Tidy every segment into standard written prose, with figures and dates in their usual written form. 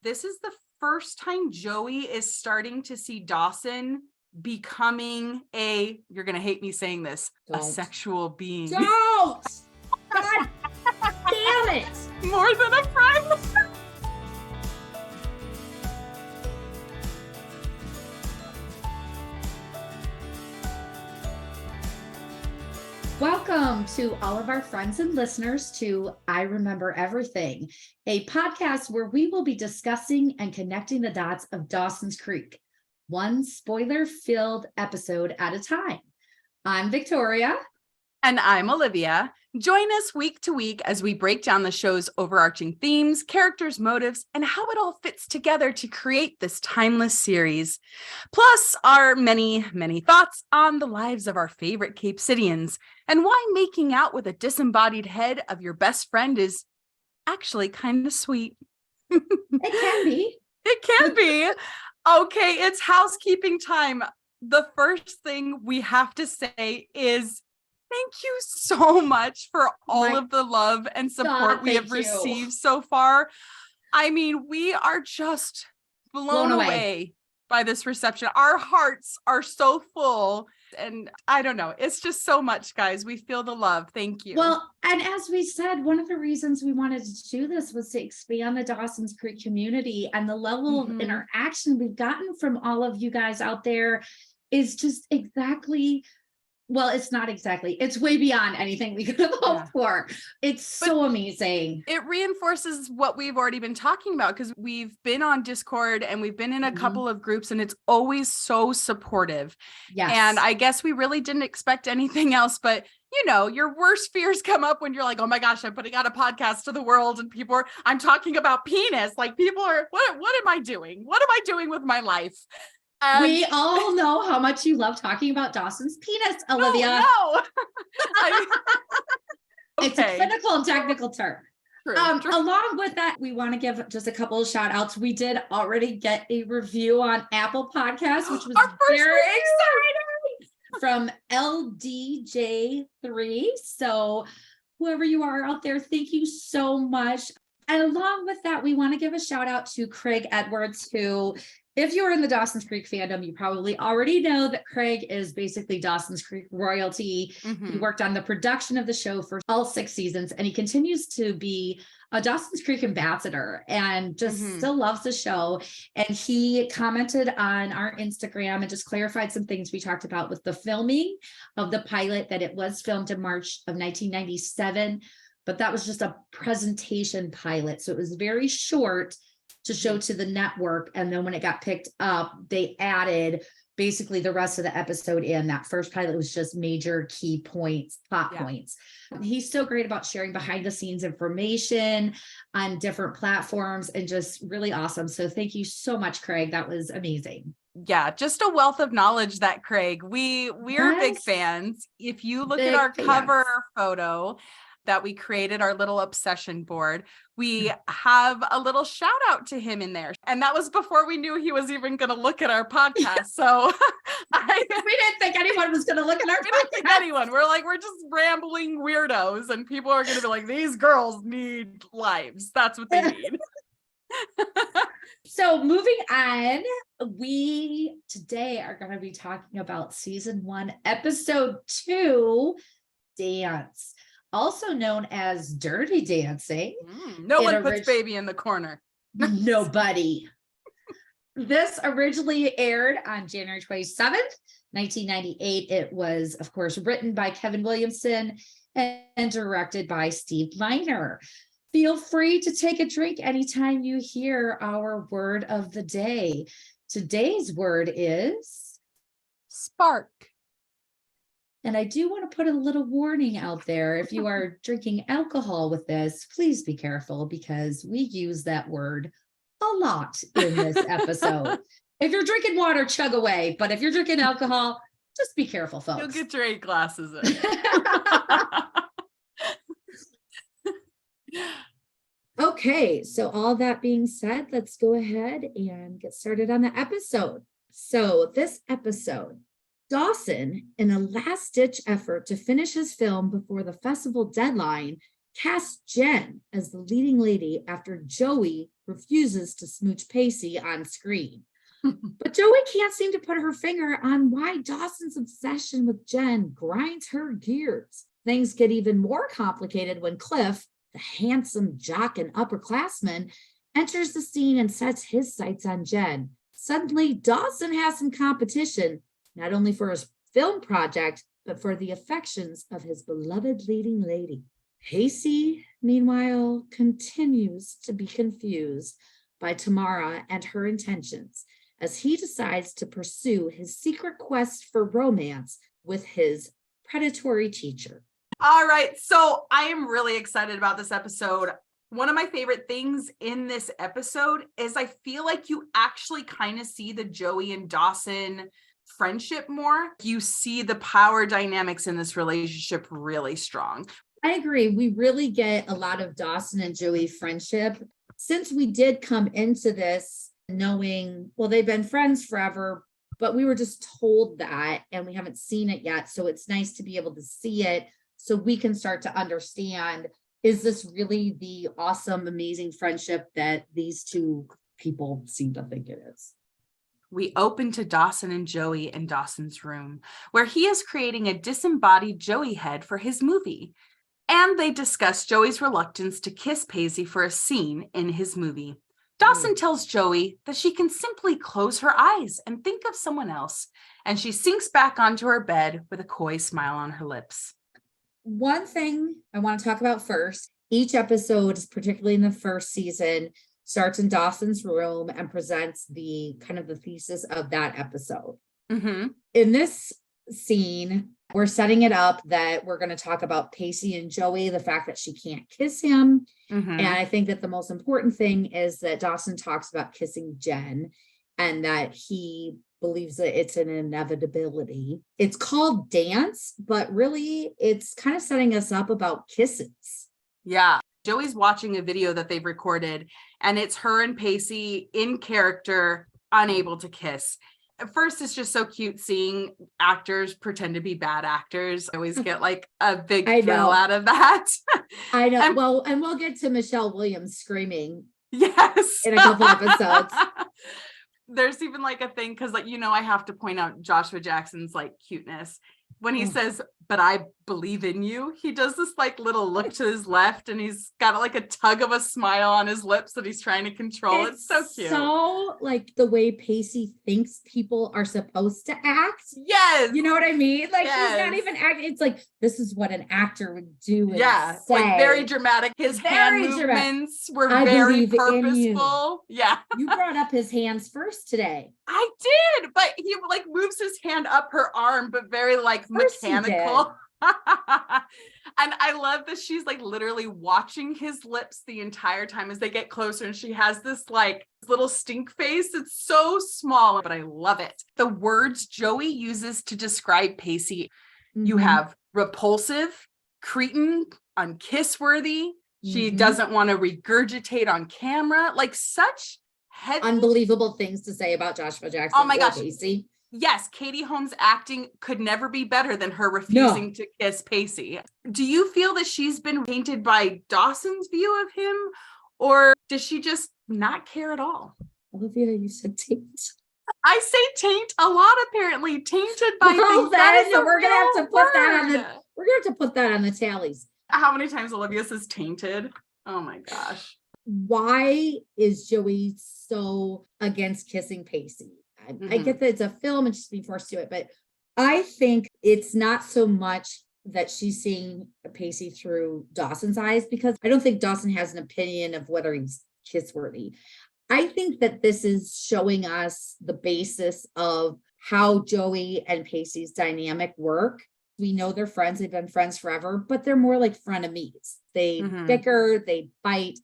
this is the first time Joey is starting to see Dawson becoming you're going to hate me saying this, a sexual being. Don't! God damn it! More than a friend. Welcome to all of our friends and listeners to I Remember Everything, a podcast where we will be discussing and connecting the dots of Dawson's Creek, one spoiler-filled episode at a time. I'm Victoria. And I'm Olivia. Join us week to week as we break down the show's overarching themes, characters, motives, and how it all fits together to create this timeless series. Plus, our many, many thoughts on the lives of our favorite Cape Cityans and why making out with a disembodied head of your best friend is actually kind of sweet. It can be. It can be. Okay, it's housekeeping time. The first thing we have to say is thank you so much for all of the love and support we have received so far. I mean, we are just blown away by this reception. Our hearts are so full. And I don't know, it's just so much, guys. We feel the love. Thank you. Well, and as we said, one of the reasons we wanted to do this was to expand the Dawson's Creek community, and the level of interaction we've gotten from all of you guys out there is just it's not exactly. It's way beyond anything we could have hoped for. It's so amazing. It reinforces what we've already been talking about, because we've been on Discord and we've been in a couple of groups, and it's always so supportive. Yes. And I guess we really didn't expect anything else, but you know, your worst fears come up when you're like, oh my gosh, I'm putting out a podcast to the world and I'm talking about penis. Like, people are, what am I doing? What am I doing with my life? We all know how much you love talking about Dawson's penis, Olivia. No. It's a clinical and technical term. True. Along with that, we want to give just a couple of shout outs. We did already get a review on Apple Podcasts, which was very exciting, from LDJ3. So whoever you are out there, thank you so much. And along with that, we want to give a shout out to Craig Edwards, who, if you're in the Dawson's Creek fandom, you probably already know that Craig is basically Dawson's Creek royalty. He worked on the production of the show for all 6 seasons, and he continues to be a Dawson's Creek ambassador and just still loves the show. And he commented on our Instagram and just clarified some things we talked about with the filming of the pilot, that it was filmed in March of 1997, but that was just a presentation pilot. So it was very short to show to the network, and then when it got picked up, they added basically the rest of the episode in. That first pilot was just major key points, plot points. He's so great about sharing behind the scenes information on different platforms, and just really awesome. So thank you so much, Craig. That was amazing. Yeah, just a wealth of knowledge, that Craig. We're big fans. If you look at our cover photo that we created, our little obsession board, we have a little shout out to him in there. And that was before we knew he was even going to look at our podcast. So we didn't think anyone was going to look at our podcast. We're just rambling weirdos, and people are going to be like, these girls need lives. That's what they need. So moving on, we today are going to be talking about season 1, episode 2, Dance. Also known as Dirty Dancing. No one puts baby in the corner. Nobody. This originally aired on January 27th, 1998. It was, of course, written by Kevin Williamson and directed by Steve Miner. Feel free to take a drink anytime you hear our word of the day. Today's word is spark. And I do want to put a little warning out there. If you are drinking alcohol with this, please be careful, because we use that word a lot in this episode. If you're drinking water, chug away. But if you're drinking alcohol, just be careful, folks. You'll get your 8 glasses in. Okay, so all that being said, let's go ahead and get started on the episode. So this episode, Dawson, in a last-ditch effort to finish his film before the festival deadline, cast Jen as the leading lady after Joey refuses to smooch Pacey on screen. But Joey can't seem to put her finger on why Dawson's obsession with Jen grinds her gears. Things get even more complicated when Cliff, the handsome jock and upperclassman, enters the scene and sets his sights on Jen. Suddenly, Dawson has some competition, not only for his film project, but for the affections of his beloved leading lady. Pacey, meanwhile, continues to be confused by Tamara and her intentions as he decides to pursue his secret quest for romance with his predatory teacher. All right, so I am really excited about this episode. One of my favorite things in this episode is I feel like you actually kind of see the Joey and Dawson friendship more. You see the power dynamics in this relationship really strong. I agree. We really get a lot of Dawson and Joey friendship. Since we did come into this knowing, well, they've been friends forever, but we were just told that and we haven't seen it yet. So it's nice to be able to see it so we can start to understand, is this really the awesome, amazing friendship that these two people seem to think it is? We open to Dawson and Joey in Dawson's room, where he is creating a disembodied Joey head for his movie. And they discuss Joey's reluctance to kiss Pacey for a scene in his movie. Dawson tells Joey that she can simply close her eyes and think of someone else, and she sinks back onto her bed with a coy smile on her lips. One thing I want to talk about first, each episode, particularly in the first season, starts in Dawson's room and presents the kind of the thesis of that episode. Mm-hmm. In this scene, we're setting it up that we're going to talk about Pacey and Joey, the fact that she can't kiss him. Mm-hmm. And I think that the most important thing is that Dawson talks about kissing Jen and that he believes that it's an inevitability. It's called dance, but really it's kind of setting us up about kisses. Yeah. Joey's watching a video that they've recorded, and it's her and Pacey in character, unable to kiss. At first, it's just so cute seeing actors pretend to be bad actors. I always get like a big thrill out of that. I know. And we'll get to Michelle Williams screaming. Yes. In a couple episodes. There's even like a thing, because like, I have to point out Joshua Jackson's like cuteness. When he says, "But I believe in you," he does this like little look to his left, and he's got like a tug of a smile on his lips that he's trying to control. It's so cute. So like the way Pacey thinks people are supposed to act. Yes. You know what I mean? Like he's not even acting. It's like, this is what an actor would do. Yeah. Say. Like very dramatic. His hand movements were very purposeful. Yeah. You brought up his hands first today. I did, but he like moves his hand up her arm, but very like mechanical. And I love that she's like literally watching his lips the entire time as they get closer, and she has this like little stink face. It's so small, but I love it. The words Joey uses to describe Pacey, you have repulsive, cretin, unkiss-worthy. She doesn't want to regurgitate on camera. Like such heavy, unbelievable things to say about Joshua Jackson. Oh my gosh. Pacey. Yes, Katie Holmes' acting could never be better than her refusing to kiss Pacey. Do you feel that she's been tainted by Dawson's view of him, or does she just not care at all? Olivia, you said taint. I say taint a lot, apparently. Tainted by things. We're gonna have to put that on the. We're gonna have to put that on the tallies. How many times Olivia says tainted? Oh my gosh. Why is Joey so against kissing Pacey? I get that it's a film and she's being forced to it, but I think it's not so much that she's seeing Pacey through Dawson's eyes, because I don't think Dawson has an opinion of whether he's kiss worthy. I think that this is showing us the basis of how Joey and Pacey's dynamic work. We know they're friends. They've been friends forever, but they're more like frenemies. They bicker, they fight.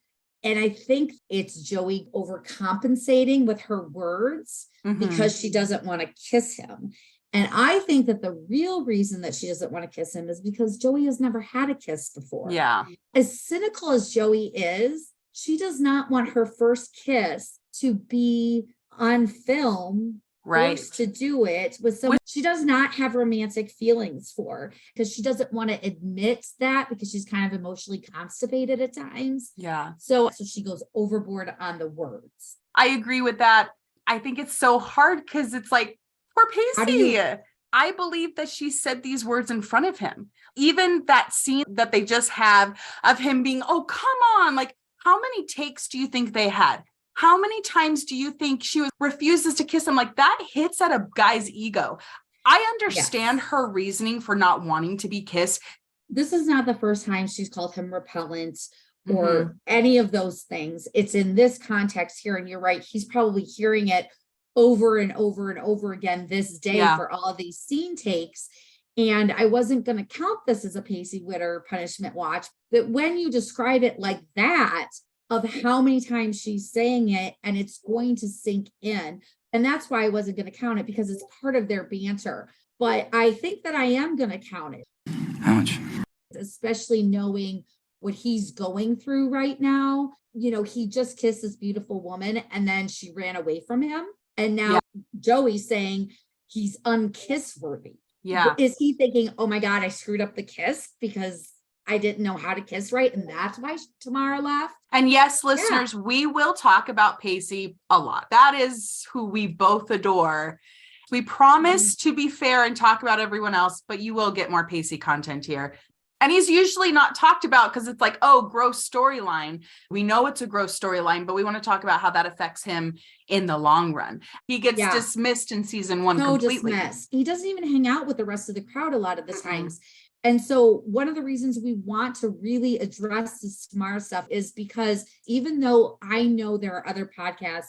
And I think it's Joey overcompensating with her words because she doesn't want to kiss him. And I think that the real reason that she doesn't want to kiss him is because Joey has never had a kiss before. Yeah. As cynical as Joey is, she does not want her first kiss to be on film Right. forced to do it with someone she does not have romantic feelings for, because she doesn't want to admit that, because she's kind of emotionally constipated at times. Yeah. So she goes overboard on the words. I agree with that. I think it's so hard because it's like, poor Pacey. I believe that she said these words in front of him. Even that scene that they just have of him being, oh, come on. Like, how many takes do you think they had? How many times do you think she refuses to kiss him? Like, that hits at a guy's ego. I understand her reasoning for not wanting to be kissed. This is not the first time she's called him repellent or any of those things. It's in this context here. And you're right. He's probably hearing it over and over and over again this day for all of these scene takes. And I wasn't going to count this as a Pacey Witter punishment watch, but when you describe it like that, of how many times she's saying it, and it's going to sink in. And that's why I wasn't going to count it, because it's part of their banter. But I think that I am going to count it. How much? Especially knowing what he's going through right now. You know, he just kissed this beautiful woman and then she ran away from him. And now Joey's saying he's unkiss worthy. Yeah. Is he thinking, oh my God, I screwed up the kiss because I didn't know how to kiss right, and that's why Tamara left? And yes, listeners, we will talk about Pacey a lot. That is who we both adore. We promise to be fair and talk about everyone else, but you will get more Pacey content here. And he's usually not talked about because it's like, oh, gross storyline. We know it's a gross storyline, but we want to talk about how that affects him in the long run. He gets dismissed in season 1 completely. Dismissed. He doesn't even hang out with the rest of the crowd a lot of the times. And so one of the reasons we want to really address this Tamara stuff is because even though I know there are other podcasts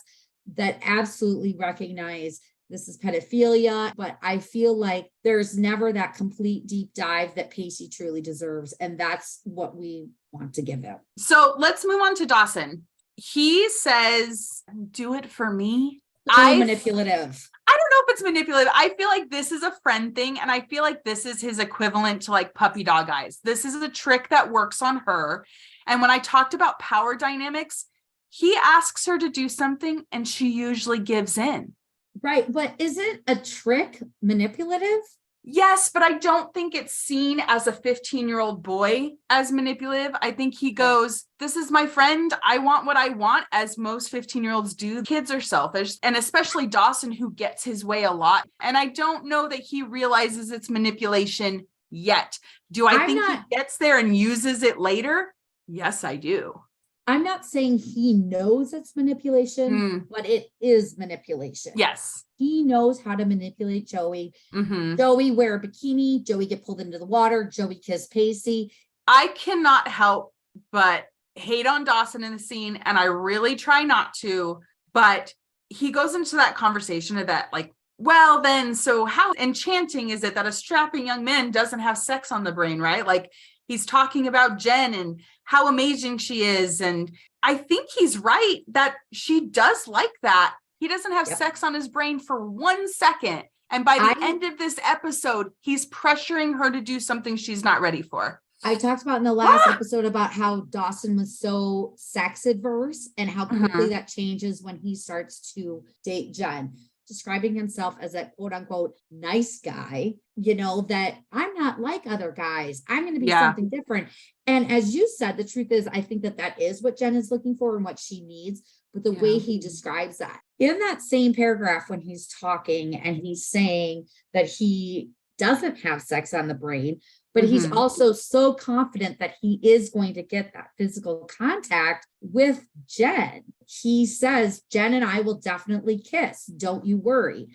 that absolutely recognize this is pedophilia, but I feel like there's never that complete deep dive that Pacey truly deserves. And that's what we want to give him. So let's move on to Dawson. He says, do it for me. Manipulative. I don't know if it's manipulative. I feel like this is a friend thing. And I feel like this is his equivalent to like puppy dog eyes. This is a trick that works on her. And when I talked about power dynamics, he asks her to do something and she usually gives in. Right. But is it a trick manipulative? Yes, but I don't think it's seen as a 15-year-old boy as manipulative. I think he goes, this is my friend. I want what I want, as most 15-year-olds do. Kids are selfish, and especially Dawson, who gets his way a lot. And I don't know that he realizes it's manipulation yet. Do I think he gets there and uses it later? Yes, I do. I'm not saying he knows it's manipulation, but it is manipulation. Yes. He knows how to manipulate Joey. Joey wear a bikini. Joey get pulled into the water. Joey kiss Pacey. I cannot help but hate on Dawson in the scene, and I really try not to, but he goes into that conversation of that, like, well, then, so how enchanting is it that a strapping young man doesn't have sex on the brain, right? Like, he's talking about Jen and how amazing she is. And I think he's right that she does like that. He doesn't have sex on his brain for 1 second. And by the end of this episode, he's pressuring her to do something she's not ready for. I talked about in the last episode about how Dawson was so sex adverse and how quickly that changes when he starts to date Jen, describing himself as a quote unquote nice guy, you know, that I'm not like other guys. I'm going to be something different. And as you said, the truth is, I think that that is what Jen is looking for and what she needs. But the way he describes that in that same paragraph, when he's talking and he's saying that he doesn't have sex on the brain, but he's also so confident that he is going to get that physical contact with Jen. He says, Jen and I will definitely kiss. Don't you worry.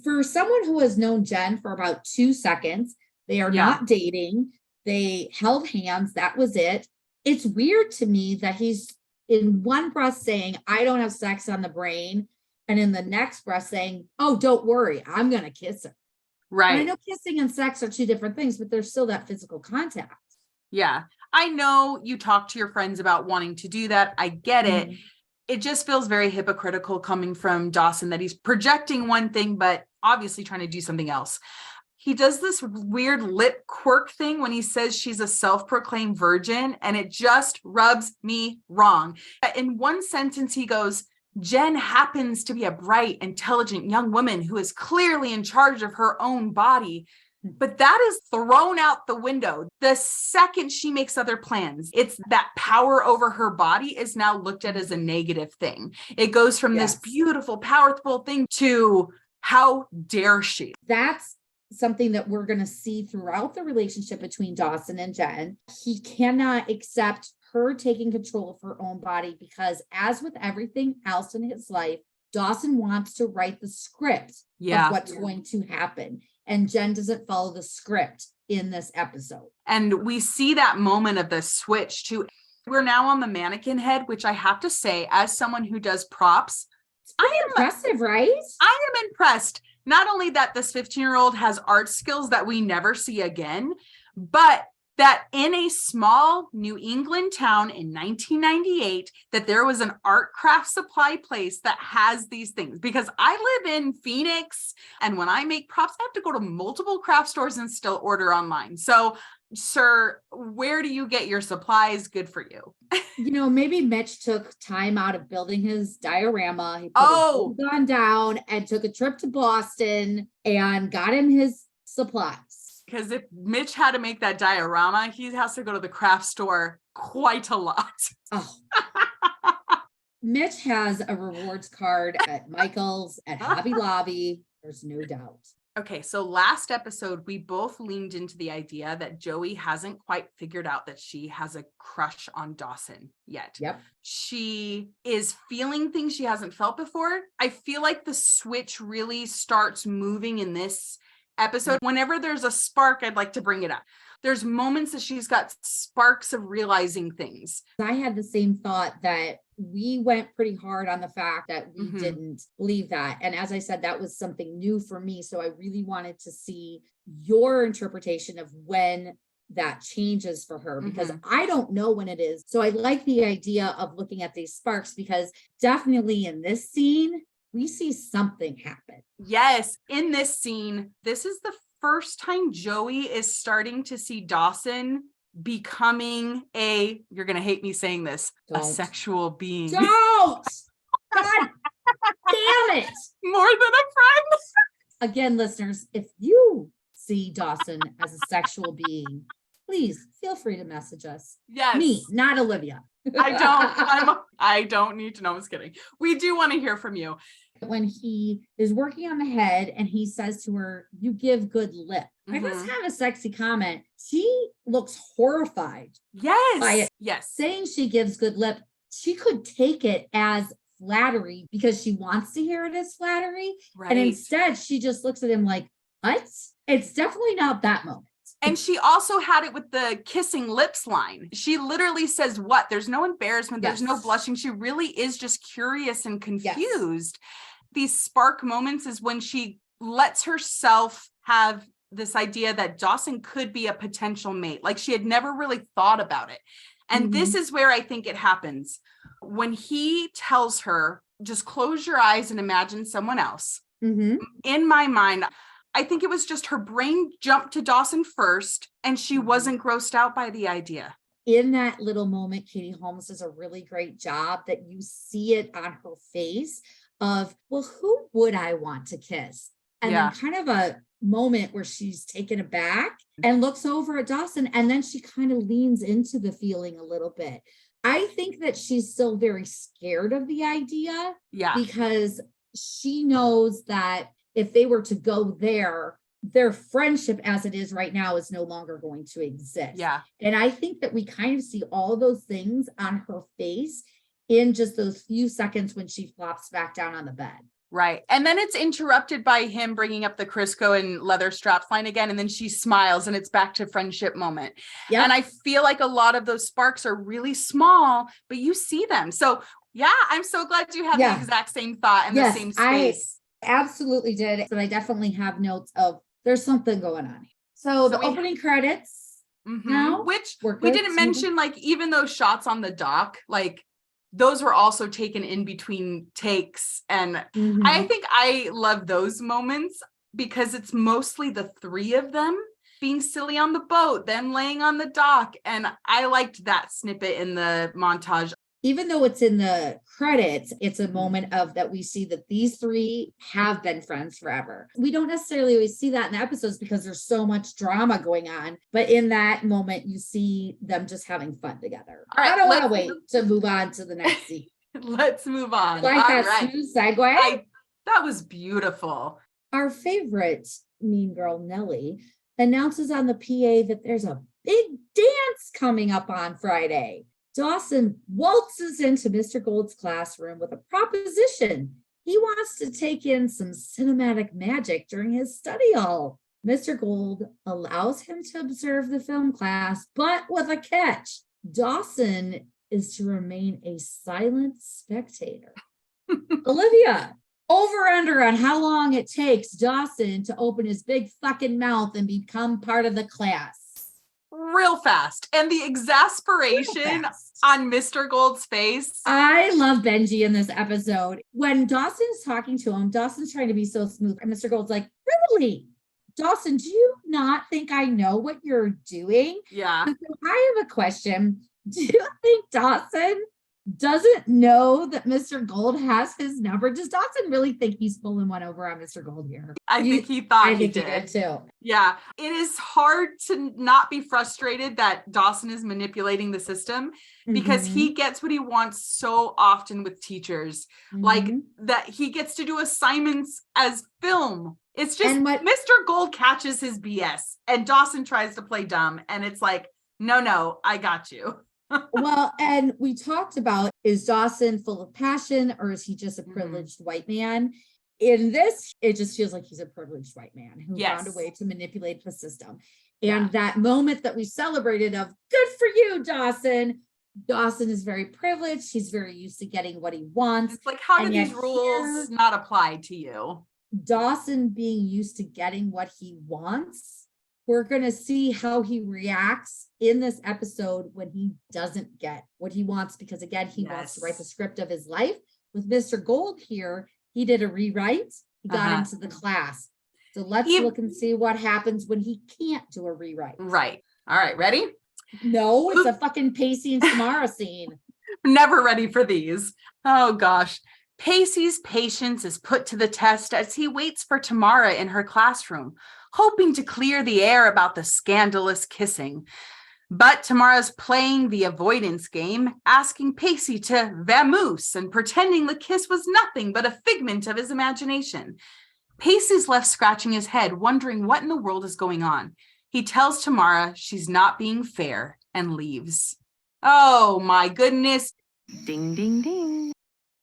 For someone who has known Jen for about 2 seconds, they are not dating. They held hands. That was it. It's weird to me that he's in one breath saying, I don't have sex on the brain. And in the next breath saying, oh, don't worry, I'm going to kiss her. Right. And I know kissing and sex are two different things, but there's still that physical contact. Yeah. I know you talk to your friends about wanting to do that. I get it. It just feels very hypocritical coming from Dawson that he's projecting one thing, but obviously trying to do something else. He does this weird lip quirk thing when he says she's a self-proclaimed virgin, and it just rubs me wrong. In one sentence, he goes, Jen happens to be a bright, intelligent young woman who is clearly in charge of her own body. But that is thrown out the window. The second she makes other plans, it's that power over her body is now looked at as a negative thing. It goes from this beautiful, powerful thing to how dare she? That's something that we're going to see throughout the relationship between Dawson and Jen. He cannot accept her taking control of her own body because, as with everything else in his life, Dawson wants to write the script of what's going to happen. And Jen doesn't follow the script in this episode. And we see that moment of the switch to, we're now on the mannequin head, which I have to say, as someone who does props, I am impressive, right? I am impressed. Not only that this 15-year-old has art skills that we never see again, but that in a small New England town in 1998, that there was an art craft supply place that has these things. Because I live in Phoenix, and when I make props, I have to go to multiple craft stores and still order online. So, sir, where do you get your supplies? Good for you. Maybe Mitch took time out of building his diorama. He put his gun down and took a trip to Boston and got him his supplies. Because if Mitch had to make that diorama, he has to go to the craft store quite a lot. Oh. Mitch has a rewards card at Michael's, at Hobby Lobby. There's no doubt. Okay, so last episode, we both leaned into the idea that Joey hasn't quite figured out that she has a crush on Dawson yet. Yep. She is feeling things she hasn't felt before. I feel like the switch really starts moving in this episode. Whenever there's a spark, I'd like to bring it up. There's moments that she's got sparks of realizing things. I had the same thought that we went pretty hard on the fact that we didn't believe that. And as I said, that was something new for me. So I really wanted to see your interpretation of when that changes for her, because I don't know when it is. So I like the idea of looking at these sparks, because definitely in this scene, we see something happen. Yes, in this scene, this is the first time Joey is starting to see Dawson becoming you're going to hate me saying this, a sexual being. Don't! God damn it! More than a friend. Again, listeners, if you see Dawson as a sexual being, please feel free to message us. Yes. Me, not Olivia. I don't need to know. I'm just kidding. We do want to hear from you. When he is working on the head and he says to her, "You give good lip." I just have a sexy comment. She looks horrified. Yes. By it. Yes. Saying she gives good lip. She could take it as flattery because she wants to hear it as flattery. Right. And instead she just looks at him like, what? It's definitely not that moment. And she also had it with the kissing lips line. She literally says, what? There's no embarrassment. There's no blushing. She really is just curious and confused. These spark moments is when she lets herself have this idea that Dawson could be a potential mate. Like she had never really thought about it. And this is where I think it happens. When he tells her, just close your eyes and imagine someone else. In my mind, I think it was just her brain jumped to Dawson first, and she wasn't grossed out by the idea. In that little moment, Katie Holmes does a really great job that you see it on her face of, well, who would I want to kiss? And then kind of a moment where she's taken aback and looks over at Dawson, and then she kind of leans into the feeling a little bit. I think that she's still very scared of the idea because she knows that if they were to go there, their friendship as it is right now is no longer going to exist. Yeah. And I think that we kind of see all those things on her face in just those few seconds when she flops back down on the bed. Right. And then it's interrupted by him bringing up the Crisco and leather straps line again. And then she smiles and it's back to friendship moment. Yep. And I feel like a lot of those sparks are really small, but you see them. So yeah, I'm so glad you have the exact same thought in the same space. I absolutely did. But I definitely have notes of there's something going on. So the opening credits now, which we didn't mention, like even those shots on the dock, like those were also taken in between takes. And I think I love those moments because it's mostly the three of them being silly on the boat, them laying on the dock. And I liked that snippet in the montage. even though it's in the credits, it's a moment of that we see that these three have been friends forever. We don't necessarily always see that in the episodes because there's so much drama going on. But in that moment, you see them just having fun together. All right, I don't want to wait to move on to the next scene. Let's move on. Like that smooth segue. That was beautiful. Our favorite mean girl, Nellie, announces on the PA that there's a big dance coming up on Friday. Dawson waltzes into Mr. Gold's classroom with a proposition. He wants to take in some cinematic magic during his study hall. Mr. Gold allows him to observe the film class, but with a catch. Dawson is to remain a silent spectator. Olivia, over under on how long it takes Dawson to open his big fucking mouth and become part of the class. Real fast. And the exasperation on Mr. Gold's face. I love Benji in this episode. When Dawson's talking to him, Dawson's trying to be so smooth. And Mr. Gold's like, really? Dawson, do you not think I know what you're doing? Yeah. So I have a question. Do you think Dawson doesn't know that Mr. Gold has his number? Does Dawson really think he's pulling one over on Mr. Gold here? I think he thought he did. He did too. Yeah. It is hard to not be frustrated that Dawson is manipulating the system because he gets what he wants so often with teachers. Like that he gets to do assignments as film. It's just Mr. Gold catches his BS and Dawson tries to play dumb. And it's like, no, I got you. Well, and we talked about, is Dawson full of passion or is he just a privileged white man? In this, it just feels like he's a privileged white man who found a way to manipulate the system. And that moment that we celebrated of, good for you, Dawson. Dawson is very privileged. He's very used to getting what he wants. It's like, how do these rules not apply to you? Dawson being used to getting what he wants. We're going to see how he reacts in this episode when he doesn't get what he wants, because again, he wants to write the script of his life. With Mr. Gold here, he did a rewrite. He got into the class. So let's look and see what happens when he can't do a rewrite. Right. All right. Ready? No, it's a fucking Pacey and Tamara scene. Never ready for these. Oh gosh. Pacey's patience is put to the test as he waits for Tamara in her classroom, hoping to clear the air about the scandalous kissing. But Tamara's playing the avoidance game, asking Pacey to vamoose and pretending the kiss was nothing but a figment of his imagination. Pacey's left scratching his head, wondering what in the world is going on. He tells Tamara she's not being fair and leaves. Oh my goodness. Ding, ding, ding.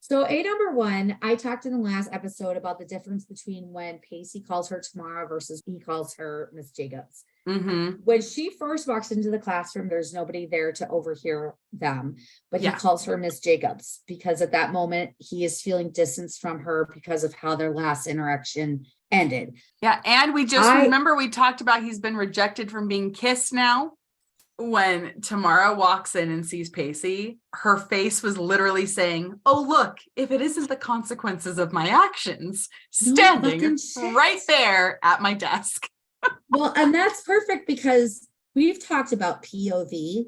So number one, I talked in the last episode about the difference between when Pacey calls her Tamara versus he calls her Miss Jacobs. When she first walks into the classroom, there's nobody there to overhear them, but he calls her Miss Jacobs because at that moment he is feeling distance from her because of how their last interaction ended. Yeah, and we just remember we talked about he's been rejected from being kissed now. When Tamara walks in and sees Pacey, her face was literally saying, oh, look, if it isn't the consequences of my actions, standing right there at my desk. Well, and that's perfect because we've talked about POV.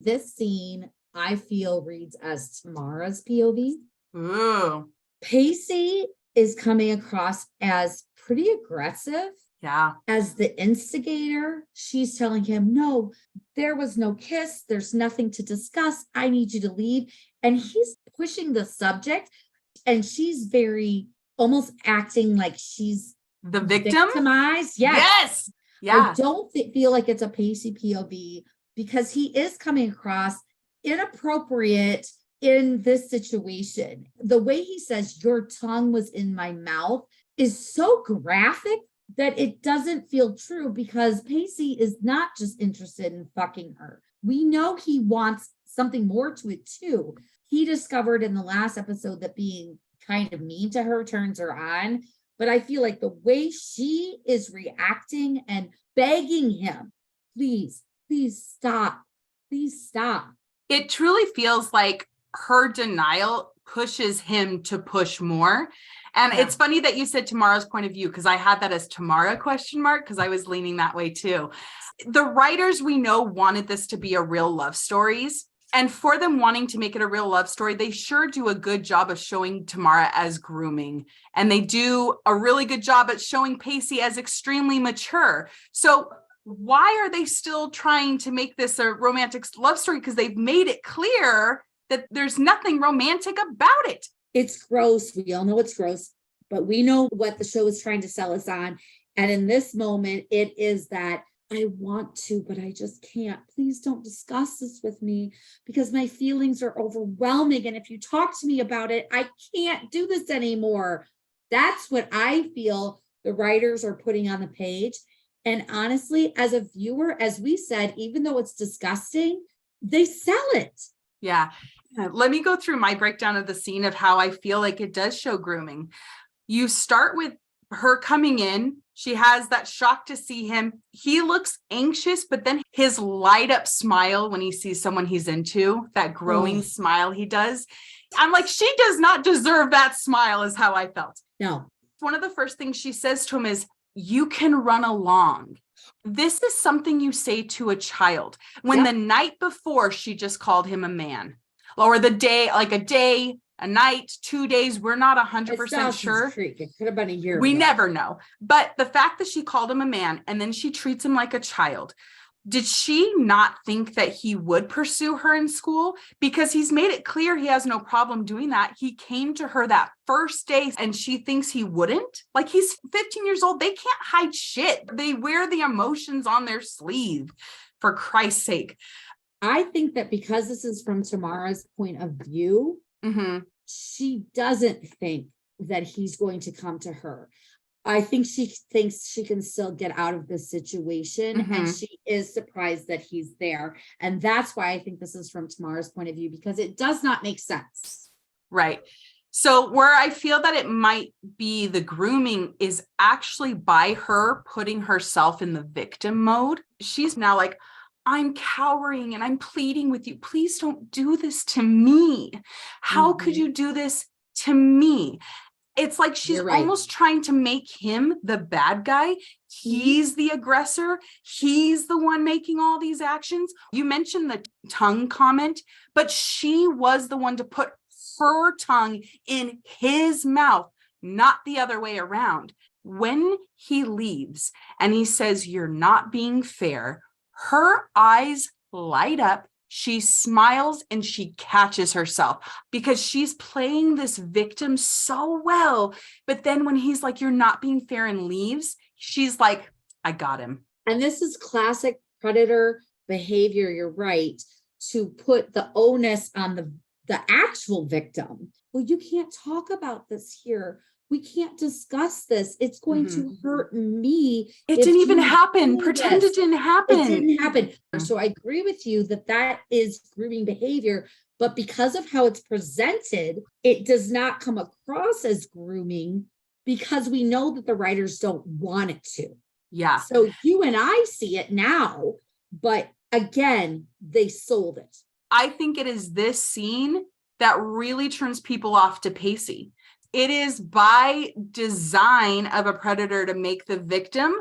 This scene, I feel, reads as Tamara's POV. Ooh. Pacey is coming across as pretty aggressive. Yeah. As the instigator, she's telling him, no, there was no kiss. There's nothing to discuss. I need you to leave. And he's pushing the subject and she's very almost acting like she's the victim. Victimized. Yes. Yeah. I don't feel like it's a Pacey POV because he is coming across inappropriate in this situation. The way he says your tongue was in my mouth is so graphic that it doesn't feel true because Pacey is not just interested in fucking her. We know he wants something more to it too. He discovered in the last episode that being kind of mean to her turns her on. But I feel like the way she is reacting and begging him, please stop. Please stop. It truly feels like her denial pushes him to push more. And it's funny that you said Tamara's point of view, because I had that as Tamara ? Because I was leaning that way too. The writers we know wanted this to be a real love stories. And for them wanting to make it a real love story, they sure do a good job of showing Tamara as grooming. And they do a really good job at showing Pacey as extremely mature. So why are they still trying to make this a romantic love story? Because they've made it clear that there's nothing romantic about it. It's gross. We all know it's gross, but we know what the show is trying to sell us on. And in this moment, it is that I want to, but I just can't. Please don't discuss this with me because my feelings are overwhelming. And if you talk to me about it, I can't do this anymore. That's what I feel the writers are putting on the page. And honestly, as a viewer, as we said, even though it's disgusting, they sell it. Yeah. Let me go through my breakdown of the scene of how I feel like it does show grooming. You start with her coming in. She has that shock to see him. He looks anxious, but then his light up smile when he sees someone he's into, that growing smile he does. I'm like, she does not deserve that smile, is how I felt. No. One of the first things she says to him is, you can run along. This is something you say to a child. When the night before, she just called him a man. Or the day, like a day, a night, 2 days, we're not 100% sure. Creek. It could have been a year. We never know. But the fact that she called him a man and then she treats him like a child, did she not think that he would pursue her in school? Because he's made it clear he has no problem doing that. He came to her that first day and she thinks he wouldn't. Like, he's 15 years old. They can't hide shit. They wear the emotions on their sleeve, for Christ's sake. I think that because this is from Tamara's point of view, she doesn't think that he's going to come to her. I think she thinks she can still get out of this situation, and she is surprised that he's there. And that's why I think this is from Tamara's point of view, because it does not make sense. Right. So where I feel that it might be the grooming is actually by her putting herself in the victim mode. She's now like, I'm cowering and I'm pleading with you. Please don't do this to me. How could you do this to me? It's like she's almost trying to make him the bad guy. He's the aggressor. He's the one making all these actions. You mentioned the tongue comment, but she was the one to put her tongue in his mouth, not the other way around. When he leaves and he says, "You're not being fair," her eyes light up. She smiles and she catches herself because she's playing this victim so well. But then when he's like, "You're not being fair," and leaves, she's like, I got him. And this is classic predator behavior. You're right, to put the onus on the actual victim. Well, you can't talk about this here. We can't discuss this. It's going to hurt me. It didn't even happen. Pretend it didn't happen. It didn't happen. So I agree with you that is grooming behavior, but because of how it's presented, it does not come across as grooming because we know that the writers don't want it to. Yeah. So you and I see it now, but again, they sold it. I think it is this scene that really turns people off to Pacey. It is by design of a predator to make the victim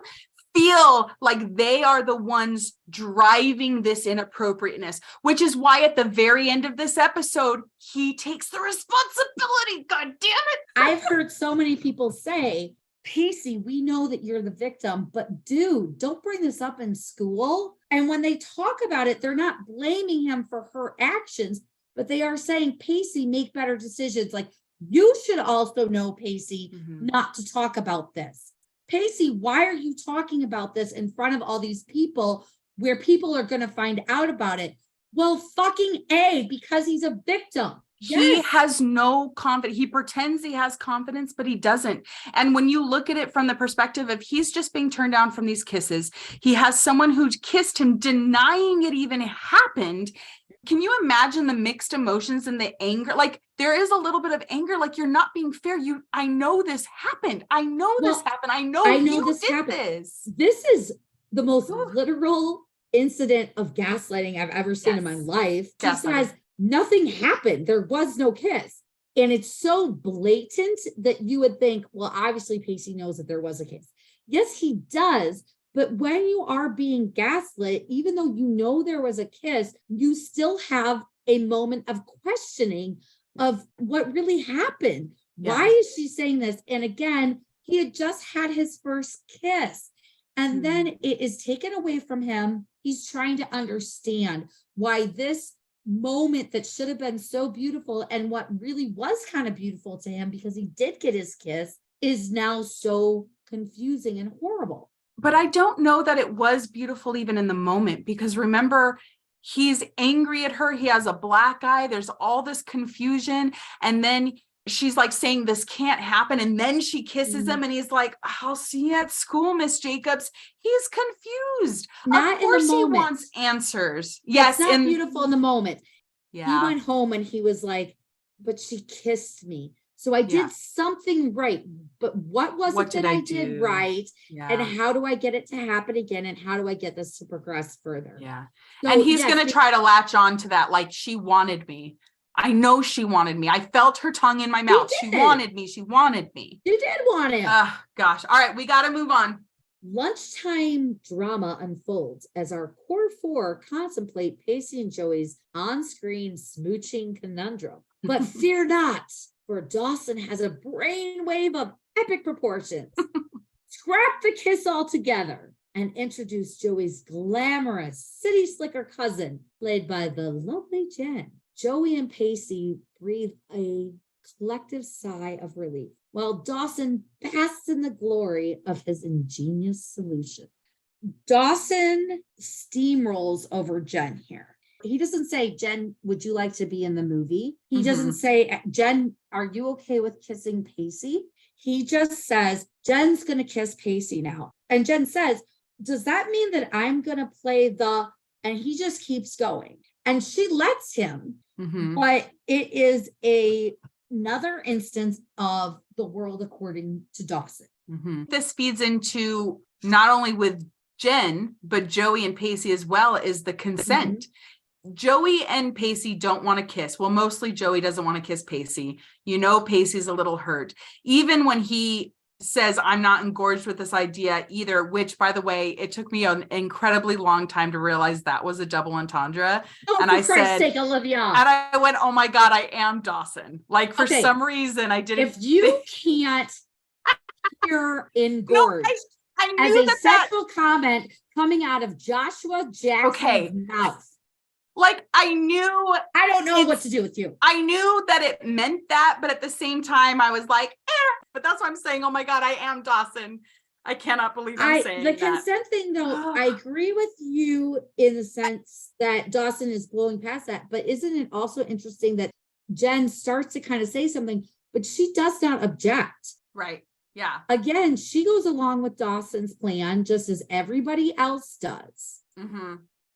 feel like they are the ones driving this inappropriateness, which is why at the very end of this episode, he takes the responsibility. God damn it. I've heard so many people say, "Pacey, we know that you're the victim, but dude, don't bring this up in school." And when they talk about it, they're not blaming him for her actions, but they are saying, "Pacey, make better decisions." Like, you should also know, Pacey, not to talk about this. Pacey, why are you talking about this in front of all these people where people are going to find out about it? Well, fucking A, because he's a victim. He has no confidence. He pretends he has confidence, but he doesn't. And when you look at it from the perspective of he's just being turned down from these kisses, he has someone who kissed him, denying it even happened. Can you imagine the mixed emotions and the anger? Like, there is a little bit of anger, like, you're not being fair. I know this happened. I know this happened. I know you this did happened. this. This is the most literal incident of gaslighting I've ever seen in my life. She says nothing happened. There was no kiss. And it's so blatant that you would think, well, obviously Pacey knows that there was a kiss. Yes, he does. But when you are being gaslit, even though you know there was a kiss, you still have a moment of questioning of what really happened. Yeah. Why is she saying this? And again, he had just had his first kiss. And then it is taken away from him. He's trying to understand why this moment that should have been so beautiful and what really was kind of beautiful to him because he did get his kiss is now so confusing and horrible. But I don't know that it was beautiful even in the moment, because remember, he's angry at her. He has a black eye. There's all this confusion. And then she's like saying this can't happen. And then she kisses him and he's like, I'll see you at school, Miss Jacobs. He's confused. Not of course in the he moment. wants answers. Yes. It's not beautiful in the moment. Yeah. He went home and he was like, but she kissed me. So I did something right. But what was it that I did right? Yeah. And how do I get it to happen again? And how do I get this to progress further? Yeah. So, and he's going to try to latch on to that. Like, she wanted me. I know she wanted me. I felt her tongue in my mouth. She wanted me. She wanted me. You did want him. Gosh. All right. We got to move on. Lunchtime drama unfolds as our core four contemplate Pacey and Joey's on-screen smooching conundrum. But fear not, for Dawson has a brainwave of epic proportions. Scrap the kiss altogether and introduce Joey's glamorous city slicker cousin, played by the lovely Jen. Joey and Pacey breathe a collective sigh of relief, while Dawson basks in the glory of his ingenious solution. Dawson steamrolls over Jen here. He doesn't say, Jen, would you like to be in the movie? He doesn't say, Jen, are you okay with kissing Pacey? He just says, Jen's going to kiss Pacey now. And Jen says, does that mean that I'm going to play the, and he just keeps going. And she lets him, but it is another instance of the world according to Dawson. This feeds into not only with Jen, but Joey and Pacey as well, is the consent. Joey and Pacey don't want to kiss. Well, mostly Joey doesn't want to kiss Pacey. You know, Pacey's a little hurt. Even when he says, I'm not engorged with this idea either, which, by the way, it took me an incredibly long time to realize that was a double entendre. Oh, and for I Christ's said, sake, Olivia. And I went, oh my God, I am Dawson. Like, for some reason, I didn't. If you can't hear engorged I knew as a that sexual comment coming out of Joshua Jackson's mouth. Like, I knew. I don't know what to do with you. I knew that it meant that, but at the same time, I was like, but that's why I'm saying, oh my God, I am Dawson. I cannot believe I'm saying that. The consent thing, though, I agree with you in the sense that Dawson is blowing past that, but isn't it also interesting that Jen starts to kind of say something, but she does not object. Right. Yeah. Again, she goes along with Dawson's plan, just as everybody else does.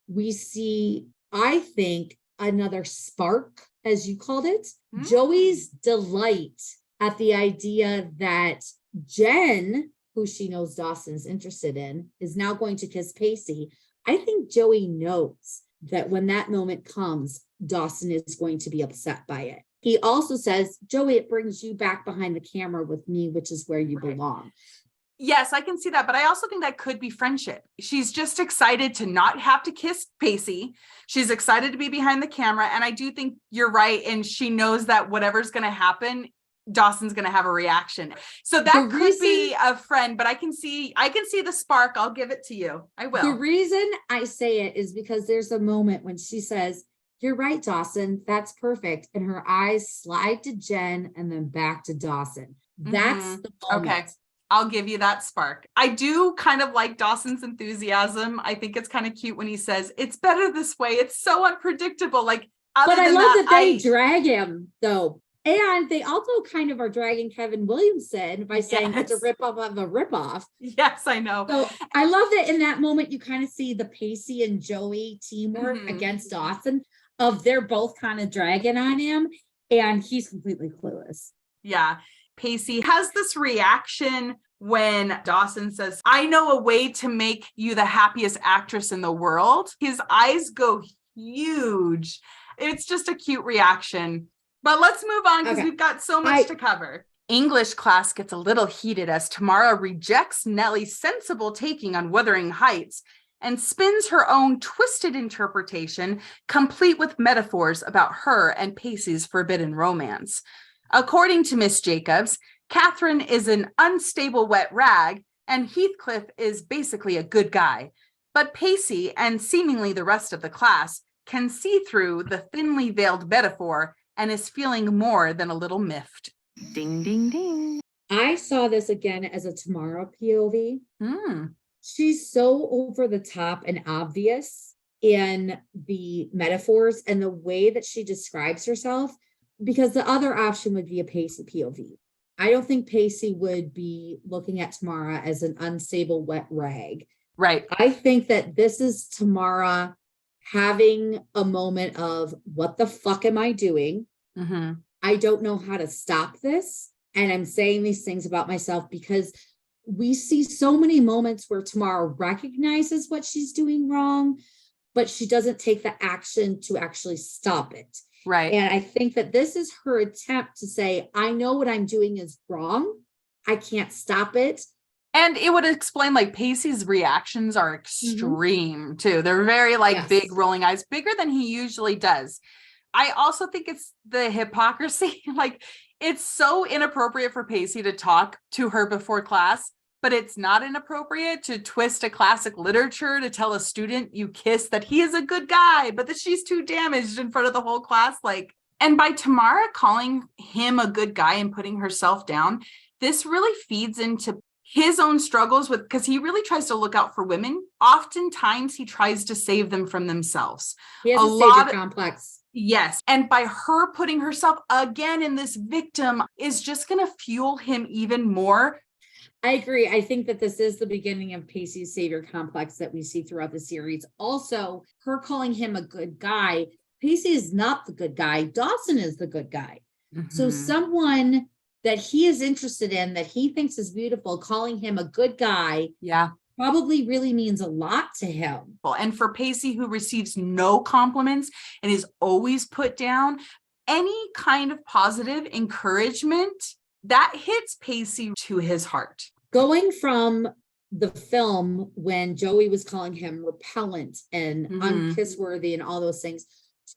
We see, I think, another spark, as you called it, Joey's delight at the idea that Jen, who she knows Dawson is interested in, is now going to kiss Pacey. I think Joey knows that when that moment comes, Dawson is going to be upset by it. He also says, Joey, it brings you back behind the camera with me, which is where you belong. Yes, I can see that. But I also think that could be friendship. She's just excited to not have to kiss Pacey. She's excited to be behind the camera. And I do think you're right. And she knows that whatever's going to happen, Dawson's going to have a reaction. So that could be a friend, but I can see the spark. I'll give it to you. I will. The reason I say it is because there's a moment when she says, you're right, Dawson, that's perfect. And her eyes slide to Jen and then back to Dawson. That's the moment. Okay. I'll give you that spark. I do kind of like Dawson's enthusiasm. I think it's kind of cute when he says, it's better this way. It's so unpredictable. Like, but I love that they drag him though. And they also kind of are dragging Kevin Williamson by saying it's a ripoff of a ripoff. Yes, I know. So I love that in that moment, you kind of see the Pacey and Joey teamwork against Dawson of they're both kind of dragging on him and he's completely clueless. Yeah. Pacey has this reaction when Dawson says, I know a way to make you the happiest actress in the world. His eyes go huge. It's just a cute reaction. But let's move on because we've got so much to cover. English class gets a little heated as Tamara rejects Nellie's sensible taking on Wuthering Heights and spins her own twisted interpretation, complete with metaphors about her and Pacey's forbidden romance. According to Miss Jacobs, Catherine is an unstable wet rag, and Heathcliff is basically a good guy. But Pacey, and seemingly the rest of the class, can see through the thinly veiled metaphor and is feeling more than a little miffed. Ding, ding, ding. I saw this again as a Tamara POV. Mm. She's so over the top and obvious in the metaphors and the way that she describes herself, because the other option would be a Pacey POV. I don't think Pacey would be looking at Tamara as an unstable wet rag. Right. I think that this is Tamara having a moment of, what the fuck am I doing? Mm-hmm. I don't know how to stop this. And I'm saying these things about myself because we see so many moments where Tamara recognizes what she's doing wrong, but she doesn't take the action to actually stop it. Right. And I think that this is her attempt to say, I know what I'm doing is wrong. I can't stop it. And it would explain, like, Pacey's reactions are extreme too. They're very big rolling eyes, bigger than he usually does. I also think it's the hypocrisy. Like, it's so inappropriate for Pacey to talk to her before class, but it's not inappropriate to twist a classic literature to tell a student you kiss that he is a good guy, but that she's too damaged in front of the whole class. And by Tamara calling him a good guy and putting herself down, this really feeds into his own struggles because he really tries to look out for women. Oftentimes he tries to save them from themselves. He has a savior complex. Yes. And by her putting herself again in this victim is just going to fuel him even more. I agree. I think that this is the beginning of Pacey's savior complex that we see throughout the series. Also, her calling him a good guy. Pacey is not the good guy. Dawson is the good guy. Mm-hmm. So someone that he is interested in, that he thinks is beautiful, calling him a good guy, probably really means a lot to him. And for Pacey, who receives no compliments and is always put down, any kind of positive encouragement, that hits Pacey to his heart. Going from the film when Joey was calling him repellent and unkissworthy and all those things,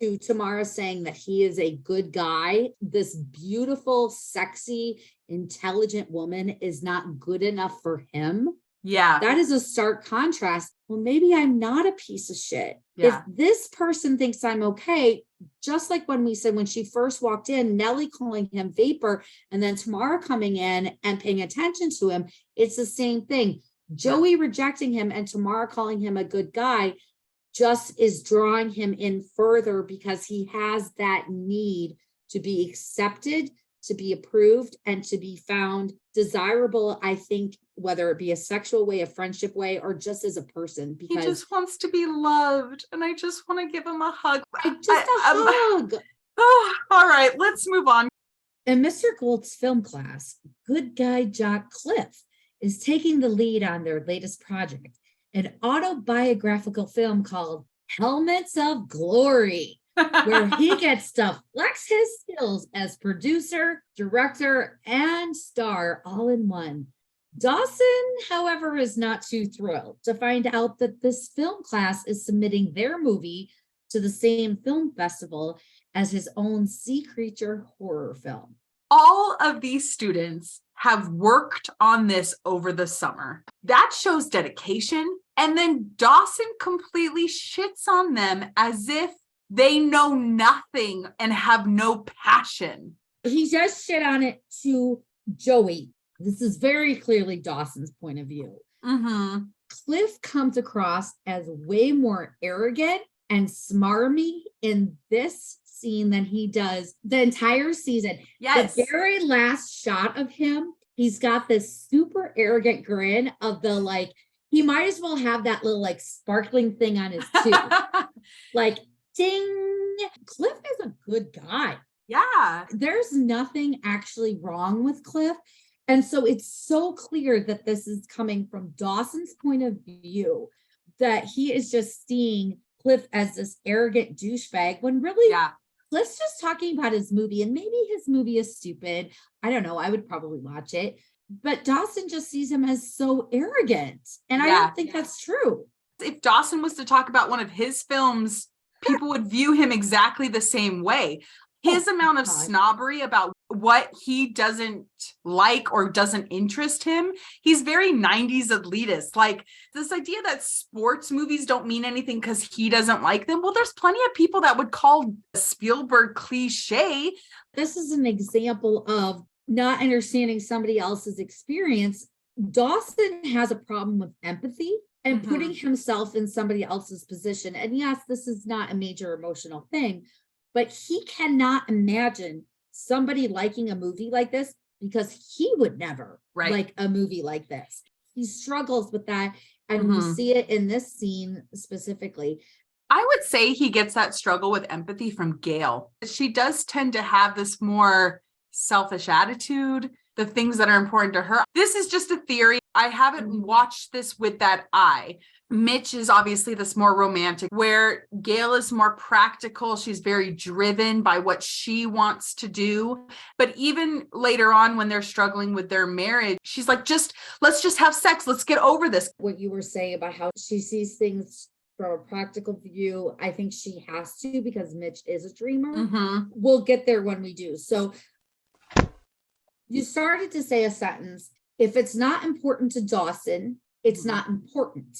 to Tamara saying that he is a good guy, this beautiful, sexy, intelligent woman is not good enough for him. Yeah. That is a stark contrast. Well, maybe I'm not a piece of shit. Yeah. If this person thinks I'm okay, just like when we said when she first walked in, Nellie calling him vapor, and then Tamara coming in and paying attention to him, it's the same thing. Joey rejecting him and Tamara calling him a good guy just is drawing him in further because he has that need to be accepted, to be approved, and to be found desirable, I think, whether it be a sexual way, a friendship way, or just as a person. Because he just wants to be loved, and I just want to give him a hug. Hug. Oh, all right, let's move on. In Mr. Gould's film class, good guy Jock Cliff is taking the lead on their latest project, an autobiographical film called Helmets of Glory, where he gets to flex his skills as producer, director, and star all in one. Dawson, however, is not too thrilled to find out that this film class is submitting their movie to the same film festival as his own sea creature horror film. All of these students have worked on this over the summer. That shows dedication. And then Dawson completely shits on them as if they know nothing and have no passion. He just shit on it to Joey. This is very clearly Dawson's point of view. Mm-hmm. Cliff comes across as way more arrogant and smarmy in this scene than he does the entire season. Yes. The very last shot of him, he's got this super arrogant grin of the he might as well have that little sparkling thing on his tooth. Ding. Cliff is a good guy. Yeah. There's nothing actually wrong with Cliff. And so it's so clear that this is coming from Dawson's point of view, that he is just seeing Cliff as this arrogant douchebag when really Cliff's just talking about his movie, and maybe his movie is stupid. I don't know. I would probably watch it. But Dawson just sees him as so arrogant. And I don't think that's true. If Dawson was to talk about one of his films, people would view him exactly the same way. His amount of snobbery about what he doesn't like or doesn't interest him, he's very 90s elitist. Like this idea that sports movies don't mean anything because he doesn't like them. Well, there's plenty of people that would call Spielberg cliche. This is an example of not understanding somebody else's experience. Dawson has a problem with empathy and putting himself in somebody else's position. And yes, this is not a major emotional thing, but he cannot imagine somebody liking a movie like this because he would never like a movie like this. He struggles with that. And we see it in this scene specifically. I would say he gets that struggle with empathy from Gail. She does tend to have this more selfish attitude, the things that are important to her. This is just a theory. I haven't watched this with that eye. Mitch is obviously this more romantic, where Gail is more practical. She's very driven by what she wants to do. But even later on, when they're struggling with their marriage, she's like, let's just have sex. Let's get over this. What you were saying about how she sees things from a practical view, I think she has to, because Mitch is a dreamer. We'll get there when we do. So you started to say a sentence. If it's not important to Dawson, it's not important.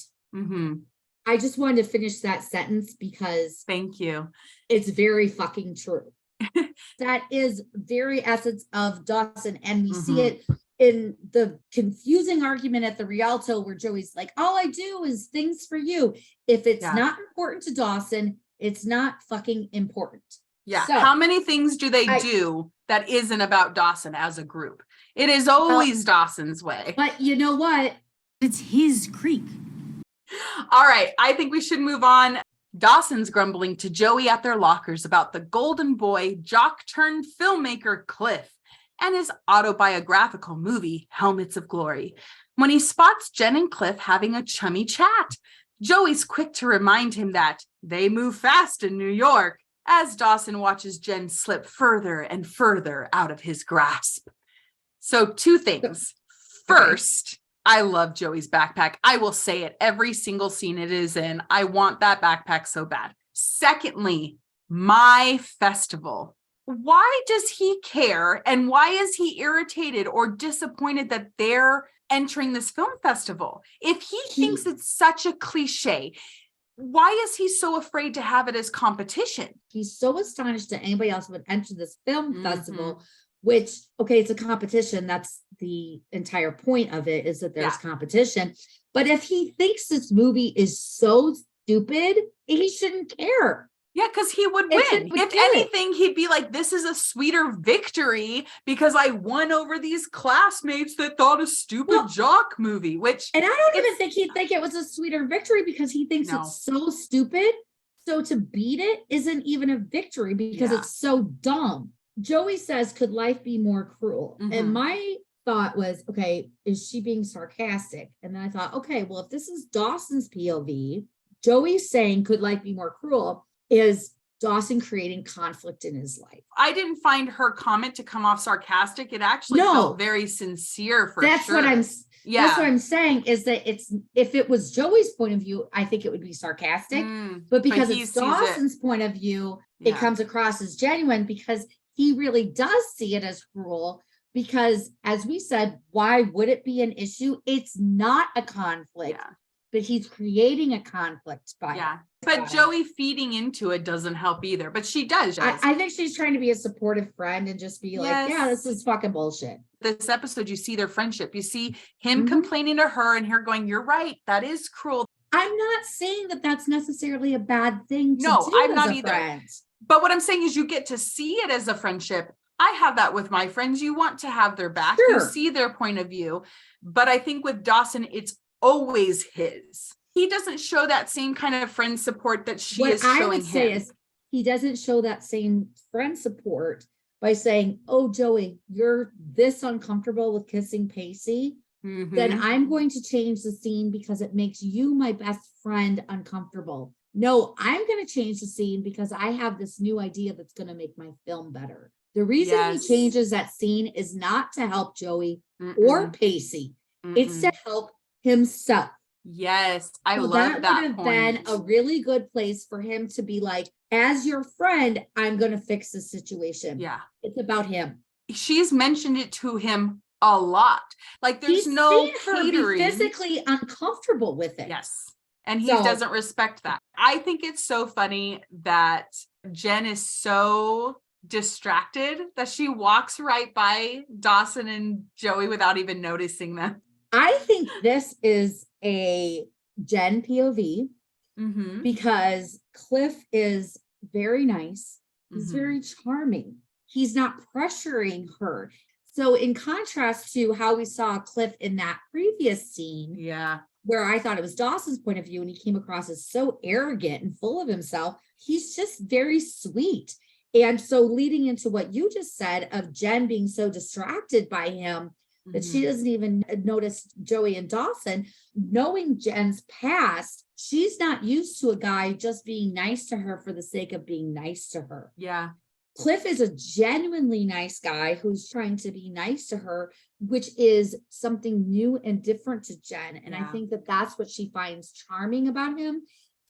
I just wanted to finish that sentence because thank you. It's very fucking true. That is very essence of Dawson. And we see it in the confusing argument at the Rialto where Joey's like, all I do is things for you. If it's not important to Dawson, it's not fucking important. Yeah. So, how many things do they do that isn't about Dawson as a group? It is always Dawson's way. But you know what? It's his creek. All right. I think we should move on. Dawson's grumbling to Joey at their lockers about the golden boy, jock turned filmmaker Cliff and his autobiographical movie, Helmets of Glory. When he spots Jen and Cliff having a chummy chat, Joey's quick to remind him that they move fast in New York, as Dawson watches Jen slip further and further out of his grasp. So 2 things. First, I love Joey's backpack. I will say it every single scene it is in. I want that backpack so bad. Secondly, my festival. Why does he care? And why is he irritated or disappointed that they're entering this film festival? If he thinks it's such a cliche, why is he so afraid to have it as competition? He's so astonished that anybody else would enter this film festival, which, okay, it's a competition. That's the entire point of it, is that there's competition. But if he thinks this movie is so stupid, he shouldn't care. Yeah, because he would win. If anything, he'd be like, this is a sweeter victory because I won over these classmates that thought a stupid jock movie, which... And I don't even think he'd think it was a sweeter victory because he thinks it's so stupid. So to beat it isn't even a victory because it's so dumb. Joey says, could life be more cruel? And my thought was, okay, is she being sarcastic? And then I thought, okay, well, if this is Dawson's POV, Joey's saying, could life be more cruel? Is Dawson creating conflict in his life? I didn't find her comment to come off sarcastic. It actually felt very sincere for that's sure. That's what I'm saying is that if it was Joey's point of view, I think it would be sarcastic. But because it's Dawson's point of view, it comes across as genuine because he really does see it as cruel. Because as we said, why would it be an issue? It's not a conflict. But he's creating a conflict by it. But Joey feeding into it doesn't help either. But she does. I think she's trying to be a supportive friend and just be like, yeah, this is fucking bullshit. This episode, you see their friendship. You see him complaining to her and her going, you're right. That is cruel. I'm not saying that that's necessarily a bad thing to do I'm not either. Friend. But what I'm saying is you get to see it as a friendship. I have that with my friends. You want to have their back. You see their point of view. But I think with Dawson, it's always his. He doesn't show that same kind of friend support that she is showing him. What I would say is he doesn't show that same friend support by saying, oh, Joey, you're this uncomfortable with kissing Pacey, then I'm going to change the scene because it makes you, my best friend, uncomfortable. No, I'm going to change the scene because I have this new idea that's going to make my film better. The reason he changes that scene is not to help Joey or Pacey. It's to help himself. Yes, I So love that would that have point. been a really good place for him to be like, as your friend, I'm going to fix the situation. Yeah. It's about him. She's mentioned it to him a lot. Like there's He's no seen her be catering. physically uncomfortable with it. Yes. And he So- doesn't respect that. I think it's so funny that Jen is so distracted that she walks right by Dawson and Joey without even noticing them. I think this is a Jen POV because Cliff is very nice. He's very charming. He's not pressuring her. So in contrast to how we saw Cliff in that previous scene, Yeah, where I thought it was Dawson's point of view and he came across as so arrogant and full of himself, he's just very sweet. And so leading into what you just said of Jen being so distracted by him that she doesn't even notice Joey and Dawson, knowing Jen's past, she's not used to a guy just being nice to her for the sake of being nice to her. Yeah. Cliff is a genuinely nice guy who's trying to be nice to her, which is something new and different to Jen. And I think that that's what she finds charming about him.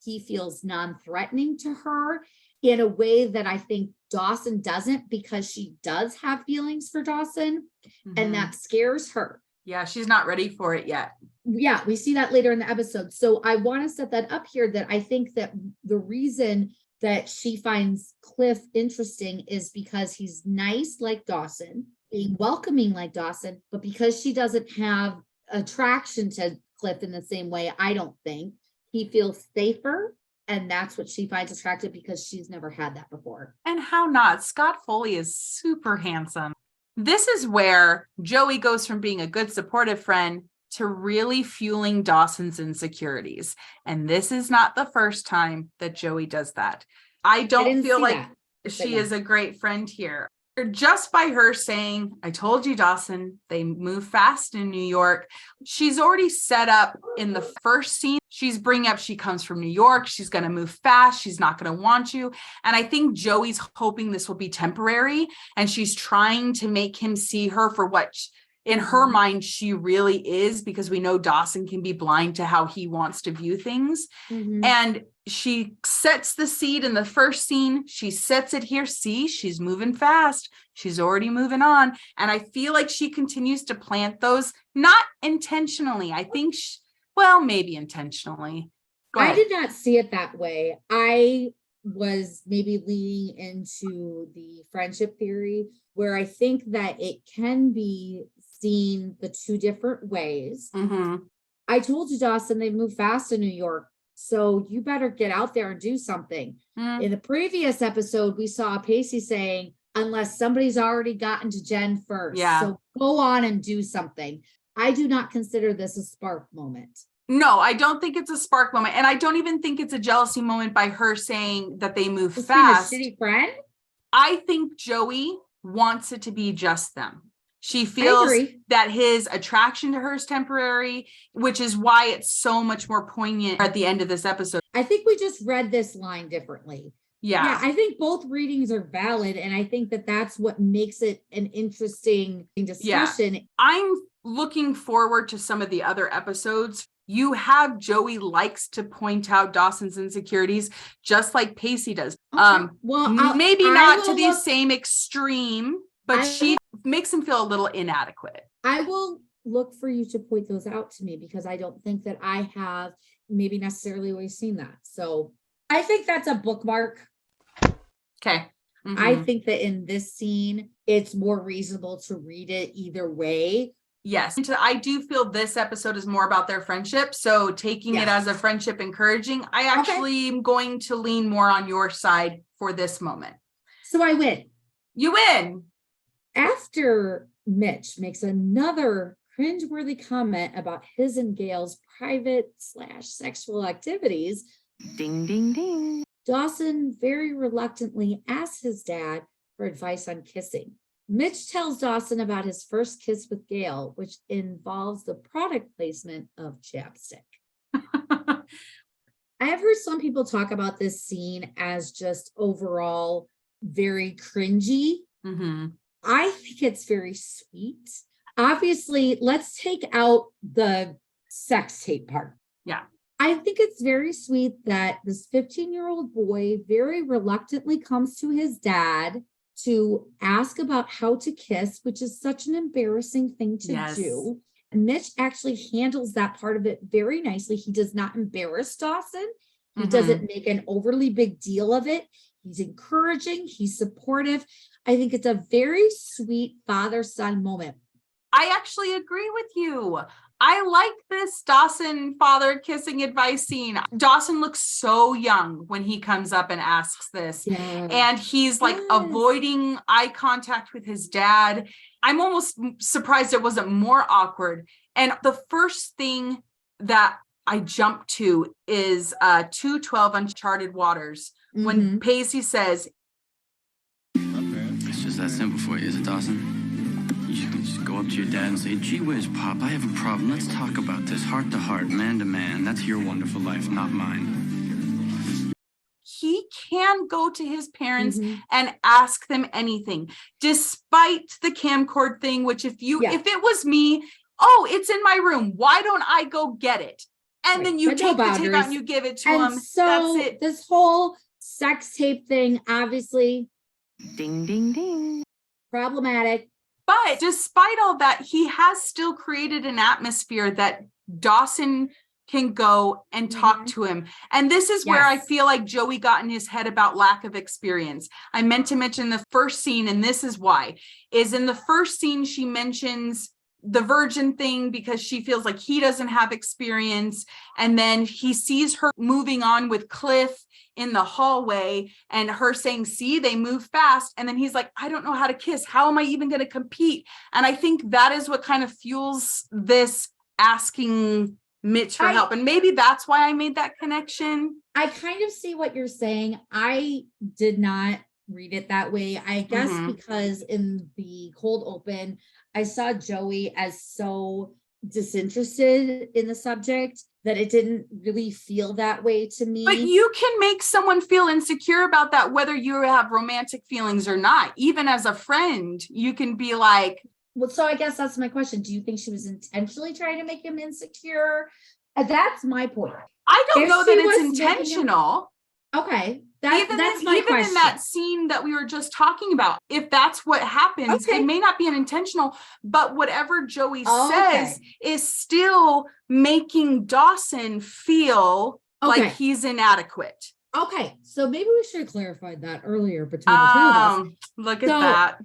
He feels non-threatening to her in a way that I think Dawson doesn't, because she does have feelings for Dawson and that scares her. Yeah, she's not ready for it yet. Yeah, we see that later in the episode. So I want to set that up here, that I think that the reason that she finds Cliff interesting is because he's nice like Dawson, being welcoming like Dawson, but because she doesn't have attraction to Cliff in the same way, I don't think, he feels safer. And that's what she finds attractive because she's never had that before. And how not? Scott Foley is super handsome. This is where Joey goes from being a good supportive friend to really fueling Dawson's insecurities. And this is not the first time that Joey does that. I don't feel like she is a great friend here. Just by her saying, I told you, Dawson, they move fast in New York. She's already set up in the first scene. She's bringing up she comes from New York. She's going to move fast. She's not going to want you. And I think Joey's hoping this will be temporary. And she's trying to make him see her for what in her mind she really is, because we know Dawson can be blind to how he wants to view things. And she sets the seed in the first scene. She sets it here. See, she's moving fast. She's already moving on. And I feel like she continues to plant those, not intentionally. I think, well, maybe intentionally. I did not see it that way. I was maybe leaning into the friendship theory, where I think that it can be seen the two different ways. I told you, Dawson, they move fast in New York, so you better get out there and do something. In the previous episode, we saw Pacey saying, unless somebody's already gotten to Jen first, so go on and do something. I do not consider this a spark moment. No, I don't think it's a spark moment. And I don't even think it's a jealousy moment by her saying that they move fast. Being a shitty friend? I think Joey wants it to be just them. She feels that his attraction to her is temporary, which is why it's so much more poignant at the end of this episode. I think we just read this line differently. Yeah, I think both readings are valid. And I think that that's what makes it an interesting discussion. Yeah. I'm looking forward to some of the other episodes. You have Joey likes to point out Dawson's insecurities, just like Pacey does. Well, maybe not to the same extreme, but she makes him feel a little inadequate. I will look for you to point those out to me, because I don't think that I have maybe necessarily always seen that. So I think that's a bookmark. Okay. I think that in this scene, it's more reasonable to read it either way. Yes. I do feel this episode is more about their friendship. So taking it as a friendship encouraging, I actually am going to lean more on your side for this moment. So I win. You win. After Mitch makes another cringeworthy comment about his and Gail's private/sexual activities, ding, ding, ding, Dawson very reluctantly asks his dad for advice on kissing. Mitch tells Dawson about his first kiss with Gail, which involves the product placement of chapstick. I have heard some people talk about this scene as just overall very cringy. I think it's very sweet. Obviously, let's take out the sex tape part. Yeah. I think it's very sweet that this 15-year-old boy very reluctantly comes to his dad to ask about how to kiss, which is such an embarrassing thing to do. And Mitch actually handles that part of it very nicely. He does not embarrass Dawson. He doesn't make an overly big deal of it. He's encouraging, he's supportive. I think it's a very sweet father-son moment. I actually agree with you. I like this Dawson father kissing advice scene. Dawson looks so young when he comes up and asks this. Yeah. And he's like avoiding eye contact with his dad. I'm almost surprised it wasn't more awkward. And the first thing that I jumped to is 2:12 Uncharted Waters. When Pacey says, it's just that simple for you, is it, Dawson? You can just go up to your dad and say, gee whiz, Pop, I have a problem. Let's talk about this heart to heart, man to man. That's your wonderful life, not mine. He can go to his parents and ask them anything, despite the camcord thing, which if it was me, oh, it's in my room. Why don't I go get it? And then you take the tape out and you give it to him. So that's it. This whole sex tape thing, obviously, ding, ding, ding, problematic. But despite all that, he has still created an atmosphere that Dawson can go and talk to him. And this is where I feel like Joey got in his head about lack of experience. I meant to mention the first scene, and this is why, is in the first scene, she mentions the virgin thing because she feels like he doesn't have experience. And then he sees her moving on with Cliff in the hallway and her saying, see, they move fast. And then he's like, I don't know how to kiss. How am I even going to compete? And I think that is what kind of fuels this asking Mitch for help. And maybe that's why I made that connection. I kind of see what you're saying. I did not read it that way. I guess because in the cold open, I saw Joey as so disinterested in the subject that it didn't really feel that way to me. But you can make someone feel insecure about that, whether you have romantic feelings or not. Even as a friend, you can be like, well, so I guess that's my question. Do you think she was intentionally trying to make him insecure? That's my point. I don't know that it's intentional. Okay. That's my even question. In that scene that we were just talking about, if that's what happens, it may not be an intentional, but whatever Joey says is still making Dawson feel like he's inadequate. Okay. So maybe we should have clarified that earlier between the two of us. Look at that.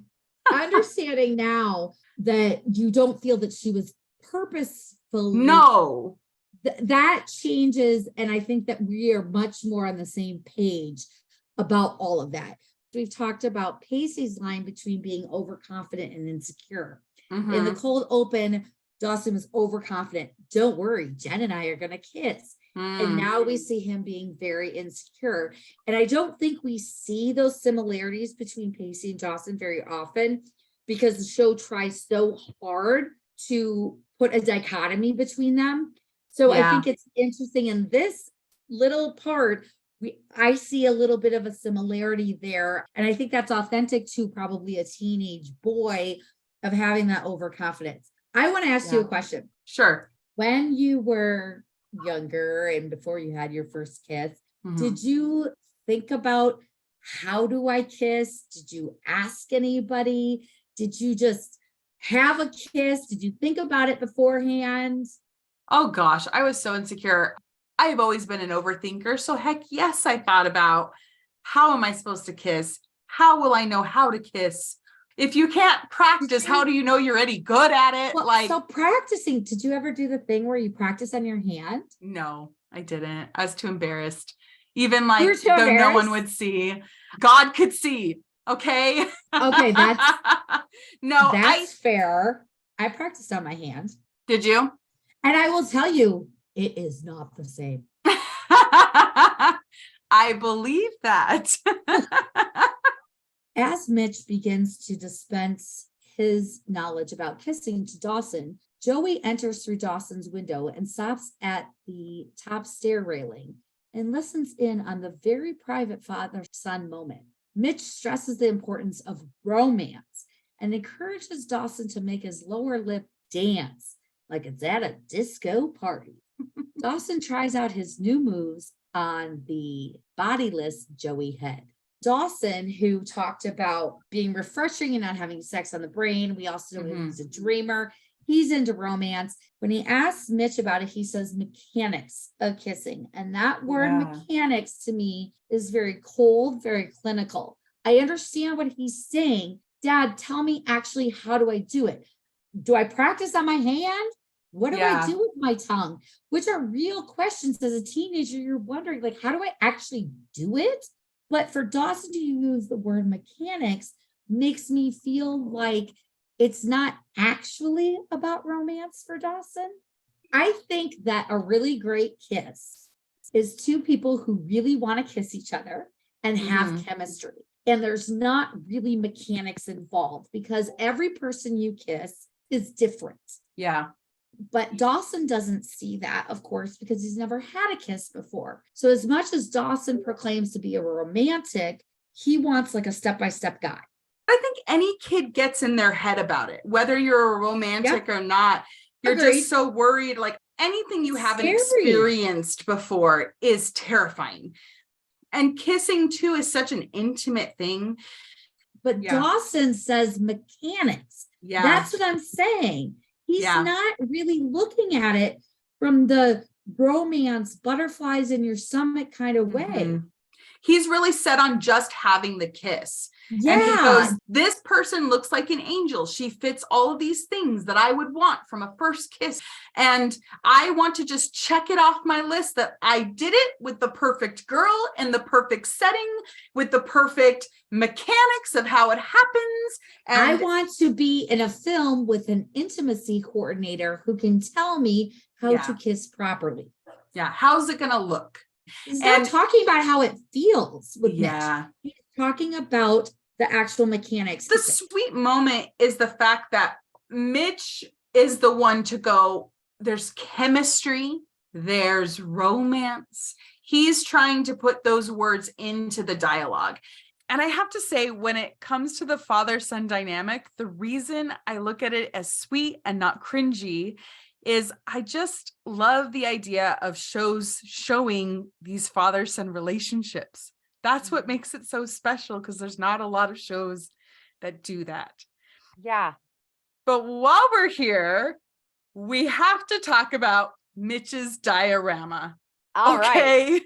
Understanding now that you don't feel that she was purposefully. No. That changes, and I think that we are much more on the same page about all of that. We've talked about Pacey's line between being overconfident and insecure. In the cold open, Dawson was overconfident. Don't worry, Jen and I are going to kiss. And now we see him being very insecure. And I don't think we see those similarities between Pacey and Dawson very often because the show tries so hard to put a dichotomy between them. So I think it's interesting in this little part, I see a little bit of a similarity there. And I think that's authentic to probably a teenage boy of having that overconfidence. I want to ask you a question. Sure. When you were younger and before you had your first kiss, did you think about how do I kiss? Did you ask anybody? Did you just have a kiss? Did you think about it beforehand? Oh gosh, I was so insecure. I've always been an overthinker. So heck yes, I thought about how am I supposed to kiss? How will I know how to kiss? If you can't practice, how do you know you're any good at it? Well, so practicing, did you ever do the thing where you practice on your hand? No, I didn't. I was too embarrassed. Even like though no one would see. God could see. Okay. Okay, that's fair. I practiced on my hand. Did you? And I will tell you, it is not the same. I believe that. As Mitch begins to dispense his knowledge about kissing to Dawson, Joey enters through Dawson's window and stops at the top stair railing and listens in on the very private father-son moment. Mitch stresses the importance of romance and encourages Dawson to make his lower lip dance like it's at a disco party. Dawson tries out his new moves on the bodiless Joey head. Dawson, who talked about being refreshing and not having sex on the brain. We also know he's a dreamer. He's into romance. When he asks Mitch about it, he says mechanics of kissing. And that word mechanics to me is very cold, very clinical. I understand what he's saying. Dad, tell me actually, how do I do it? Do I practice on my hand? What do I do with my tongue? Which are real questions as a teenager. You're wondering, like, how do I actually do it? But for Dawson to use the word mechanics makes me feel like it's not actually about romance for Dawson. I think that a really great kiss is two people who really want to kiss each other and have chemistry. And there's not really mechanics involved because every person you kiss is different. Yeah. But Dawson doesn't see that, of course, because he's never had a kiss before. So as much as Dawson proclaims to be a romantic, he wants like a step-by-step guide. I think any kid gets in their head about it, whether you're a romantic or not. You're just so worried. Like anything you haven't experienced before is terrifying. And kissing too is such an intimate thing. But Dawson says mechanics. Yeah. That's what I'm saying. He's not really looking at it from the romance, butterflies in your stomach kind of way. He's really set on just having the kiss. Yeah. And he goes, this person looks like an angel. She fits all of these things that I would want from a first kiss. And I want to just check it off my list that I did it with the perfect girl in the perfect setting, with the perfect mechanics of how it happens. And I want to be in a film with an intimacy coordinator who can tell me how to kiss properly. Yeah. How's it going to look? He's not talking about how it feels with Mitch. He's talking about the actual mechanics. The sweet moment is the fact that Mitch is the one to go, there's chemistry, there's romance. He's trying to put those words into the dialogue. And I have to say, when it comes to the father-son dynamic, the reason I look at it as sweet and not cringy is I just love the idea of shows showing these father-son relationships. That's what makes it so special, because there's not a lot of shows that do that. Yeah. But while we're here, we have to talk about Mitch's diorama. All right.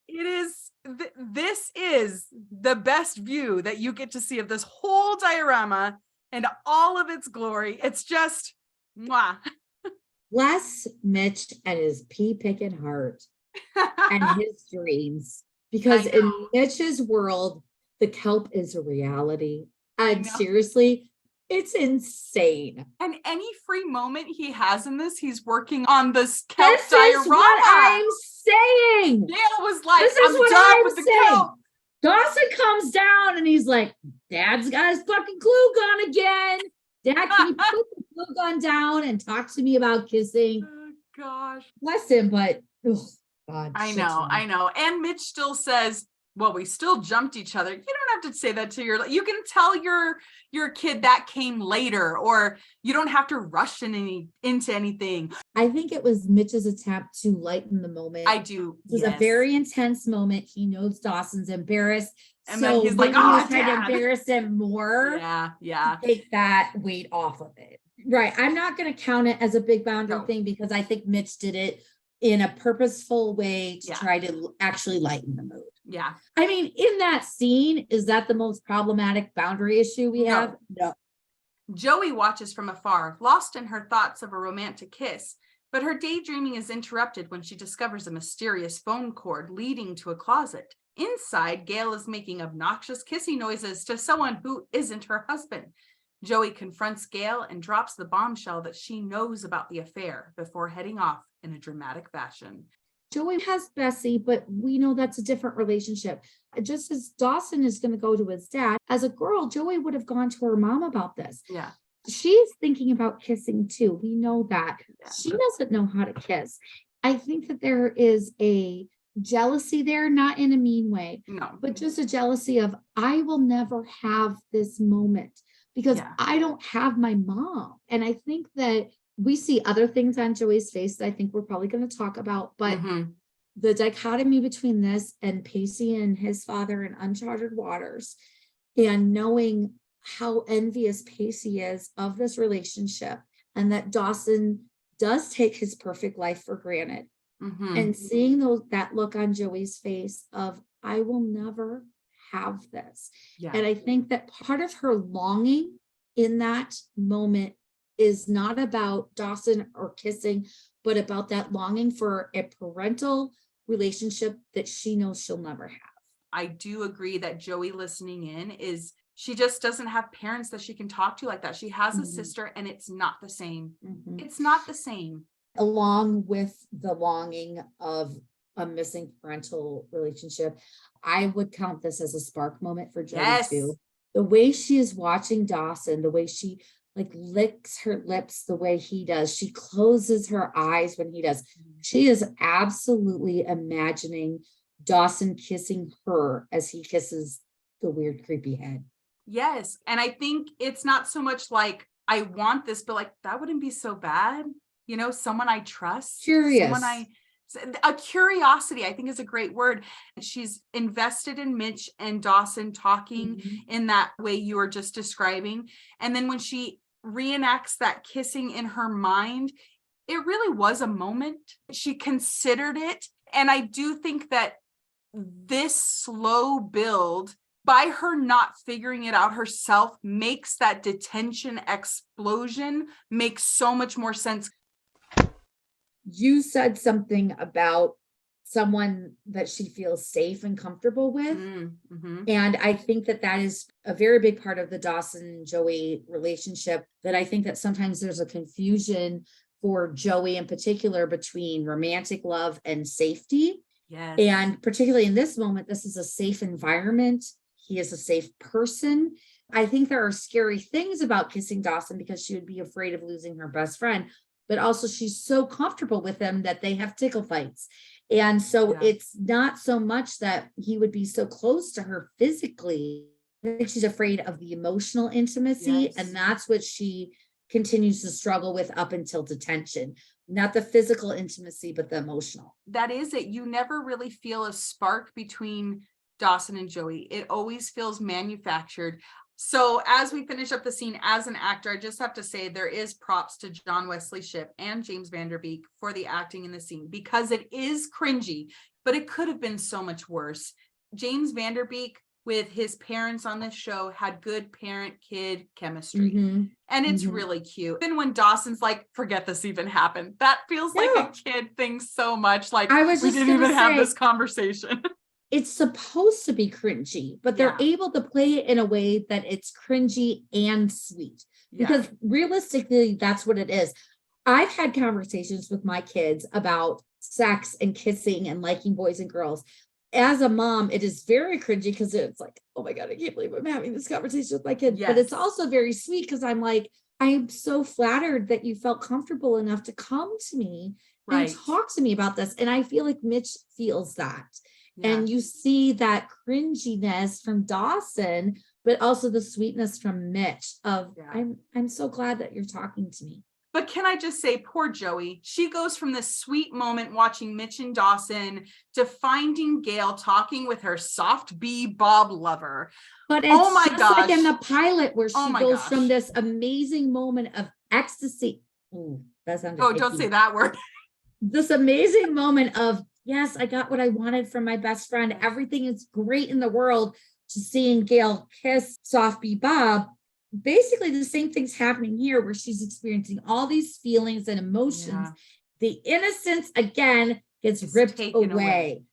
It is, this is the best view that you get to see of this whole diorama and all of its glory. It's just, mwah. Bless Mitch and his pea-picking heart and his dreams. Because in Mitch's world, the kelp is a reality. And seriously, it's insane. And any free moment he has in this, he's working on this kelp diorama. This is what I'm saying. Gail was like, I'm done with the kelp. Dawson comes down and he's like, Dad's got his fucking glue gun again. Dad, can you put the glue gun down and talk to me about kissing? Oh, gosh. Bless him, but... God, I know. And Mitch still says, well, we still jumped each other. You don't have to say that to you can tell your kid that came later, or you don't have to rush into anything. I think it was Mitch's attempt to lighten the moment. I do. It was a very intense moment. He knows Dawson's embarrassed. And then he's like, oh, trying to embarrass him more. Yeah. Take that weight off of it. Right. I'm not going to count it as a big boundary thing, because I think Mitch did it in a purposeful way to try to actually lighten the mood. Yeah. I mean, in that scene, is that the most problematic boundary issue we have? No. Joey watches from afar, lost in her thoughts of a romantic kiss, but her daydreaming is interrupted when she discovers a mysterious phone cord leading to a closet. Inside, Gail is making obnoxious kissing noises to someone who isn't her husband. Joey confronts Gail and drops the bombshell that she knows about the affair before heading off in a dramatic fashion. Joey has Bessie, but we know that's a different relationship. Just as Dawson is going to go to his dad, as a girl, Joey would have gone to her mom about this. Yeah. She's thinking about kissing too. We know that. Yeah. She doesn't know how to kiss. I think that there is a jealousy there, not in a mean way, but just a jealousy of, I will never have this moment because I don't have my mom. And I think that we see other things on Joey's face that I think we're probably going to talk about, but Mhm. the dichotomy between this and Pacey and his father in Uncharted Waters, and knowing how envious Pacey is of this relationship, and that Dawson does take his perfect life for granted, Mhm. and seeing that look on Joey's face of, I will never have this. Yeah. And I think that part of her longing in that moment is not about Dawson or kissing, but about that longing for a parental relationship that she knows she'll never have. I do agree that Joey listening in is, she just doesn't have parents that she can talk to like that. She has a Mhm. sister and it's not the same. Mhm. It's not the same. Along with the longing of a missing parental relationship, I would count this as a spark moment for Joey Yes. too. The way she is watching Dawson, the way she like licks her lips, the way he does, she closes her eyes when he does. She is absolutely imagining Dawson kissing her as he kisses the weird, creepy head. Yes. And I think it's not so much like, I want this, but like, that wouldn't be so bad. You know, someone I trust. Curious. A curiosity, I think, is a great word. She's invested in Mitch and Dawson talking Mhm. in that way you were just describing. And then when she reenacts that kissing in her mind, it really was a moment. She considered it. And I do think that this slow build, by her not figuring it out herself, makes that detention explosion make so much more sense. You said something about someone that she feels safe and comfortable with. Mm-hmm. And I think that that is a very big part of the Dawson and Joey relationship, that I think that sometimes there's a confusion for Joey in particular between romantic love and safety. Yes. And particularly in this moment, this is a safe environment. He is a safe person. I think there are scary things about kissing Dawson because she would be afraid of losing her best friend, but also she's so comfortable with him that they have tickle fights. And so Yeah. it's not so much that he would be so close to her physically. I think she's afraid of the emotional intimacy. Yes. And that's what she continues to struggle with up until detention. Not the physical intimacy, but the emotional. That is it. You never really feel a spark between Dawson and Joey. It always feels manufactured. So as we finish up the scene, as an actor, I just have to say there is props to John Wesley Shipp and James Van Der Beek for the acting in the scene, because it is cringy, but it could have been so much worse. James Van Der Beek, with his parents on this show, had good parent-kid chemistry. Mm-hmm. And it's Mhm. really cute. Then when Dawson's like, forget this even happened, that feels like Yeah. a kid thing so much. Like, I was we just didn't gonna even have say- this conversation. It's supposed to be cringy, but they're Yeah. able to play it in a way that it's cringy and sweet. Because realistically, that's what it is. I've had conversations with my kids about sex and kissing and liking boys and girls. As a mom, it is very cringy because it's like, oh my God, I can't believe I'm having this conversation with my kid. But it's Yes. also very sweet because I'm like, I'm so flattered that you felt comfortable enough to come to me Right. and talk to me about this. And I feel like Mitch feels that. Yeah. And you see that cringiness from Dawson, but also the sweetness from Mitch of, Yeah. I'm so glad that you're talking to me. But can I just say, poor Joey, she goes from this sweet moment watching Mitch and Dawson to finding Gail talking with her soft B Bob lover. But it's Oh my just like in gosh. the pilot where she Oh my goes gosh. from this amazing moment of ecstasy. Ooh, that sounded Oh, don't icky. say that word. This amazing moment of, yes, I got what I wanted from my best friend. Everything is great in the world, to seeing Gail kiss Soft B Bob. Basically, the same thing's happening here where she's experiencing all these feelings and emotions. Yeah. The innocence again gets It's ripped taken away.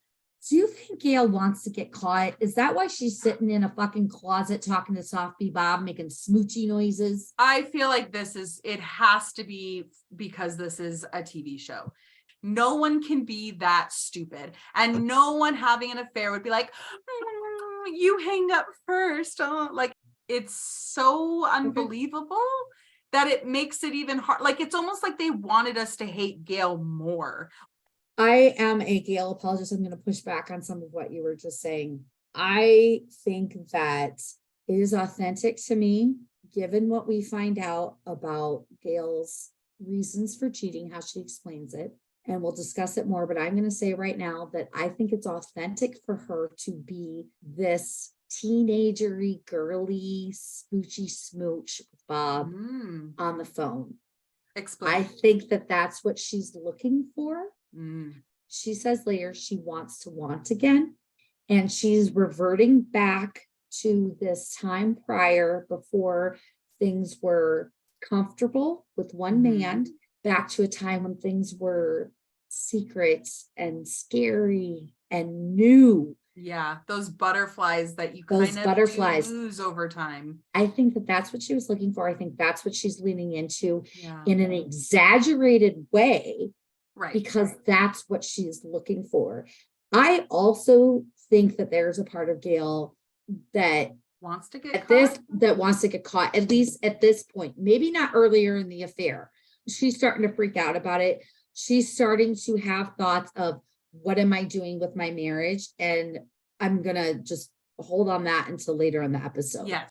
Do you think Gail wants to get caught? Is that why she's sitting in a fucking closet talking to Soft B Bob, making smoochy noises? I feel like it has to be because this is a TV show. No one can be that stupid, and no one having an affair would be like, you hang up first. Oh, like, it's so unbelievable that it makes it even hard. Like, it's almost like they wanted us to hate Gail more. I am a Gail apologist. I'm going to push back on some of what you were just saying. I think that it is authentic to me, given what we find out about Gail's reasons for cheating, how she explains it, and we'll discuss it more. But I'm going to say right now that I think it's authentic for her to be this teenagery, girly, smoochy smooch with Bob on the phone. Explain. I think that that's what she's looking for. Mm. She says later she wants to want again, and she's reverting back to this time prior before things were comfortable with one man, back to a time when things were secret and scary and new. Yeah, those butterflies that you Those kind of butterflies. lose over time. I think that that's what she was looking for. I think that's what she's leaning into Yeah. in an exaggerated way, Right. because that's what she's looking for. I also think that there's a part of Gail that Wants to get wants to get caught, at least at this point, maybe not earlier in the affair. She's starting to freak out about it. She's starting to have thoughts of, what am I doing with my marriage? And I'm gonna just hold on that until later in the episode. Yeah.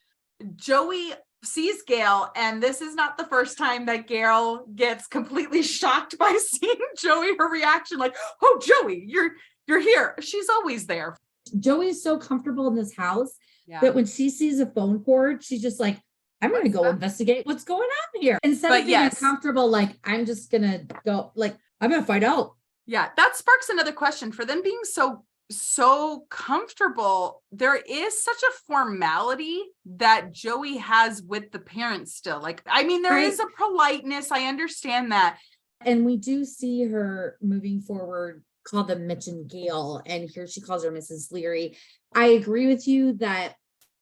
Joey sees Gail, and this is not the first time that Gail gets completely shocked by seeing Joey. Her reaction, like, oh, Joey, you're here. She's always there. Joey's so comfortable in this house Yeah. that when she sees a phone cord, she's just like, I'm going to go investigate what's going on here. Instead of being uncomfortable, like, I'm just going to go, like, I'm going to find out. Yeah, that sparks another question. For them being so comfortable, there is such a formality that Joey has with the parents still. Like, I mean, there is a politeness. I understand that. And we do see her moving forward, call them Mitch and Gail, and here she calls her Mrs. Leary. I agree with you that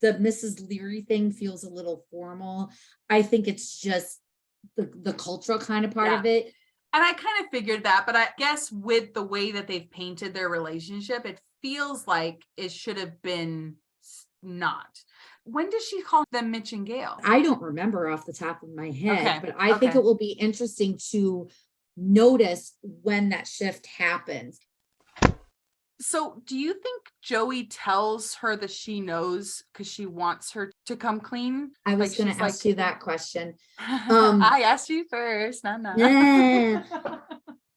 the Mrs. Leary thing feels a little formal. I think it's just the cultural kind of part of it. And I kind of figured that, but I guess with the way that they've painted their relationship, it feels like it should have been not. When does she call them Mitch and Gail? I don't remember off the top of my head, but I think Okay. it will be interesting to notice when that shift happens. So do you think Joey tells her that she knows because she wants her to come clean? I was Like, going she's to ask like- you that question. I asked you first. No. Yeah.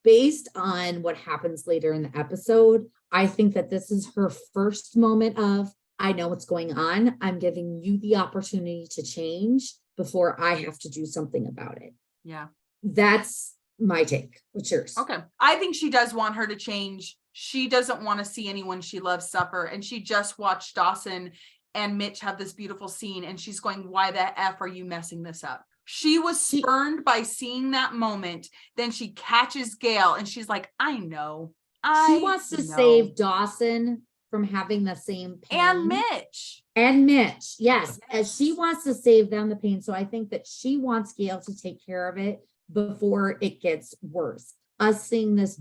Based on what happens later in the episode, I think that this is her first moment of, I know what's going on. I'm giving you the opportunity to change before I have to do something about it. Yeah. That's my take. What's yours? Okay. I think she does want her to change. She doesn't want to see anyone she loves suffer. And she just watched Dawson and Mitch have this beautiful scene. And she's going, why the F are you messing this up? She was spurned by seeing that moment. Then she catches Gail and she's like, I know. She wants to save Dawson from having the same pain. And Mitch. And Mitch, yes. As she wants to save them the pain. So I think that she wants Gail to take care of it before it gets worse. Us seeing this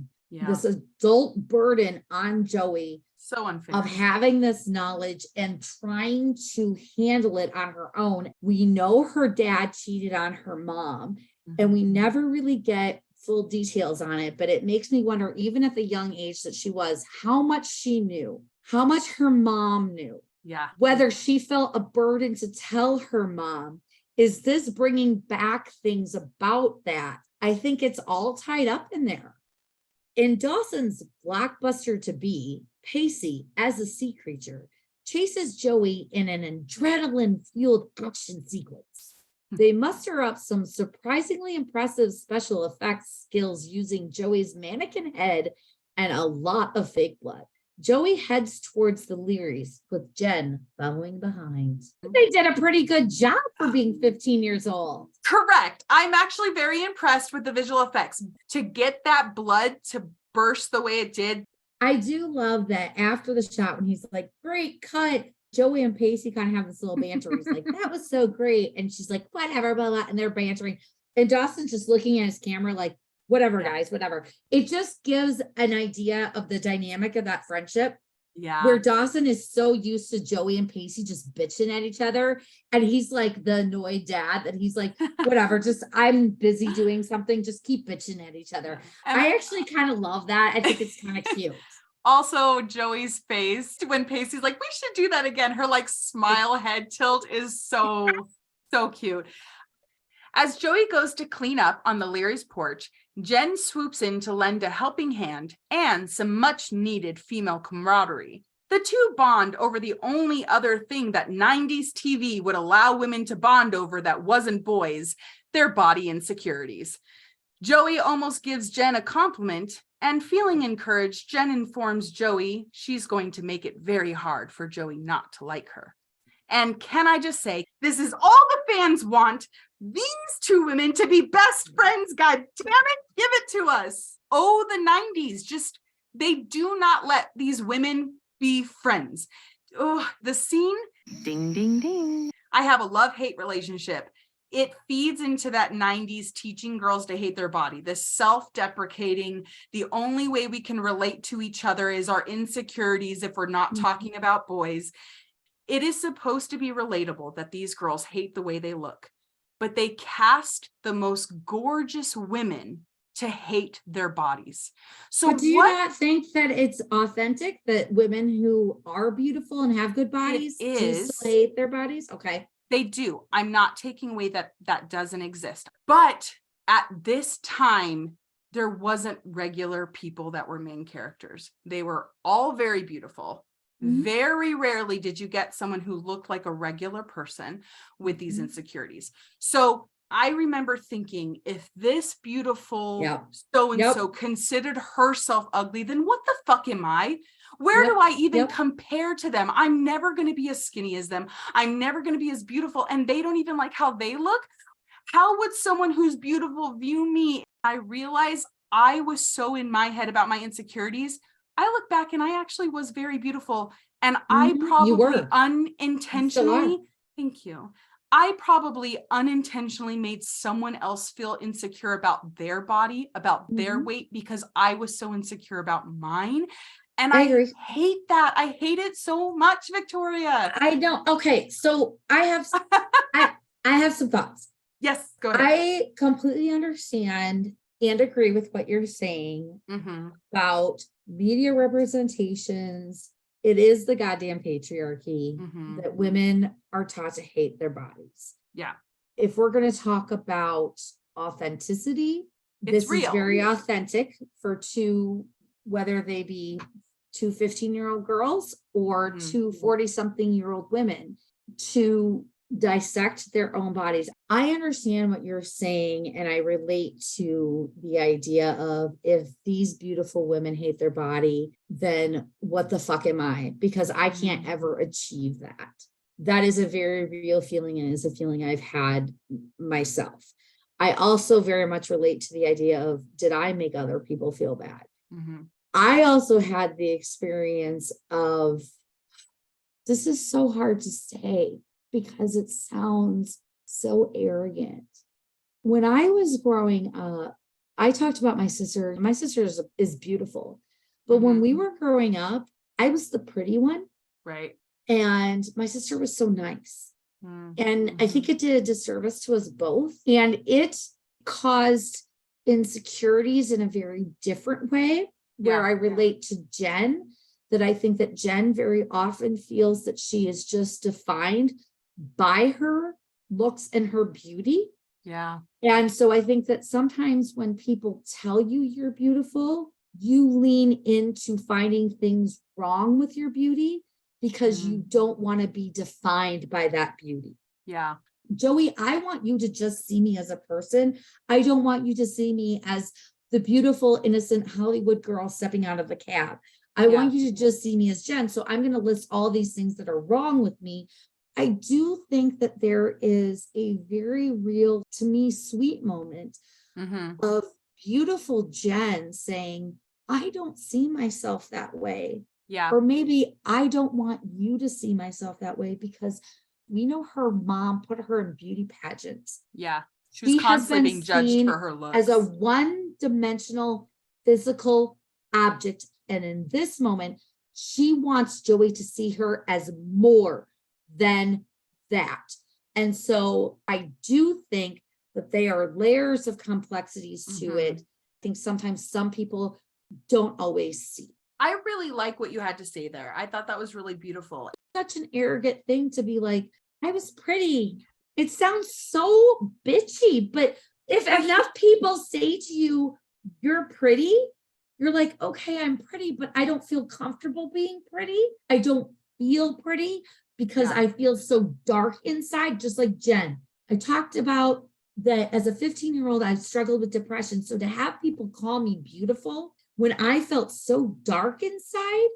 adult burden on Joey so unfair of having this knowledge and trying to handle it on her own. We know her dad cheated on her mom, and we never really get full details on it, but it makes me wonder, even at the young age that she was, how much she knew, how much her mom knew. Yeah. Whether she felt a burden to tell her mom. Is this bringing back things about that? I think it's all tied up in there. In Dawson's blockbuster to be, Pacey, as a sea creature, chases Joey in an adrenaline-fueled action sequence. They muster up some surprisingly impressive special effects skills using Joey's mannequin head and a lot of fake blood. Joey heads towards the Learys with Jen following behind. They did a pretty good job for being 15 years old. Correct. I'm actually very impressed with the visual effects. To get that blood to burst the way it did. I do love that after the shot when he's like, great cut. Joey and Pacey kind of have this little banter. He's like, that was so great. And she's like, whatever, blah, blah. And they're bantering. And Dawson's just looking at his camera like, whatever, guys, whatever. It just gives an idea of the dynamic of that friendship. Yeah. Where Dawson is so used to Joey and Pacey just bitching at each other. And he's like the annoyed dad that he's like, whatever, just I'm busy doing something. Just keep bitching at each other. And I actually kind of love that. I think it's kind of cute. Also, Joey's face when Pacey's like, we should do that again. Her like smile head tilt is so cute. As Joey goes to clean up on the Leary's porch, Jen swoops in to lend a helping hand and some much needed female camaraderie. The two bond over the only other thing that 90s TV would allow women to bond over that wasn't boys, their body insecurities. Joey almost gives Jen a compliment, and feeling encouraged, Jen informs Joey she's going to make it very hard for Joey not to like her. And can I just say, this is all the fans want. These two women to be best friends. God damn it, give it to us. Oh, the 90s, just, they do not let these women be friends. Oh, the scene. Ding, ding, ding. I have a love-hate relationship. It feeds into that 90s teaching girls to hate their body, this self-deprecating, the only way we can relate to each other is our insecurities if we're not talking about boys. It is supposed to be relatable that these girls hate the way they look, but they cast the most gorgeous women to hate their bodies. So but do you not think that it's authentic that women who are beautiful and have good bodies do still hate their bodies? Okay. They do. I'm not taking away that that doesn't exist. But at this time, there wasn't regular people that were main characters. They were all very beautiful. Mm-hmm. Very rarely did you get someone who looked like a regular person with these insecurities. So I remember thinking, if this beautiful so-and-so considered herself ugly, then what the fuck am I? Where do I even compare to them? I'm never going to be as skinny as them. I'm never going to be as beautiful. And they don't even like how they look. How would someone who's beautiful view me? I realized I was so in my head about my insecurities. I look back and I actually was very beautiful. And I probably unintentionally, thank you. I probably unintentionally made someone else feel insecure about their body, about their weight, because I was so insecure about mine. And I hate that. I hate it so much, Victoria. I don't. Okay. So I have, I have some thoughts. Yes, go ahead. I completely understand and agree with what you're saying about media representations. It is the goddamn patriarchy that women are taught to hate their bodies. Yeah. If we're going to talk about authenticity, this is very authentic for two, whether they be two 15-year-old girls or two 40-something-year-old women, to dissect their own bodies. I understand what you're saying, and I relate to the idea of, if these beautiful women hate their body, then what the fuck am I? Because I can't ever achieve that. That is a very real feeling, and is a feeling I've had myself. I also very much relate to the idea of, did I make other people feel bad? I also had the experience of, this is so hard to say because it sounds so arrogant. When I was growing up, I talked about my sister. My sister is beautiful. But when we were growing up, I was the pretty one. Right. And my sister was so nice. And I think it did a disservice to us both. And it caused insecurities in a very different way, where I relate to Jen, that I think that Jen very often feels that she is just defined by her looks and her beauty. Yeah. And so I think that sometimes when people tell you you're beautiful, you lean into finding things wrong with your beauty because you don't want to be defined by that beauty. Yeah. Joey, I want you to just see me as a person. I don't want you to see me as the beautiful, innocent Hollywood girl stepping out of a cab. I want you to just see me as Jen. So I'm going to list all these things that are wrong with me. I do think that there is a very real, to me, sweet moment of beautiful Jen saying, I don't see myself that way. Yeah. Or maybe I don't want you to see myself that way, because we know her mom put her in beauty pageants. Yeah. She was constantly being judged for her looks. As a one-dimensional physical object. And in this moment, she wants Joey to see her as more than that. And so I do think that there are layers of complexities to it. I think sometimes some people don't always see. I really like what you had to say there. I thought that was really beautiful. Such an arrogant thing to be like, I was pretty. It sounds so bitchy, but if enough people say to you, you're pretty, you're like, okay, I'm pretty, but I don't feel comfortable being pretty. I don't feel pretty because I feel so dark inside, just like Jen. I talked about that as a 15-year-old, I struggled with depression. So to have people call me beautiful when I felt so dark inside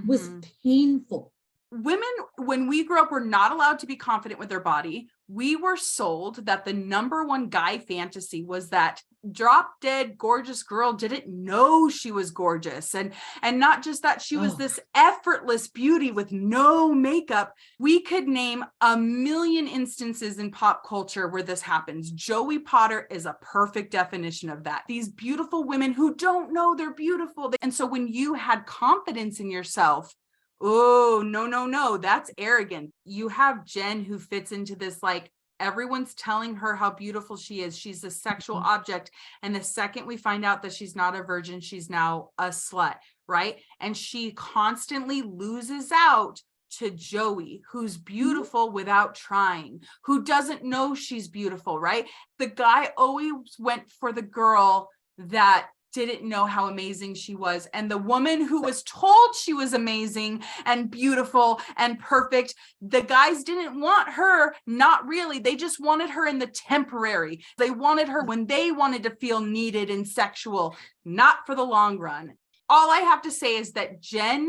was painful. Women, when we grew up, were not allowed to be confident with their body. We were sold that the number one guy fantasy was that drop dead gorgeous girl didn't know she was gorgeous. And not just that, she was this effortless beauty with no makeup. We could name a million instances in pop culture where this happens. Joey Potter is a perfect definition of that. These beautiful women who don't know they're beautiful. And so when you had confidence in yourself, oh, no, that's arrogant. You have Jen who fits into this, like, everyone's telling her how beautiful she is. She's a sexual object. And the second we find out that she's not a virgin, she's now a slut, right? And she constantly loses out to Joey, who's beautiful without trying, who doesn't know she's beautiful, right? The guy always went for the girl that didn't know how amazing she was. And the woman who was told she was amazing and beautiful and perfect, the guys didn't want her, not really. They just wanted her in the temporary. They wanted her when they wanted to feel needed and sexual, not for the long run. All I have to say is that Jen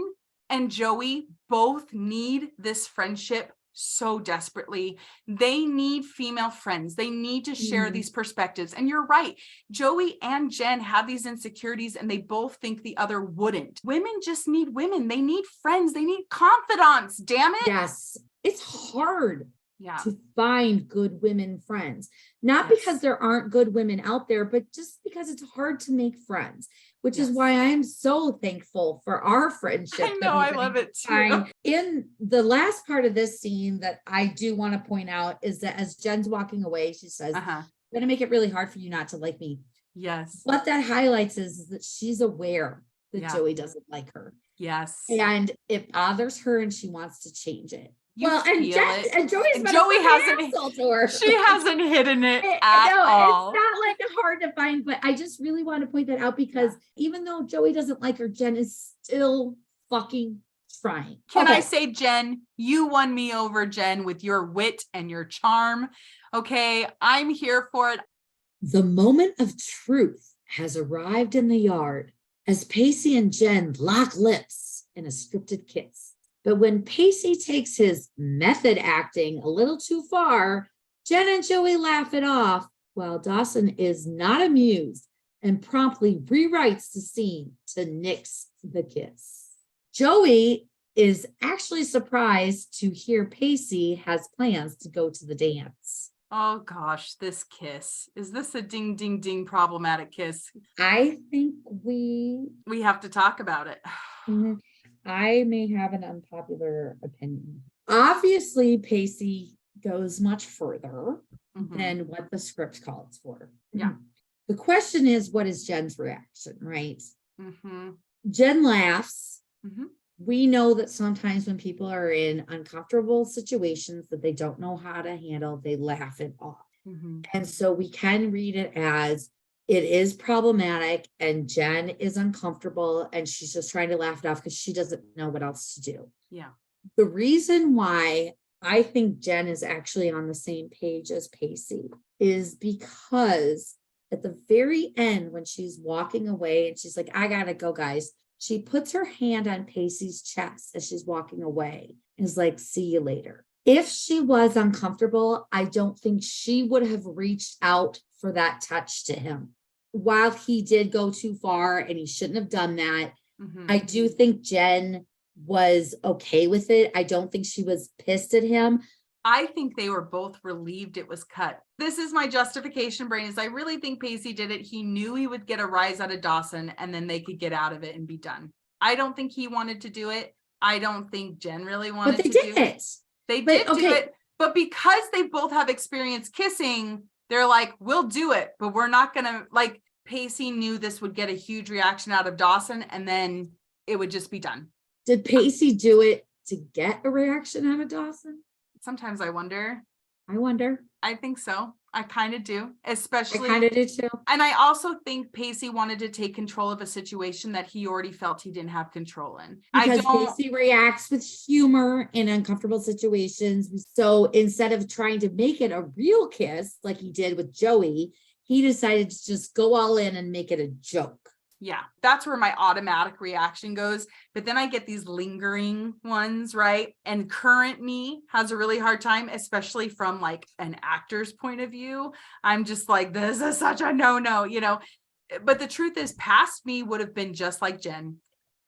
and Joey both need this friendship so desperately. They need female friends. They need to share these perspectives. And you're right. Joey and Jen have these insecurities and they both think the other wouldn't. Women just need women. They need friends. They need confidants. Damn it. Yes. It's hard to find good women friends. Not because there aren't good women out there, but just because it's hard to make friends, which is why I am so thankful for our friendship. I know, I love it too. In the last part of this scene that I do want to point out is that as Jen's walking away, she says, I'm going to make it really hard for you not to like me. Yes. What that highlights is that she's aware that Joey doesn't like her. Yes. And it bothers her and she wants to change it. You Joey hasn't. She hasn't hidden it at all. It's not like hard to find, but I just really want to point that out because even though Joey doesn't like her, Jen is still fucking trying. Can I say, Jen, you won me over, Jen, with your wit and your charm. Okay, I'm here for it. The moment of truth has arrived in the yard as Pacey and Jen lock lips in a scripted kiss. But when Pacey takes his method acting a little too far, Jen and Joey laugh it off, while Dawson is not amused and promptly rewrites the scene to nix the kiss. Joey is actually surprised to hear Pacey has plans to go to the dance. Oh gosh, this kiss. Is this a ding, ding, ding problematic kiss? I think we have to talk about it. I may have an unpopular opinion. Obviously, Pacey goes much further than what the script calls for. Yeah. The question is, what is Jen's reaction, right? Jen laughs. We know that sometimes when people are in uncomfortable situations that they don't know how to handle, they laugh it off. And so we can read it as it is problematic and Jen is uncomfortable and she's just trying to laugh it off because she doesn't know what else to do. Yeah. The reason why I think Jen is actually on the same page as Pacey is because at the very end, when she's walking away and she's like, I gotta go, guys. She puts her hand on Pacey's chest as she's walking away and is like, see you later. If she was uncomfortable, I don't think she would have reached out for that touch to him. While he did go too far and he shouldn't have done that, I do think Jen was okay with it. I don't think she was pissed at him. I think they were both relieved it was cut. This is my justification, brain, is I really think Pacey did it. He knew he would get a rise out of Dawson and then they could get out of it and be done. I don't think he wanted to do it. I don't think Jen really wanted to do it. They did do it. But because they both have experience kissing, they're like, we'll do it, but we're not going to, like, Pacey knew this would get a huge reaction out of Dawson and then it would just be done. Did Pacey do it to get a reaction out of Dawson? Sometimes I wonder. I think so. I kind of do, I especially. kind of do too. And I also think Pacey wanted to take control of a situation that he already felt he didn't have control in. Because Pacey reacts with humor in uncomfortable situations. So instead of trying to make it a real kiss like he did with Joey, he decided to just go all in and make it a joke. Yeah, that's where my automatic reaction goes. But then I get these lingering ones, right? And current me has a really hard time, especially from like an actor's point of view. I'm just like, this is such a no-no, you know? But the truth is, past me would have been just like Jen.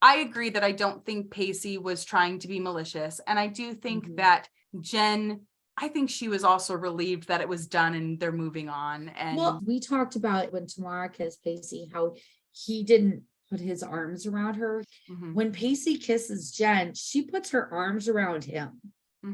I agree that I don't think Pacey was trying to be malicious. And I do think that Jen, I think she was also relieved that it was done and they're moving on. And well, we talked about when Tamara kissed Pacey, how he didn't put his arms around her. When Pacey kisses Jen, she puts her arms around him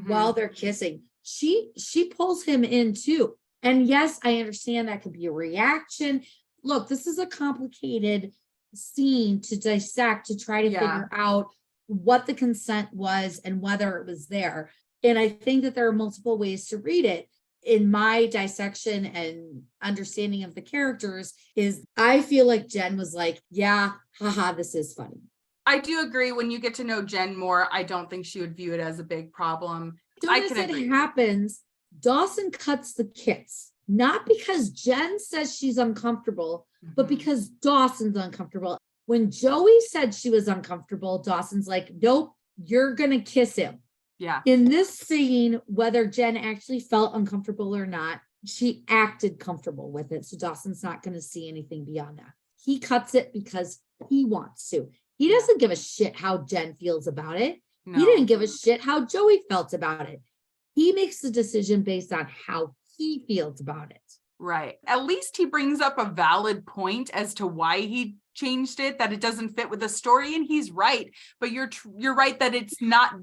while they're kissing. She pulls him in too. And yes, I understand that could be a reaction. Look, this is a complicated scene to dissect, to try to figure out what the consent was and whether it was there. And I think that there are multiple ways to read it. In my dissection and understanding of the characters is I feel like Jen was like, yeah, haha, this is funny. I do agree. When you get to know Jen more, I don't think she would view it as a big problem. As it happens, Dawson cuts the kiss, not because Jen says she's uncomfortable, but because Dawson's uncomfortable. When Joey said she was uncomfortable, Dawson's like, nope, you're going to kiss him. Yeah. In this scene, whether Jen actually felt uncomfortable or not, she acted comfortable with it. So Dawson's not going to see anything beyond that. He cuts it because he wants to. He doesn't give a shit how Jen feels about it. No. He didn't give a shit how Joey felt about it. He makes the decision based on how he feels about it. Right. At least he brings up a valid point as to why he changed it, that it doesn't fit with the story, and he's right. But you're right that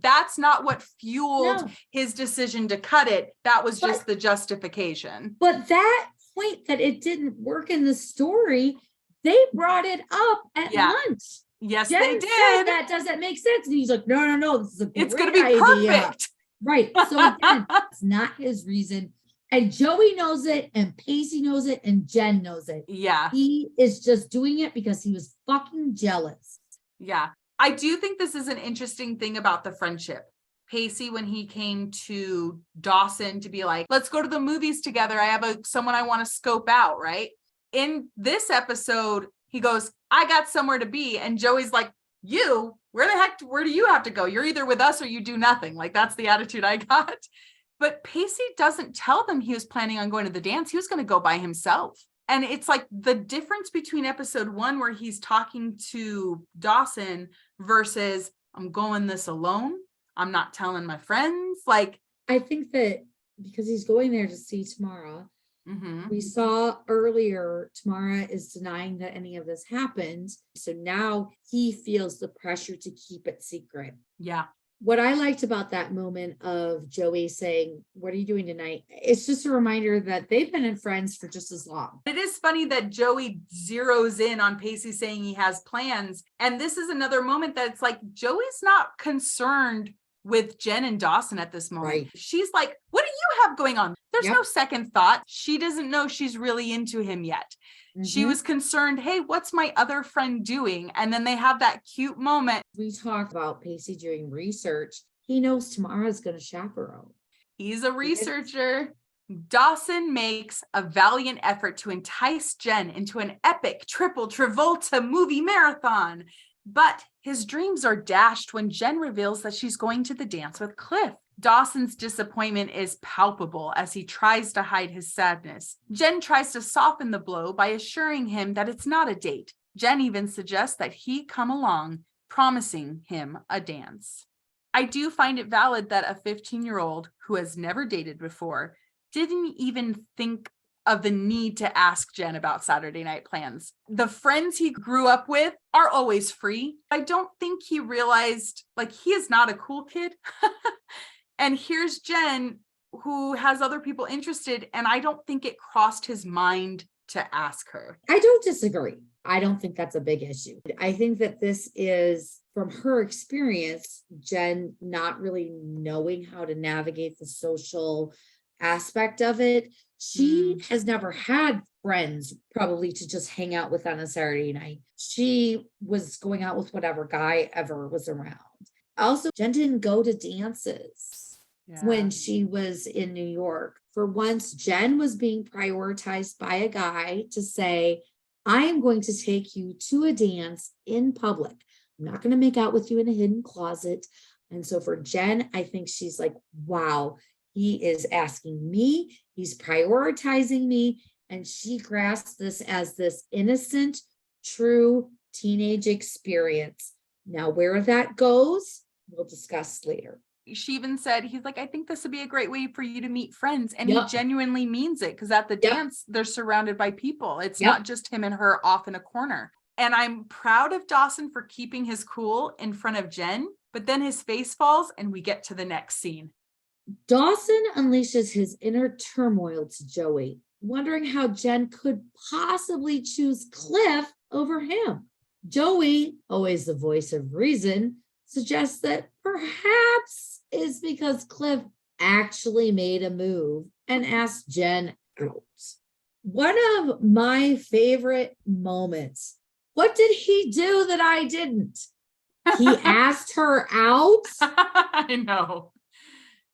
that's not what fueled his decision to cut it. That was just the justification. But that point that it didn't work in the story, they brought it up at lunch. Yes, Jen they did. That doesn't make sense. And he's like, no, this is a great it's going to be idea. perfect. Right. So again, it's not his reason. And Joey knows it, and Pacey knows it, and Jen knows it. Yeah. He is just doing it because he was fucking jealous. Yeah. I do think this is an interesting thing about the friendship. Pacey, when he came to Dawson to be like, let's go to the movies together. I have someone I want to scope out, right? In this episode, he goes, I got somewhere to be. And Joey's like, where do you have to go? You're either with us or you do nothing. Like, that's the attitude I got. But Pacey doesn't tell them he was planning on going to the dance. He was going to go by himself. And it's like the difference between episode 1, where he's talking to Dawson, versus I'm going this alone. I'm not telling my friends. Like, I think that because he's going there to see Tamara, we saw earlier, Tamara is denying that any of this happened. So now he feels the pressure to keep it secret. Yeah. What I liked about that moment of Joey saying, what are you doing tonight? It's just a reminder that they've been friends for just as long. It is funny that Joey zeroes in on Pacey saying he has plans. And this is another moment that's like, Joey's not concerned with Jen and Dawson at this moment. Right. She's like, what do you have going on? There's no second thought. She doesn't know she's really into him yet. She was concerned, hey, what's my other friend doing? And then they have that cute moment. We talked about Pacey doing research. He knows Tamara's going to chaperone. He's a researcher. Dawson makes a valiant effort to entice Jen into an epic Triple Travolta movie marathon. But his dreams are dashed when Jen reveals that she's going to the dance with Cliff. Dawson's disappointment is palpable as he tries to hide his sadness. Jen tries to soften the blow by assuring him that it's not a date. Jen even suggests that he come along, promising him a dance. I do find it valid that a 15-year-old who has never dated before didn't even think of the need to ask Jen about Saturday night plans. The friends he grew up with are always free. I don't think he realized, like, he is not a cool kid. And here's Jen, who has other people interested, and I don't think it crossed his mind to ask her. I don't disagree. I don't think that's a big issue. I think that this is, from her experience, Jen not really knowing how to navigate the social aspect of it. She has never had friends probably to just hang out with on a Saturday night. She was going out with whatever guy ever was around. Also, Jen didn't go to dances when she was in New York. For once, Jen was being prioritized by a guy to say, I am going to take you to a dance in public. I'm not going to make out with you in a hidden closet. And so for Jen, I think she's like, wow, he is asking me, he's prioritizing me. And she grasps this as this innocent, true teenage experience. Now, where that goes, we'll discuss later. She even said, he's like, I think this would be a great way for you to meet friends. And he genuinely means it, because at the dance, they're surrounded by people. It's not just him and her off in a corner. And I'm proud of Dawson for keeping his cool in front of Jen, but then his face falls and we get to the next scene. Dawson unleashes his inner turmoil to Joey, wondering how Jen could possibly choose Cliff over him. Joey, always the voice of reason, suggests that perhaps it's because Cliff actually made a move and asked Jen out. One of my favorite moments. What did he do that I didn't? He asked her out. I know.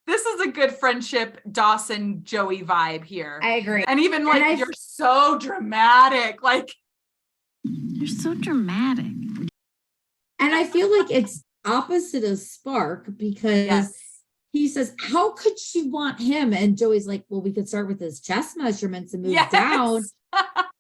This is a good friendship, Dawson, Joey vibe here. I agree. And even like, you're so dramatic. Like, You're so dramatic. And I feel like it's opposite of Spark, because he says, how could she want him? And Joey's like, well, we could start with his chest measurements and move down.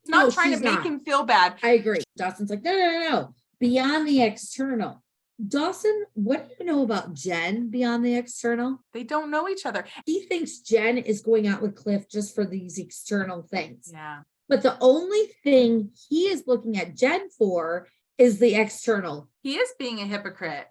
Not trying to make him feel bad. I agree. Dawson's like, no. Beyond the external. Dawson, what do you know about Jen beyond the external? They don't know each other. He thinks Jen is going out with Cliff just for these external things. Yeah. But the only thing he is looking at Jen for is the external. He is being a hypocrite.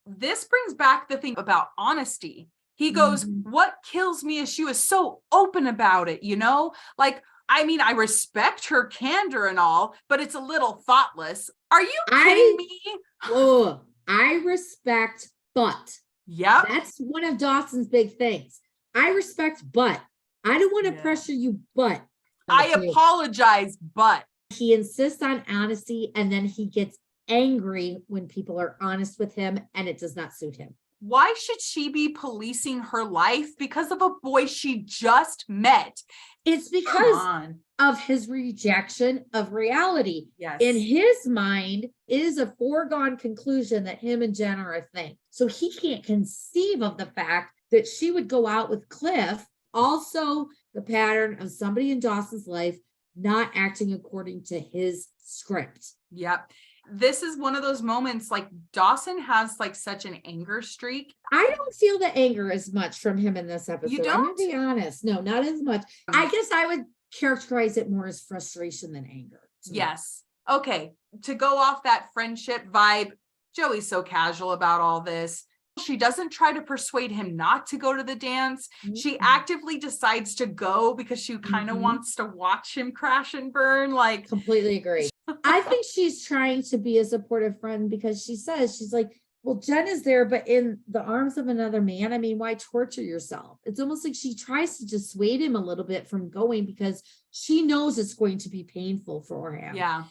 This brings back the thing about honesty. He goes, what kills me is she was so open about it, you know? Like, I mean, I respect her candor and all, but it's a little thoughtless. Are you kidding me? Oh, I respect, but. Yep. That's one of Dawson's big things. I respect, but. I don't want to pressure you, but. I apologize, but. He insists on honesty, and then he gets angry when people are honest with him and it does not suit him. Why should she be policing her life because of a boy she just met? It's because of his rejection of reality. Yes. In his mind, it is a foregone conclusion that him and Jen are a thing. So he can't conceive of the fact that she would go out with Cliff. Also, the pattern of somebody in Dawson's life not acting according to his script. Yep. This is one of those moments, like, Dawson has like such an anger streak. I don't feel the anger as much from him in this episode. You don't? I'm gonna be honest. No, not as much. I guess I would characterize it more as frustration than anger. Yes. Okay. To go off that friendship vibe, Joey's so casual about all this. She doesn't try to persuade him not to go to the dance. She actively decides to go because she kind of wants to watch him crash and burn. Like, completely agree. I think she's trying to be a supportive friend, because she says, she's like, well, Jen is there, but in the arms of another man. I mean, why torture yourself? It's almost like she tries to dissuade him a little bit from going because she knows it's going to be painful for him. yeah.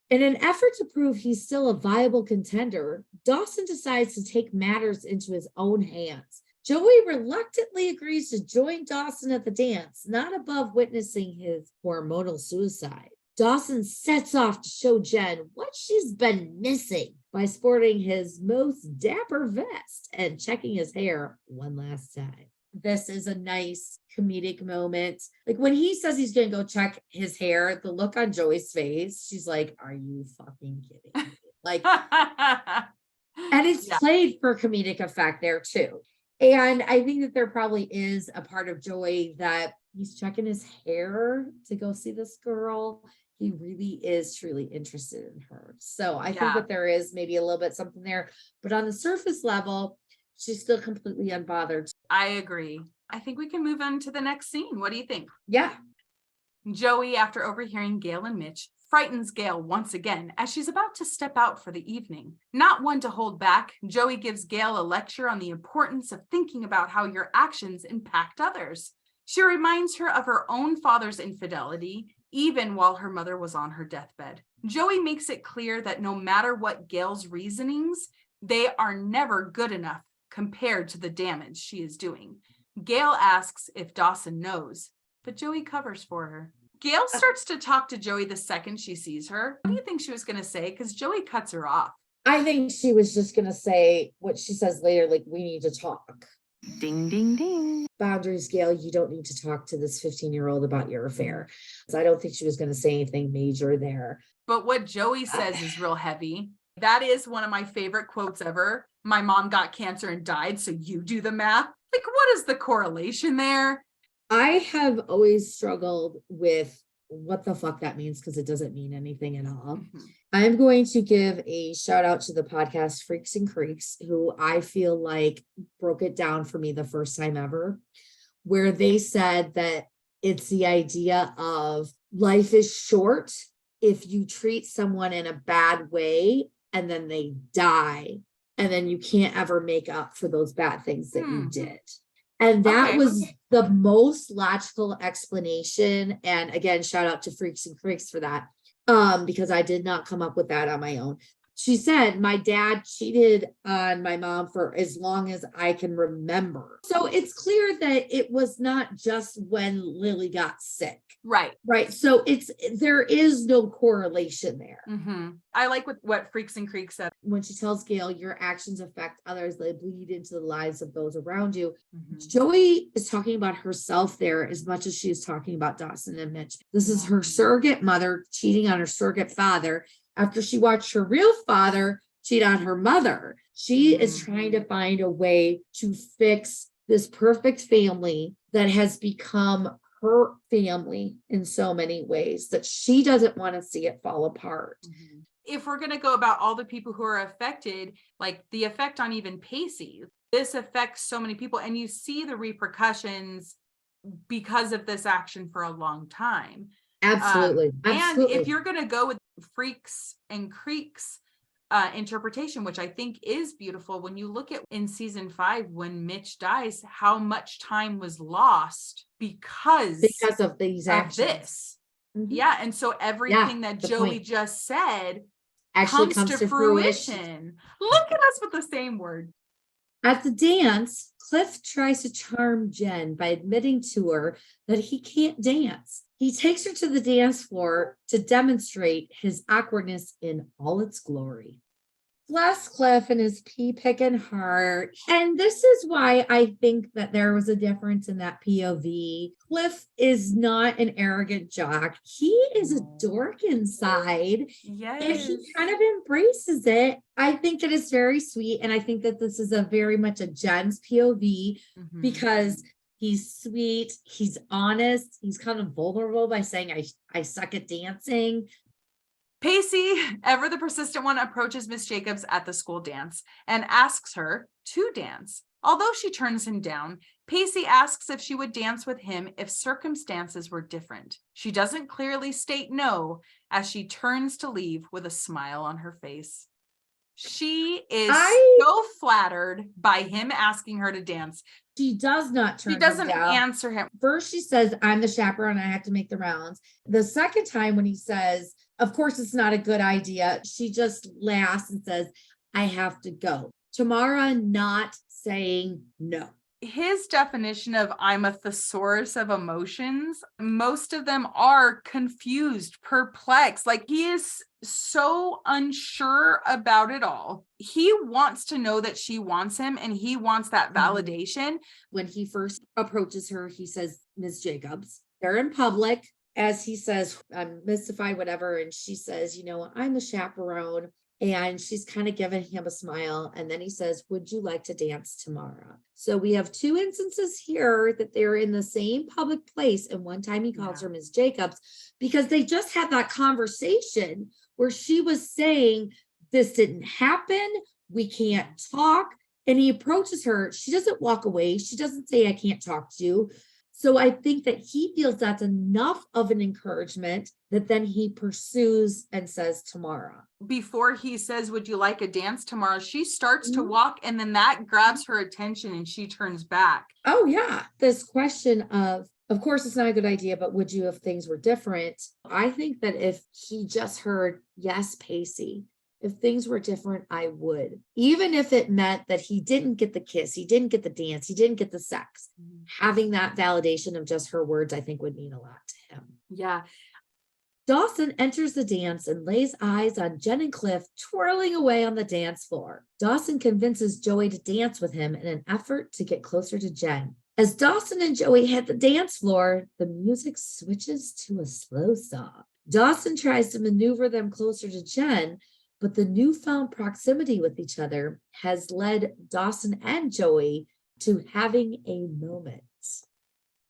In an effort to prove he's still a viable contender, Dawson decides to take matters into his own hands. Joey reluctantly agrees to join Dawson at the dance, not above witnessing his hormonal suicide. Dawson sets off to show Jen what she's been missing by sporting his most dapper vest and checking his hair one last time. This is a nice comedic moment. Like when he says he's going to go check his hair, the look on Joey's face, she's like, are you fucking kidding me? Like, and it's played for comedic effect there too. And I think that there probably is a part of Joey that he's checking his hair to go see this girl. He really is truly interested in her. So I think that there is maybe a little bit something there, but on the surface level, she's still completely unbothered. I agree. I think we can move on to the next scene. What do you think? Yeah. Joey, after overhearing Gail and Mitch, frightens Gail once again as she's about to step out for the evening. Not one to hold back, Joey gives Gail a lecture on the importance of thinking about how your actions impact others. She reminds her of her own father's infidelity, even while her mother was on her deathbed. Joey makes it clear that no matter what Gail's reasonings, they are never good enough compared to the damage she is doing. Gail asks if Dawson knows, but Joey covers for her. Gail starts to talk to Joey the second she sees her. What do you think she was going to say? Because Joey cuts her off. I think she was just going to say what she says later, like, we need to talk. Ding, ding, ding. Boundaries, Gail, you don't need to talk to this 15-year-old about your affair. So I don't think she was going to say anything major there. But what Joey says is real heavy. That is one of my favorite quotes ever. My mom got cancer and died, so you do the math. Like, what is the correlation there? I have always struggled with what the fuck that means, because it doesn't mean anything at all. Mm-hmm. I'm going to give a shout out to the podcast Freaks and Creeks, who I feel like broke it down for me the first time ever, where they said that it's the idea of life is short if you treat someone in a bad way and then they die, and then you can't ever make up for those bad things that you did. And that was the most logical explanation. And again, shout out to Freaks and Creeks for that, because I did not come up with that on my own. She said, my dad cheated on my mom for as long as I can remember. So it's clear that it was not just when Lily got sick. Right. Right. So there is no correlation there. Mm-hmm. I like what Freaks and Creeks said. When she tells Gail, your actions affect others, they bleed into the lives of those around you. Mm-hmm. Joey is talking about herself there as much as she is talking about Dawson and Mitch. This is her surrogate mother cheating on her surrogate father after she watched her real father cheat on her mother. She is trying to find a way to fix this perfect family that has become her family in so many ways that she doesn't want to see it fall apart. Mm-hmm. If we're going to go about all the people who are affected, like the effect on even Pacey, this affects so many people, and you see the repercussions because of this action for a long time. Absolutely. And if you're going to go with Freaks and Creeks interpretation, which I think is beautiful, when you look at in season 5, when Mitch dies, how much time was lost because of these actions. This. Mm-hmm. Yeah. And so everything that Joey just said actually comes to fruition. Look at us with the same word. At the dance, Cliff tries to charm Jen by admitting to her that he can't dance. He takes her to the dance floor to demonstrate his awkwardness in all its glory. Bless Cliff and his pea-picking heart. And this is why I think that there was a difference in that POV. Cliff is not an arrogant jock. He is a dork inside. Yes. And he kind of embraces it. I think that it's very sweet. And I think that this is a very much a Jen's POV because he's sweet. He's honest. He's kind of vulnerable by saying, I suck at dancing. Pacey, ever the persistent one, approaches Miss Jacobs at the school dance and asks her to dance. Although she turns him down, Pacey asks if she would dance with him if circumstances were different. She doesn't clearly state no as she turns to leave with a smile on her face. She is so flattered by him asking her to dance. She does not turn him down. She doesn't answer him. First, she says, I'm the chaperone. I have to make the rounds. The second time when he says, of course, it's not a good idea, she just laughs and says, I have to go. Tamara not saying no. His definition of I'm a thesaurus of emotions, most of them are confused, perplexed. Like, he is so unsure about it all. He wants to know that she wants him, and he wants that validation. When he first approaches her, he says, Ms. Jacobs. They're in public. As he says, I'm mystified, whatever. And she says, I'm the chaperone. And she's kind of giving him a smile. And then he says, would you like to dance tomorrow? So we have two instances here that they're in the same public place. And one time he calls her Ms. Jacobs because they just had that conversation where she was saying, this didn't happen. We can't talk. And he approaches her. She doesn't walk away. She doesn't say, I can't talk to you. So I think that he feels that's enough of an encouragement that then he pursues and says tomorrow. Before he says, would you like a dance tomorrow? She starts to walk, and then that grabs her attention and she turns back. Oh, yeah. This question of, Of course, it's not a good idea, but would you if things were different? I think that if he just heard, yes, Pacey, if things were different, I would. Even if it meant that he didn't get the kiss, he didn't get the dance, he didn't get the sex. Having that validation of just her words, I think would mean a lot to him. Yeah. Dawson enters the dance and lays eyes on Jen and Cliff twirling away on the dance floor. Dawson convinces Joey to dance with him in an effort to get closer to Jen. As Dawson and Joey hit the dance floor, the music switches to a slow song. Dawson tries to maneuver them closer to Jen, but the newfound proximity with each other has led Dawson and Joey to having a moment.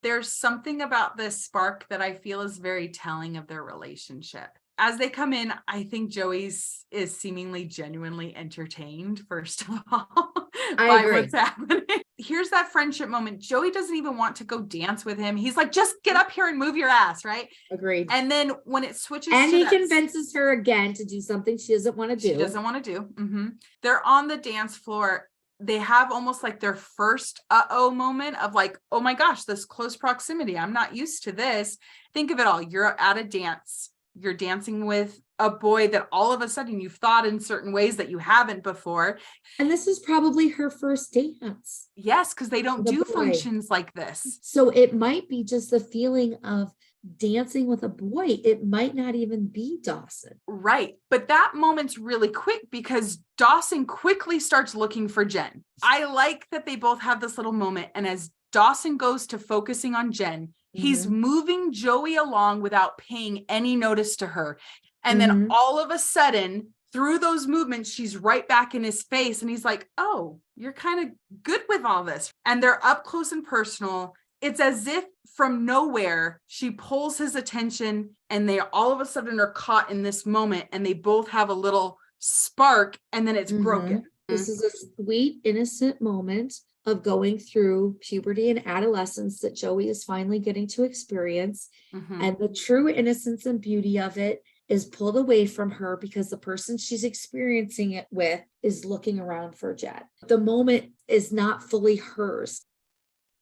There's something about this spark that I feel is very telling of their relationship. As they come in, I think Joey's is seemingly genuinely entertained, first of all, by agree. what's happening. Here's that friendship moment. Joey doesn't even want to go dance with him. He's like, just get up here and move your ass, right? Agreed. And then when it switches And to he that, convinces her again to do something she doesn't want to do. she doesn't want to do. They're on the dance floor. They have almost like their first uh-oh moment of like, oh my gosh, this close proximity. I'm not used to this. Think of it all. You're at a dance. You're dancing with a boy that all of a sudden you've thought in certain ways that you haven't before. And this is probably her first dance. Yes, because they don't The do boy. functions like this. So it might be just the feeling of dancing with a boy. It might not even be Dawson. Right. But that moment's really quick because Dawson quickly starts looking for Jen. I like that they both have this little moment. And as Dawson goes to focusing on Jen, he's moving Joey along without paying any notice to her. And then all of a sudden, through those movements, she's right back in his face. And he's like, oh, you're kind of good with all this. And they're up close and personal. It's as if from nowhere, she pulls his attention and they all of a sudden are caught in this moment and they both have a little spark and then it's broken. This is a sweet, innocent moment of going through puberty and adolescence that Joey is finally getting to experience. And the true innocence and beauty of it is pulled away from her because the person she's experiencing it with is looking around for Jen. The moment is not fully hers.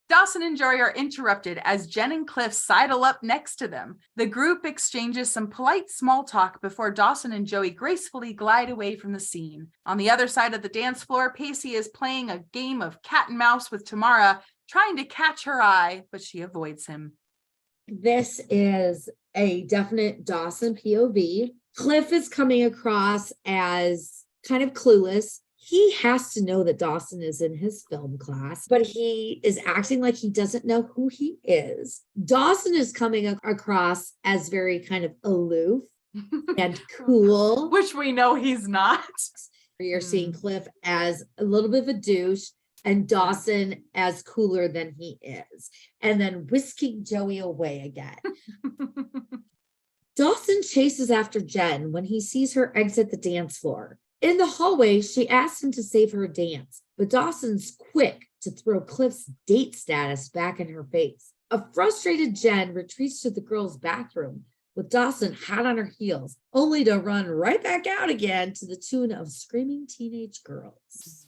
Dawson and Joey are interrupted as Jen and Cliff sidle up next to them. The group exchanges some polite small talk before Dawson and Joey gracefully glide away from the scene. On the other side of the dance floor, Pacey is playing a game of cat and mouse with Tamara, trying to catch her eye, but she avoids him. This is a definite Dawson POV. Cliff is coming across as kind of clueless. He has to know that Dawson is in his film class, but he is acting like he doesn't know who he is. Dawson is coming across as very kind of aloof and cool. Which we know he's not. You're seeing Cliff as a little bit of a douche and Dawson as cooler than he is. And then whisking Joey away again. Dawson chases after Jen when he sees her exit the dance floor. In the hallway, she asks him to save her a dance, but Dawson's quick to throw Cliff's date status back in her face. A frustrated Jen retreats to the girls' bathroom with Dawson hot on her heels, only to run right back out again to the tune of screaming teenage girls.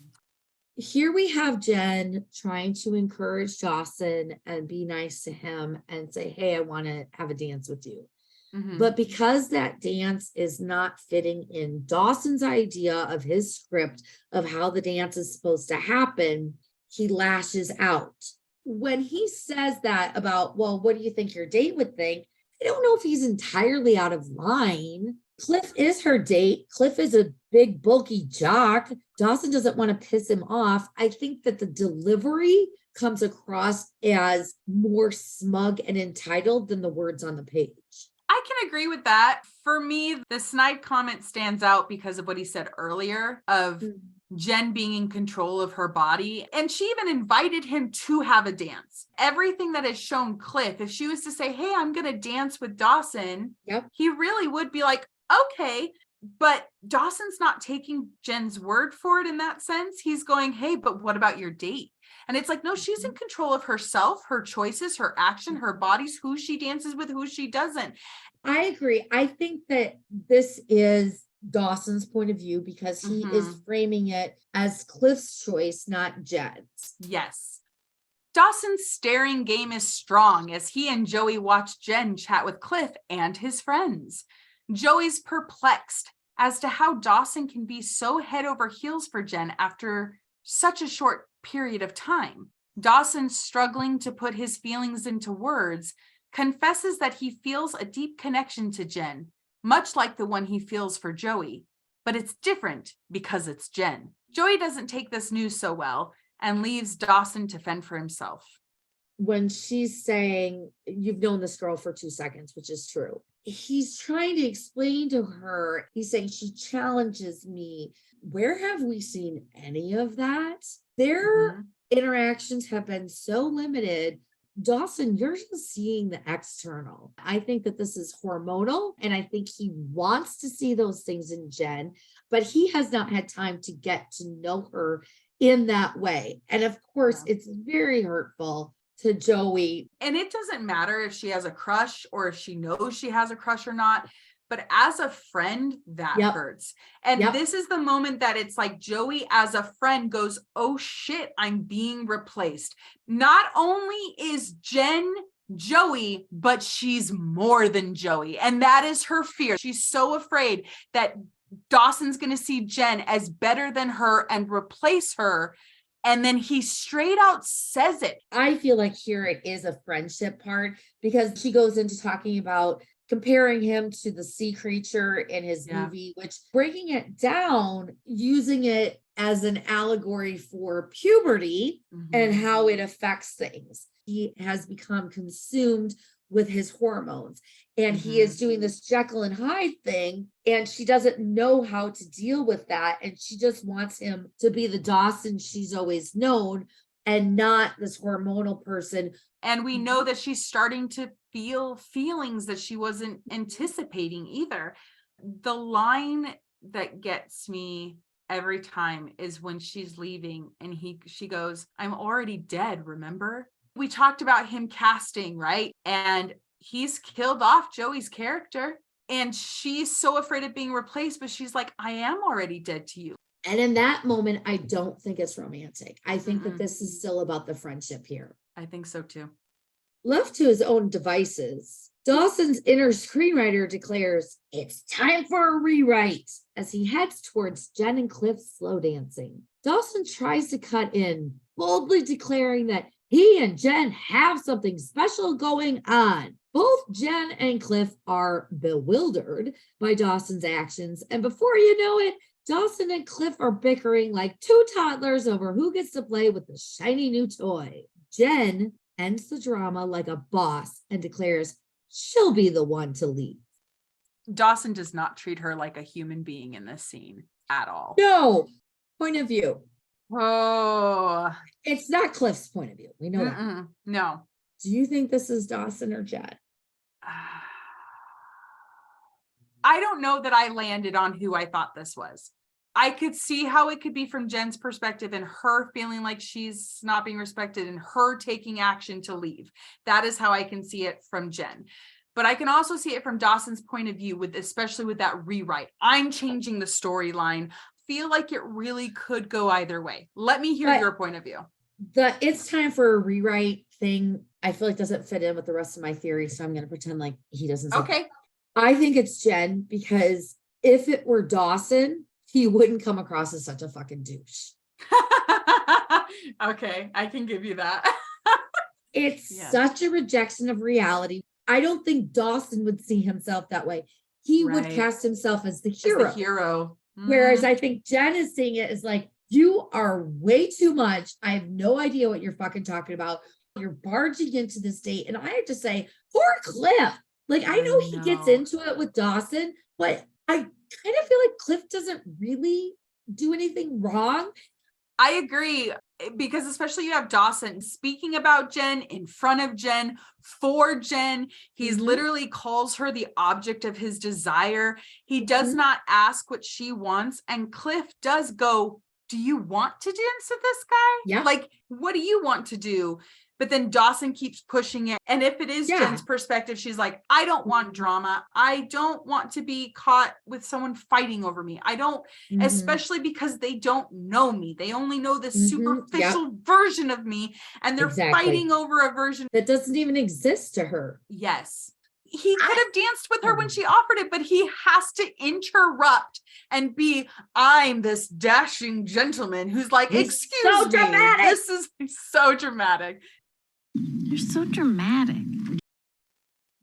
Here we have Jen trying to encourage Dawson and be nice to him and say, hey, I want to have a dance with you. But because that dance is not fitting in Dawson's idea of his script of how the dance is supposed to happen, he lashes out. When he says that about, well, what do you think your date would think? I don't know if he's entirely out of line. Cliff is her date. Cliff is a big, bulky jock. Dawson doesn't want to piss him off. I think that the delivery comes across as more smug and entitled than the words on the page. I can agree with that. For me, the snide comment stands out because of what he said earlier of Jen being in control of her body. And she even invited him to have a dance. Everything that has shown Cliff, if she was to say, hey, I'm going to dance with Dawson, he really would be like, okay. But Dawson's not taking Jen's word for it in that sense. He's going, hey, but what about your date? And it's like, no, she's in control of herself, her choices, her action, her bodies, who she dances with, who she doesn't. I agree. I think that this is Dawson's point of view because he is framing it as Cliff's choice, not Jen's. Yes. Dawson's staring game is strong as he and Joey watch Jen chat with Cliff and his friends. Joey's perplexed as to how Dawson can be so head over heels for Jen after such a short period of time. Dawson, struggling to put his feelings into words, confesses that he feels a deep connection to Jen, much like the one he feels for Joey, but it's different because it's Jen. Joey doesn't take this news so well and leaves Dawson to fend for himself. When she's saying, you've known this girl for 2 seconds, which is true, he's trying to explain to her, he's saying, she challenges me. Where have we seen any of that? Their interactions have been so limited. Dawson, you're just seeing the external. I think that this is hormonal, and I think he wants to see those things in Jen, but he has not had time to get to know her in that way. And of course, it's very hurtful to Joey. And it doesn't matter if she has a crush or if she knows she has a crush or not, but as a friend, that hurts. And this is the moment that it's like Joey as a friend goes, oh shit, I'm being replaced. Not only is Jen Joey, but she's more than Joey. And that is her fear. She's so afraid that Dawson's going to see Jen as better than her and replace her. And then he straight out says it. I feel like here it is a friendship part, because she goes into talking about comparing him to the sea creature in his movie, which, breaking it down, using it as an allegory for puberty and how it affects things. He has become consumed with his hormones, and he is doing this Jekyll and Hyde thing, and she doesn't know how to deal with that, and she just wants him to be the Dawson she's always known and not this hormonal person. And we know that she's starting to feel feelings that she wasn't anticipating either. The line that gets me every time is when she's leaving and she goes, I'm already dead, remember? We talked about him casting, right? And he's killed off Joey's character, and she's so afraid of being replaced, but she's like, I am already dead to you. And in that moment, I don't think it's romantic. I think that this is still about the friendship here. I think so too. Left to his own devices, Dawson's inner screenwriter declares it's time for a rewrite as he heads towards Jen and Cliff's slow dancing. Dawson tries to cut in, boldly declaring that he and Jen have something special going on. Both Jen and Cliff are bewildered by Dawson's actions, and before you know it, Dawson and Cliff are bickering like two toddlers over who gets to play with the shiny new toy. Jen ends the drama like a boss and declares she'll be the one to leave. Dawson does not treat her like a human being in this scene at all. No. Point of view. Oh. It's not Cliff's point of view. We know that. No. Do you think this is Dawson or Jen? I don't know that I landed on who I thought this was. I could see how it could be from Jen's perspective and her feeling like she's not being respected and her taking action to leave. That is how I can see it from Jen. But I can also see it from Dawson's point of view, especially with that rewrite. I'm changing the storyline. Feel like it really could go either way. Let me hear your point of view. The it's time for a rewrite thing, I feel like doesn't fit in with the rest of my theory, so I'm going to pretend like he doesn't. Okay. I think it's Jen, because if it were Dawson, he wouldn't come across as such a fucking douche. Okay, I can give you that. It's such a rejection of reality. I don't think Dawson would see himself that way. He would cast himself as the hero. As the hero. Whereas I think Jen is seeing it as like, you are way too much. I have no idea what you're fucking talking about. You're barging into this date. And I have to say, poor Cliff. Like, I know he gets into it with Dawson, but I kind of feel like Cliff doesn't really do anything wrong. I agree, because especially you have Dawson speaking about Jen, in front of Jen, for Jen. He's literally calls her the object of his desire. He does not ask what she wants. And Cliff does go do you want to dance with this guy? Yeah. Like, what do you want to do? But then Dawson keeps pushing it. And if it is Jen's perspective, she's like, I don't want drama. I don't want to be caught with someone fighting over me. I don't, especially because they don't know me. They only know this superficial version of me. And they're fighting over a version that doesn't even exist to her. Yes. He could have danced with her when she offered it, but he has to interrupt and be, I'm this dashing gentleman who's like, excuse me. Dramatic. This is so dramatic. You're so dramatic.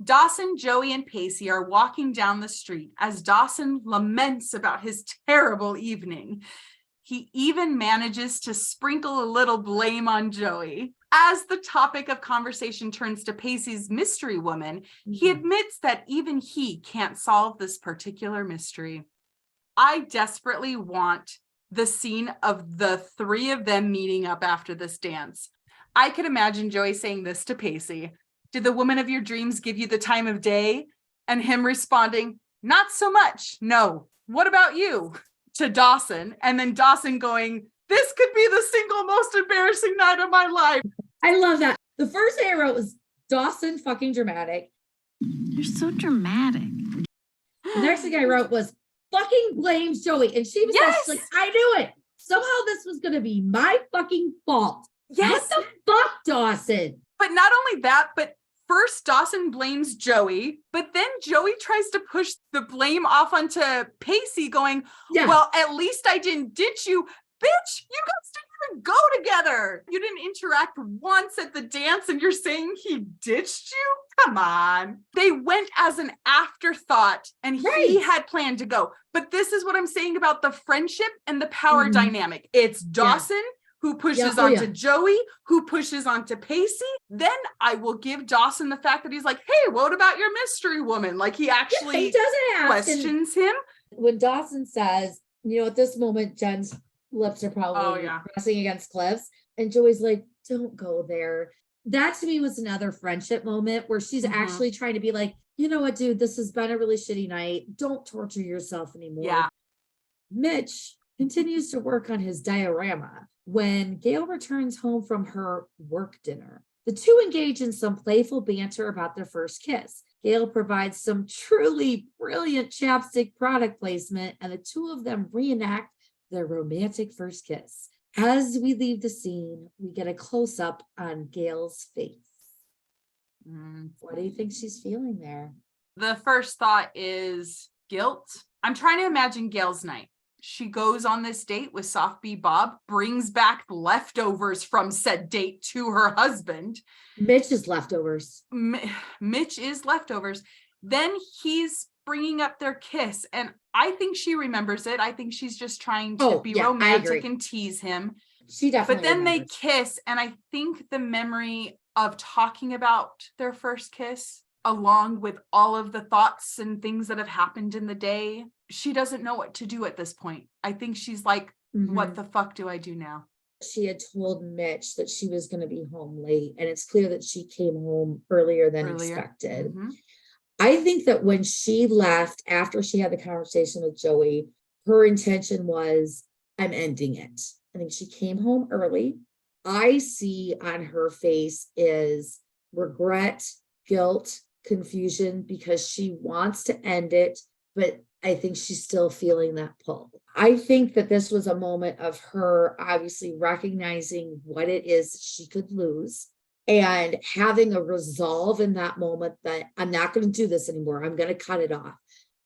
Dawson, Joey, and Pacey are walking down the street as Dawson laments about his terrible evening. He even manages to sprinkle a little blame on Joey. As the topic of conversation turns to Pacey's mystery woman, he admits that even he can't solve this particular mystery. I desperately want the scene of the three of them meeting up after this dance. I could imagine Joey saying this to Pacey. Did the woman of your dreams give you the time of day? And him responding, not so much. No. What about you? To Dawson. And then Dawson going, this could be the single most embarrassing night of my life. I love that. The first thing I wrote was Dawson fucking dramatic. You're so dramatic. The next thing I wrote was fucking blames Joey. And she was like, I knew it. Somehow this was going to be my fucking fault. Yes. What the fuck, Dawson? But not only that, but first Dawson blames Joey, but then Joey tries to push the blame off onto Pacey going, well, at least I didn't ditch you. Bitch, you guys didn't even go together. You didn't interact once at the dance and you're saying he ditched you? Come on. They went as an afterthought and he had planned to go. But this is what I'm saying about the friendship and the power dynamic. It's Dawson who pushes onto Joey, who pushes onto Pacey. Then I will give Dawson the fact that he's like, hey, what about your mystery woman? Like he actually he doesn't questions him. When Dawson says, at this moment, Jen's lips are probably pressing against cliffs. And Joey's like, don't go there. That to me was another friendship moment where she's actually trying to be like, you know what, dude, this has been a really shitty night. Don't torture yourself anymore. Yeah. Mitch continues to work on his diorama. When Gail returns home from her work dinner, the two engage in some playful banter about their first kiss. Gail provides some truly brilliant chapstick product placement, and the two of them reenact their romantic first kiss. As we leave the scene, we get a close-up on Gail's face. What do you think she's feeling there? The first thought is guilt. I'm trying to imagine Gail's night. She goes on this date with Soft B Bob, brings back leftovers from said date to her husband. Mitch is leftovers. Mitch is leftovers. Then he's bringing up their kiss. And I think she remembers it. I think she's just trying to be romantic and tease him. She definitely But then remembers. they kiss. And I think the memory of talking about their first kiss, along with all of the thoughts and things that have happened in the day, she doesn't know what to do at this point. I think she's like, what the fuck do I do now? She had told Mitch that she was going to be home late, and it's clear that she came home earlier than expected. I think that when she left after she had the conversation with Joey, her intention was, I'm ending it. I think she came home early. I see on her face is regret, guilt, confusion, because she wants to end it, but I think she's still feeling that pull. I think that this was a moment of her obviously recognizing what it is she could lose and having a resolve in that moment that I'm not going to do this anymore. I'm going to cut it off.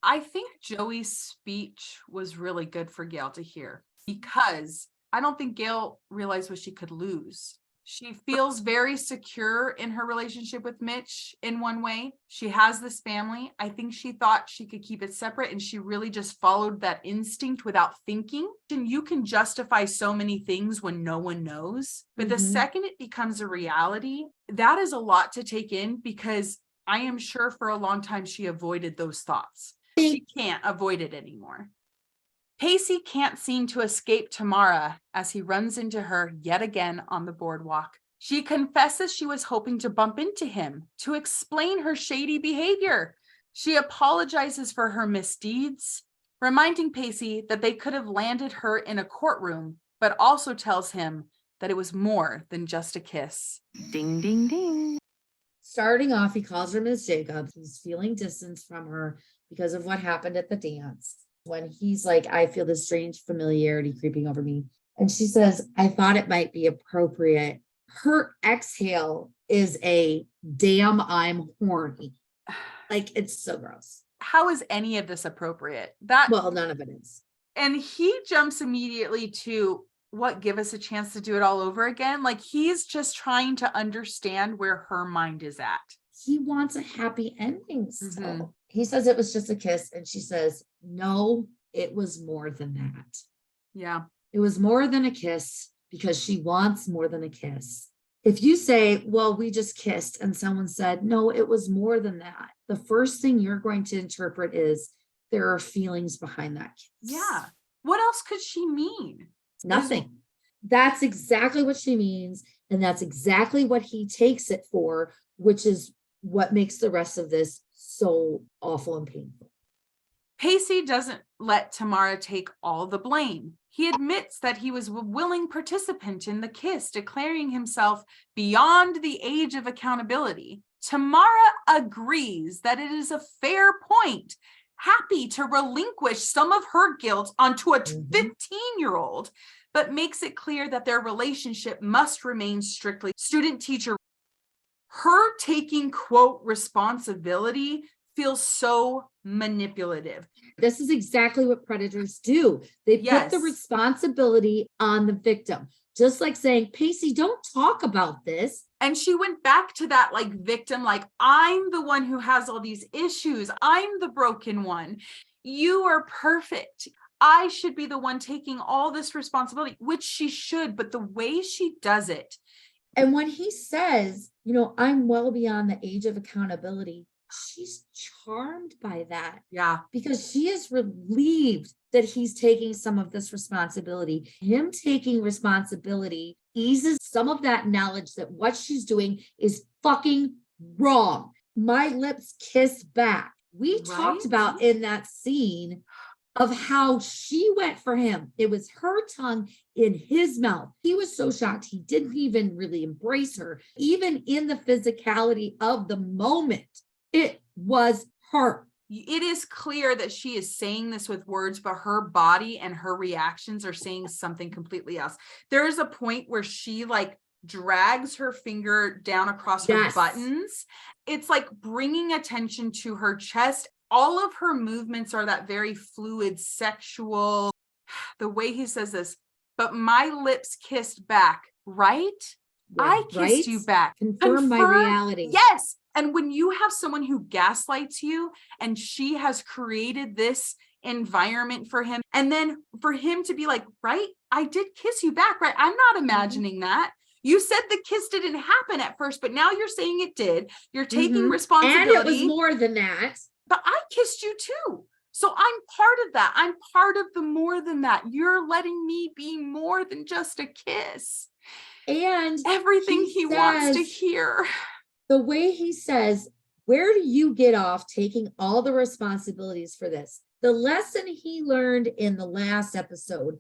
I think Joey's speech was really good for Gail to hear, because I don't think Gail realized what she could lose. She feels very secure in her relationship with Mitch in one way. She has this family. I think she thought she could keep it separate, and she really just followed that instinct without thinking. And you can justify so many things when no one knows. But the second it becomes a reality, that is a lot to take in, because I am sure for a long time she avoided those thoughts. She can't avoid it anymore. Pacey can't seem to escape Tamara as he runs into her yet again on the boardwalk. She confesses she was hoping to bump into him to explain her shady behavior. She apologizes for her misdeeds, reminding Pacey that they could have landed her in a courtroom but also tells him that it was more than just a kiss. Ding, ding, ding. Starting off, he calls her Miss Jacobs. He's feeling distance from her because of what happened at the dance. When he's like, I feel this strange familiarity creeping over me. And she says, I thought it might be appropriate. Her exhale is a damn, I'm horny. Like, it's so gross. How is any of this appropriate? Well, none of it is. And he jumps immediately to, what, give us a chance to do it all over again? Like, he's just trying to understand where her mind is at. He wants a happy ending still. Mm-hmm. He says it was just a kiss. And she says, no, it was more than that. Yeah. It was more than a kiss because she wants more than a kiss. If you say, well, we just kissed, and someone said, no, it was more than that, the first thing you're going to interpret is there are feelings behind that kiss. Yeah. What else could she mean? Nothing. That's exactly what she means. And that's exactly what he takes it for, which is what makes the rest of this so awful and painful. Pacey doesn't let Tamara take all the blame. He admits that he was a willing participant in the kiss, declaring himself beyond the age of accountability. Tamara agrees that it is a fair point, happy to relinquish some of her guilt onto a 15-year-old, but makes it clear that their relationship must remain strictly student-teacher. Her taking, quote, responsibility feels so manipulative. This is exactly what predators do. They put the responsibility on the victim, just like saying, Pacey, don't talk about this. And she went back to that like victim, like, I'm the one who has all these issues. I'm the broken one. You are perfect. I should be the one taking all this responsibility, which she should, but the way she does it. And when he says, I'm well beyond the age of accountability, she's charmed by that. Yeah. Because she is relieved that he's taking some of this responsibility. Him taking responsibility eases some of that knowledge that what she's doing is fucking wrong. My lips kiss back. We talked about in that scene of how she went for him. It was her tongue in his mouth. He was so shocked. He didn't even really embrace her. Even in the physicality of the moment, it was her. It is clear that she is saying this with words, but her body and her reactions are saying something completely else. There is a point where she like drags her finger down across her buttons. It's like bringing attention to her chest. All of her movements are that very fluid, sexual, the way he says this, but my lips kissed back, right? Yeah, I kissed you back. Confirm my reality. Yes. And when you have someone who gaslights you and she has created this environment for him, and then for him to be like, right, I did kiss you back, right? I'm not imagining that. You said the kiss didn't happen at first, but now you're saying it did. You're taking responsibility. And it was more than that. But I kissed you too. So I'm part of that. I'm part of the more than that. You're letting me be more than just a kiss. And everything he wants to hear. The way he says, where do you get off taking all the responsibilities for this? The lesson he learned in the last episode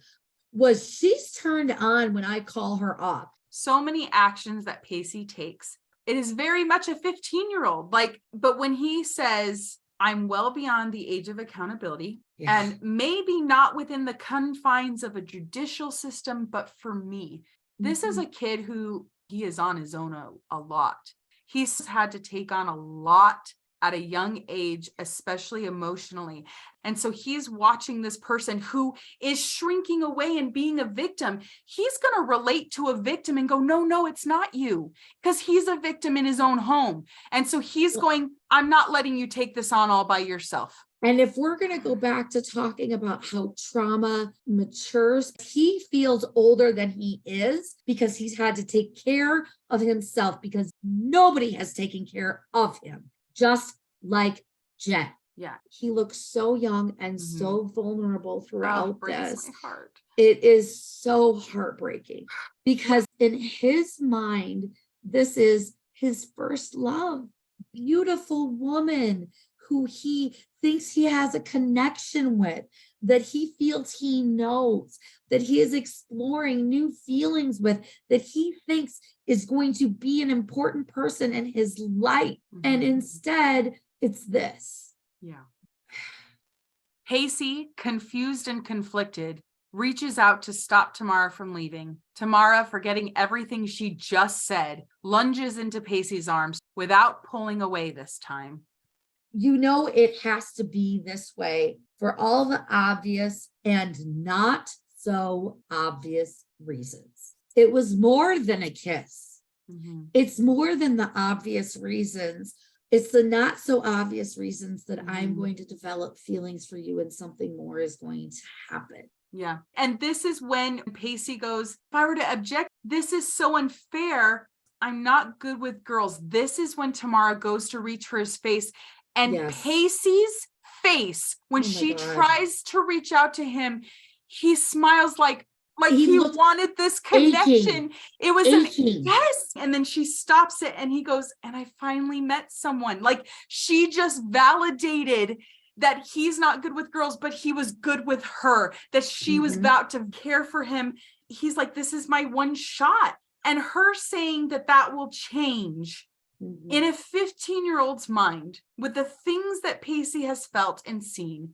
was she's turned on when I call her off. So many actions that Pacey takes. It is very much a 15-year-old. But when he says, I'm well beyond the age of accountability, and maybe not within the confines of a judicial system, but for me, this is a kid who he is on his own a lot. He's had to take on a lot at a young age, especially emotionally. And so he's watching this person who is shrinking away and being a victim. He's going to relate to a victim and go, no, it's not you, because he's a victim in his own home. And so he's going, I'm not letting you take this on all by yourself. And if we're going to go back to talking about how trauma matures, he feels older than he is because he's had to take care of himself because nobody has taken care of him, just like Jen. Yeah. He looks so young and so vulnerable throughout this. My heart. It is so heartbreaking because in his mind, this is his first love, beautiful woman who he thinks he has a connection with, that he feels he knows, that he is exploring new feelings with, that he thinks is going to be an important person in his life. And instead, it's this. Yeah. Pacey, confused and conflicted, reaches out to stop Tamara from leaving. Tamara, forgetting everything she just said, lunges into Pacey's arms without pulling away this time. You know, it has to be this way for all the obvious and not so obvious reasons. It was more than a kiss. It's more than the obvious reasons. It's the not so obvious reasons that I'm going to develop feelings for you and something more is going to happen. Yeah. And this is when Pacey goes, if I were to object, this is so unfair. I'm not good with girls. This is when Tamara goes to reach for his face. And Pacey's face, when she tries to reach out to him, he smiles like he wanted this connection. Aching. It was yes. And then she stops it and he goes, and I finally met someone. Like she just validated that he's not good with girls, but he was good with her, that she was about to care for him. He's like, this is my one shot. And her saying that will change in a 15-year-old's mind with the things that Pacey has felt and seen.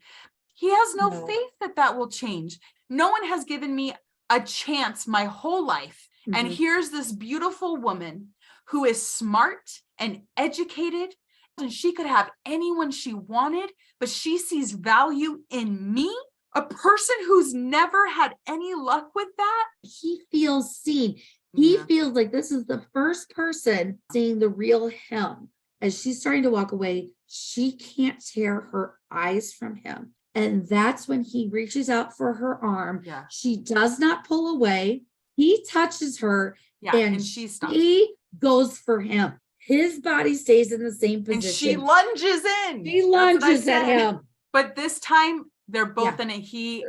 He has no faith that will change. No one has given me a chance my whole life. And here's this beautiful woman who is smart and educated, and she could have anyone she wanted, but she sees value in me, a person who's never had any luck with that. He feels seen. He feels like this is the first person seeing the real him. As she's starting to walk away, she can't tear her eyes from him. And that's when he reaches out for her arm. Yeah. She does not pull away. He touches her and she stops. He goes for him. His body stays in the same position. And she lunges in. She lunges at him. But this time they're both in it. He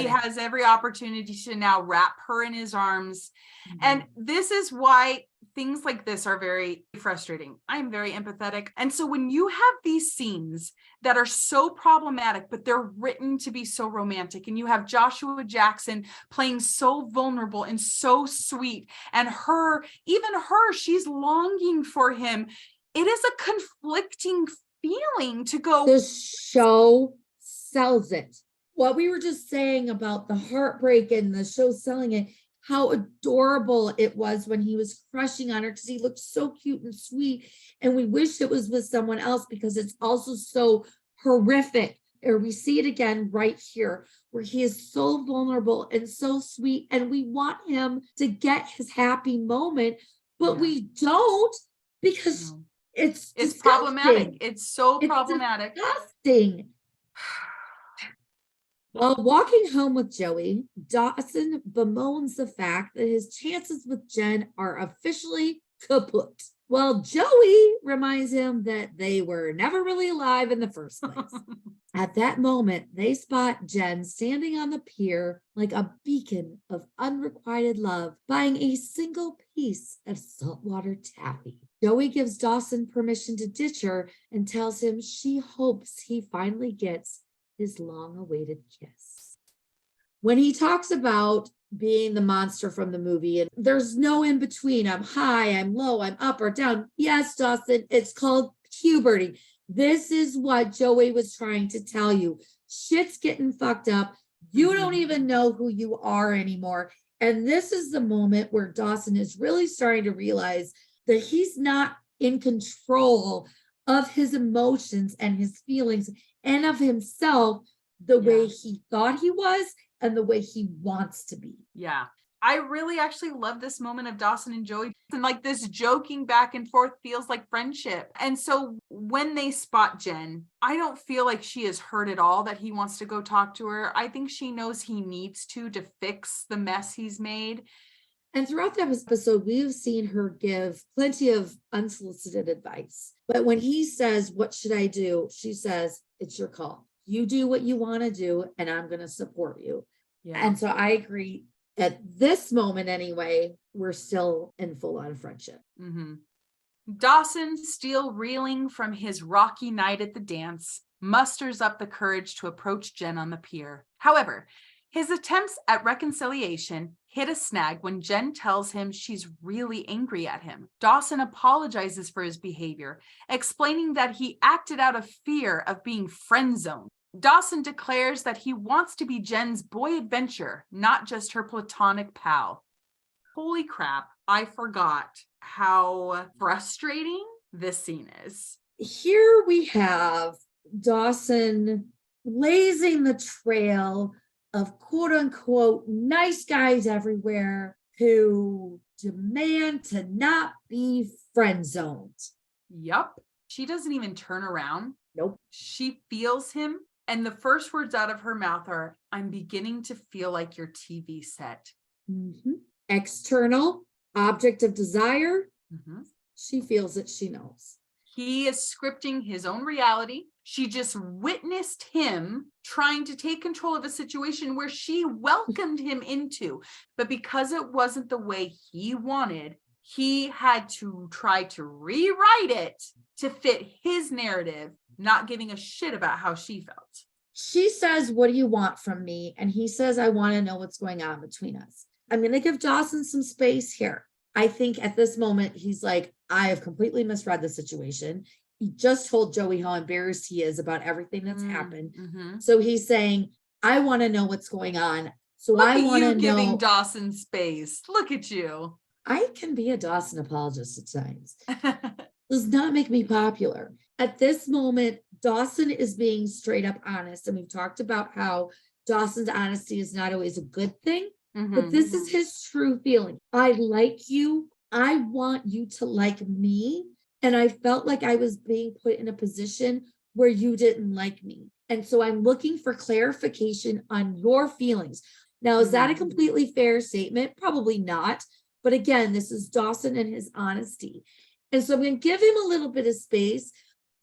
has every opportunity to now wrap her in his arms. And this is why things like this are very frustrating. I'm very empathetic. And so when you have these scenes that are so problematic, but they're written to be so romantic, and you have Joshua Jackson playing so vulnerable and so sweet, and even her, she's longing for him. It is a conflicting feeling to go. The show sells it. What we were just saying about the heartbreak and the show selling it, how adorable it was when he was crushing on her because he looked so cute and sweet. And we wish it was with someone else because it's also so horrific. Or we see it again right here where he is so vulnerable and so sweet. And we want him to get his happy moment, but we don't because it's problematic. It's so problematic. Disgusting. While walking home with Joey, Dawson bemoans the fact that his chances with Jen are officially kaput. While Joey reminds him that they were never really alive in the first place. At that moment, they spot Jen standing on the pier like a beacon of unrequited love, buying a single piece of saltwater taffy. Joey gives Dawson permission to ditch her and tells him she hopes he finally gets his long-awaited kiss. When he talks about being the monster from the movie, and there's no in between, I'm high, I'm low, I'm up or down. Yes, Dawson, it's called puberty. This is what Joey was trying to tell you. Shit's getting fucked up. You don't even know who you are anymore. And this is the moment where Dawson is really starting to realize that he's not in control of his emotions and his feelings and of himself the way he thought he was and the way he wants to be. Yeah. I really actually love this moment of Dawson and Joey, and like this joking back and forth feels like friendship. And so when they spot Jen, I don't feel like she is hurt at all that he wants to go talk to her. I think she knows he needs to fix the mess he's made. And throughout the episode, we've seen her give plenty of unsolicited advice. But when he says, "What should I do?" she says, "It's your call. You do what you want to do, and I'm going to support you." Yeah. And so I agree. At this moment, anyway, we're still in full-on friendship. Dawson, still reeling from his rocky night at the dance, musters up the courage to approach Jen on the pier. However, his attempts at reconciliation hit a snag when Jen tells him she's really angry at him. Dawson apologizes for his behavior, explaining that he acted out of fear of being friend-zoned. Dawson declares that he wants to be Jen's boy adventure, not just her platonic pal. Holy crap, I forgot how frustrating this scene is. Here we have Dawson blazing the trail of quote unquote nice guys everywhere who demand to not be friend zoned. Yup. She doesn't even turn around. Nope. She feels him. And the first words out of her mouth are, I'm beginning to feel like your TV set. Mm-hmm. External object of desire. Mm-hmm. She feels it. She knows. He is scripting his own reality. She just witnessed him trying to take control of a situation where she welcomed him into. But because it wasn't the way he wanted, he had to try to rewrite it to fit his narrative, not giving a shit about how she felt. She says, what do you want from me? And he says, I want to know what's going on between us. I'm going to give Dawson some space here. I think at this moment, he's like, I have completely misread the situation. He just told Joey how embarrassed he is about everything that's happened. Mm-hmm. So he's saying, I want to know what's going on. So Look I at want you to know. giving Dawson space. Look at you. I can be a Dawson apologist at times. Does not make me popular. At this moment, Dawson is being straight up honest. And we've talked about how Dawson's honesty is not always a good thing. But this is his true feeling. I like you. I want you to like me. And I felt like I was being put in a position where you didn't like me. And so I'm looking for clarification on your feelings. Now, is that a completely fair statement? Probably not. But again, this is Dawson and his honesty. And so I'm going to give him a little bit of space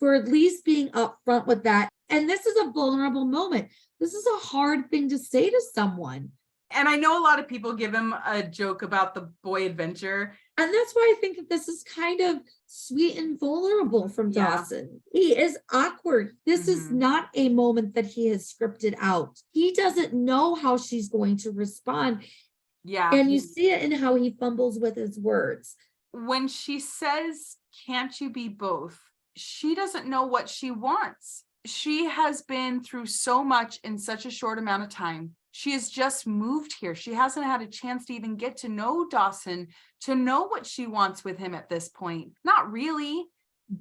for at least being upfront with that. And this is a vulnerable moment. This is a hard thing to say to someone. And I know a lot of people give him a joke about the boy adventure. And that's why I think that this is kind of sweet and vulnerable from Dawson. He is awkward. This is not a moment that he has scripted out. He doesn't know how she's going to respond. Yeah. And you see it in how he fumbles with his words. When she says, can't you be both? She doesn't know what she wants. She has been through so much in such a short amount of time. She has just moved here. She hasn't had a chance to even get to know Dawson, to know what she wants with him at this point. Not really.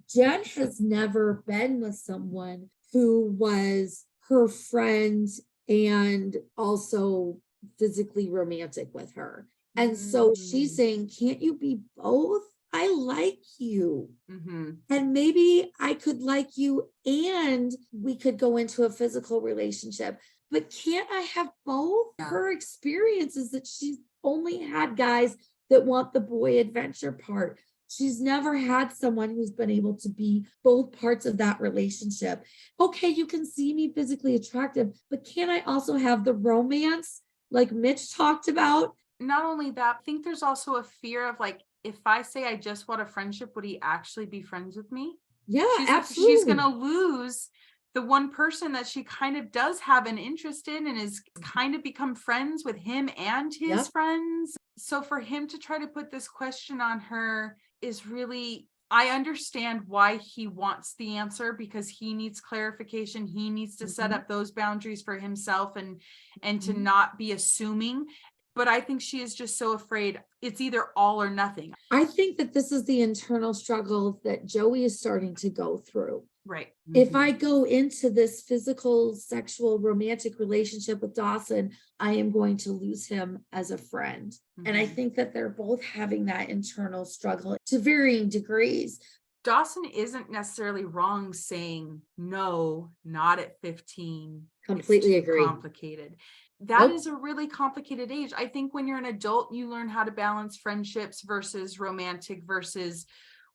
Jen has never been with someone who was her friend and also physically romantic with her. And so she's saying, can't you be both? I like you. And maybe I could like you and we could go into a physical relationship. But can't I have both? Her experience is that she's only had guys that want the boy adventure part. She's never had someone who's been able to be both parts of that relationship. Okay, you can see me physically attractive, but can I also have the romance like Mitch talked about? Not only that, I think there's also a fear of like, if I say I just want a friendship, would he actually be friends with me? Yeah, absolutely. She's going to lose the one person that she kind of does have an interest in and is kind of become friends with him and his friends. So for him to try to put this question on her is really, I understand why he wants the answer because he needs clarification. He needs to set up those boundaries for himself and to not be assuming. But I think she is just so afraid it's either all or nothing. I think that this is the internal struggle that Joey is starting to go through. Right. If I go into this physical, sexual, romantic relationship with Dawson, I am going to lose him as a friend. And I think that they're both having that internal struggle to varying degrees. Dawson isn't necessarily wrong saying, no, not at 15. Completely it's too agree. Complicated. That is a really complicated age. I think when you're an adult, you learn how to balance friendships versus romantic versus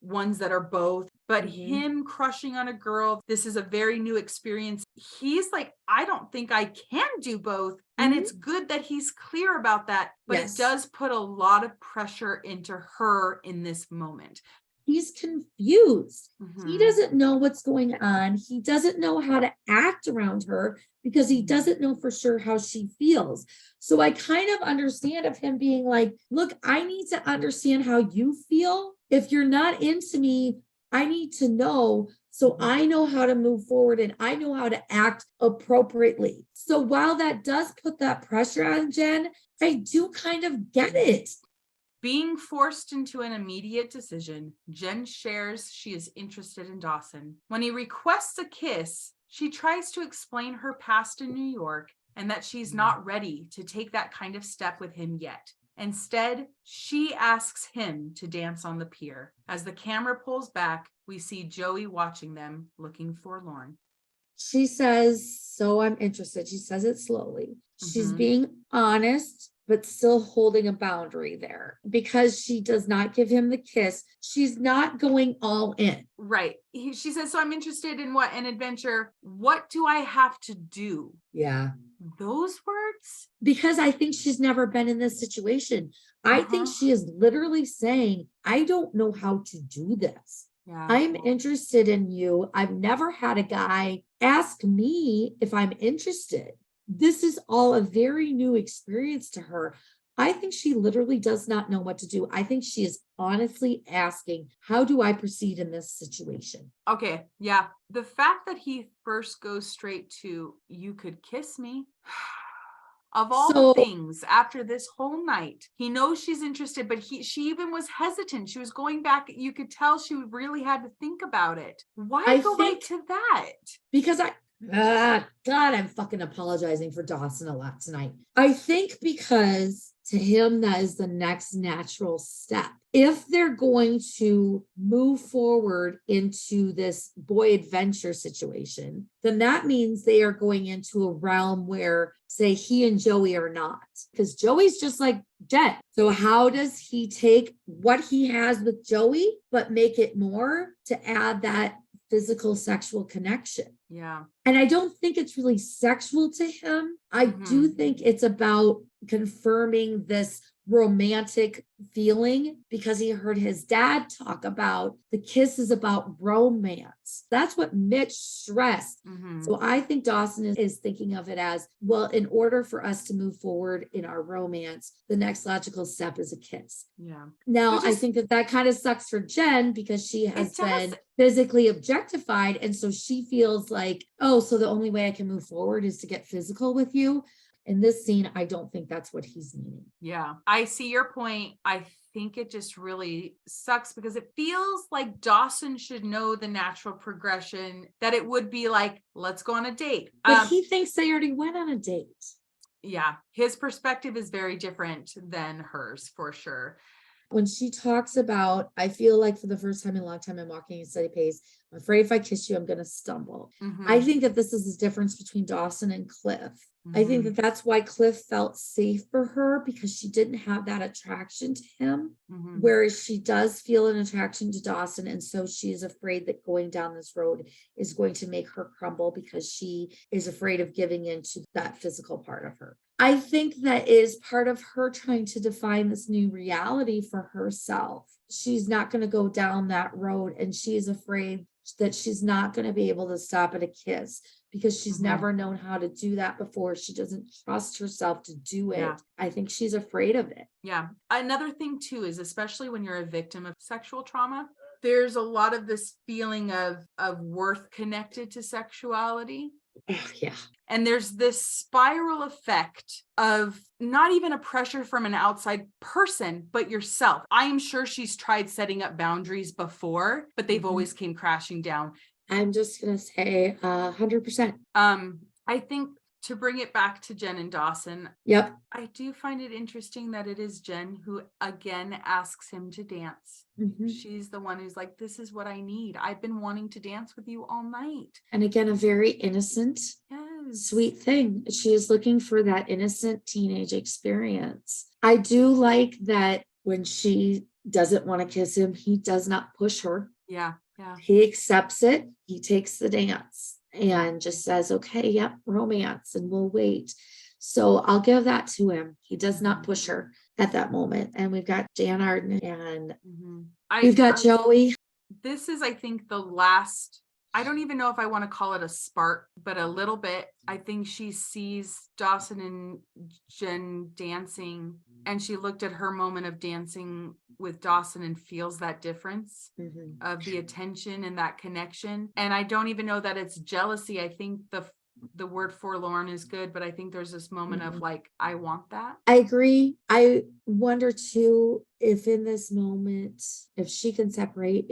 ones that are both. But him crushing on a girl, this is a very new experience. He's like, I don't think I can do both. And it's good that he's clear about that. But it does put a lot of pressure into her in this moment. he's confused. He Mhm. doesn't know what's going on. He doesn't know how to act around her because he doesn't know for sure how she feels. So I kind of understand of him being like, look, I need to understand how you feel. If you're not into me, I need to know so I know how to move forward and I know how to act appropriately. So while that does put that pressure on Jen, I do kind of get it. Being forced into an immediate decision, Jen shares she is interested in Dawson. When he requests a kiss, she tries to explain her past in New York and that she's not ready to take that kind of step with him yet. Instead, she asks him to dance on the pier. As the camera pulls back, we see Joey watching them, looking forlorn. She says, so I'm interested. She says it slowly. She's Mhm. being honest, but still holding a boundary there because she does not give him the kiss. She's not going all in. Right. She says, so I'm interested in what? An adventure. What do I have to do? Yeah. Those words? Because I think she's never been in this situation. I think Uh-huh. she is literally saying, I don't know how to do this. Yeah. I'm interested in you. I've never had a guy ask me if I'm interested. This is all a very new experience to her. I think she literally does not know what to do. I think she is honestly asking, how do I proceed in this situation? Okay. Yeah. The fact that he first goes straight to, you could kiss me. Of all So- the things after this whole night, he knows she's interested, but she even was hesitant. She was going back. You could tell she really had to think about it. Why I go right think- to that? Because God, I'm fucking apologizing for Dawson a lot tonight. I think because to him, that is the next natural step. If they're going to move forward into this boy adventure situation, then that means they are going into a realm where, say, he and Joey are not, because Joey's just like Jen. So how does he take what he has with Joey, but make it more to add that physical sexual connection? Yeah. And I don't think it's really sexual to him. I do think it's about confirming this romantic feeling because he heard his dad talk about the kiss is about romance. That's what Mitch stressed. So I think Dawson is thinking of it as, well, in order for us to move forward in our romance, the next logical step is a kiss. Yeah. Now, Which I is- think that kind of sucks for Jen because she has It does. been physically objectified. And so she feels like, oh, so the only way I can move forward is to get physical with you. In this scene, I don't think that's what he's meaning. Yeah, I see your point. I think it just really sucks because it feels like Dawson should know the natural progression, that it would be like, let's go on a date. But he thinks they already went on a date. Yeah, his perspective is very different than hers for sure. When she talks about, I feel like for the first time in a long time, I'm walking at a steady pace. I'm afraid if I kiss you, I'm going to stumble. I think that this is the difference between Dawson and Cliff. I think that that's why Cliff felt safe for her because she didn't have that attraction to him, whereas she does feel an attraction to Dawson. And so she is afraid that going down this road is going to make her crumble because she is afraid of giving into that physical part of her. I think that is part of her trying to define this new reality for herself. She's not going to go down that road, and she is afraid that she's not going to be able to stop at a kiss because she's never known how to do that before. She doesn't trust herself to do it. Yeah. I think she's afraid of it. Yeah. Another thing too is, especially when you're a victim of sexual trauma, there's a lot of this feeling of worth connected to sexuality. Yeah. And there's this spiral effect of not even a pressure from an outside person, but yourself. I am sure she's tried setting up boundaries before, but they've always came crashing down. I'm just going to say 100%. I think to bring it back to Jen and Dawson, Yep. I do find it interesting that it is Jen who again asks him to dance. She's the one who's like, this is what I need. I've been wanting to dance with you all night. And again, a very innocent, sweet thing. She is looking for that innocent teenage experience. I do like that when she doesn't want to kiss him, he does not push her. Yeah. Yeah. He accepts it. He takes the dance and just says, okay, yep, romance, and we'll wait. So I'll give that to him. He does not push her at that moment. And we've got Jan Arden and we've got Joey. this is, I think, the last, I don't even know if I want to call it a spark, but a little bit. I think she sees Dawson and Jen dancing, and she looked at her moment of dancing with Dawson and feels that difference of the attention and that connection. And I don't even know that it's jealousy. I think the word forlorn is good, but I think there's this moment of like, I want that. I agree. I wonder too, if in this moment, if she can separate,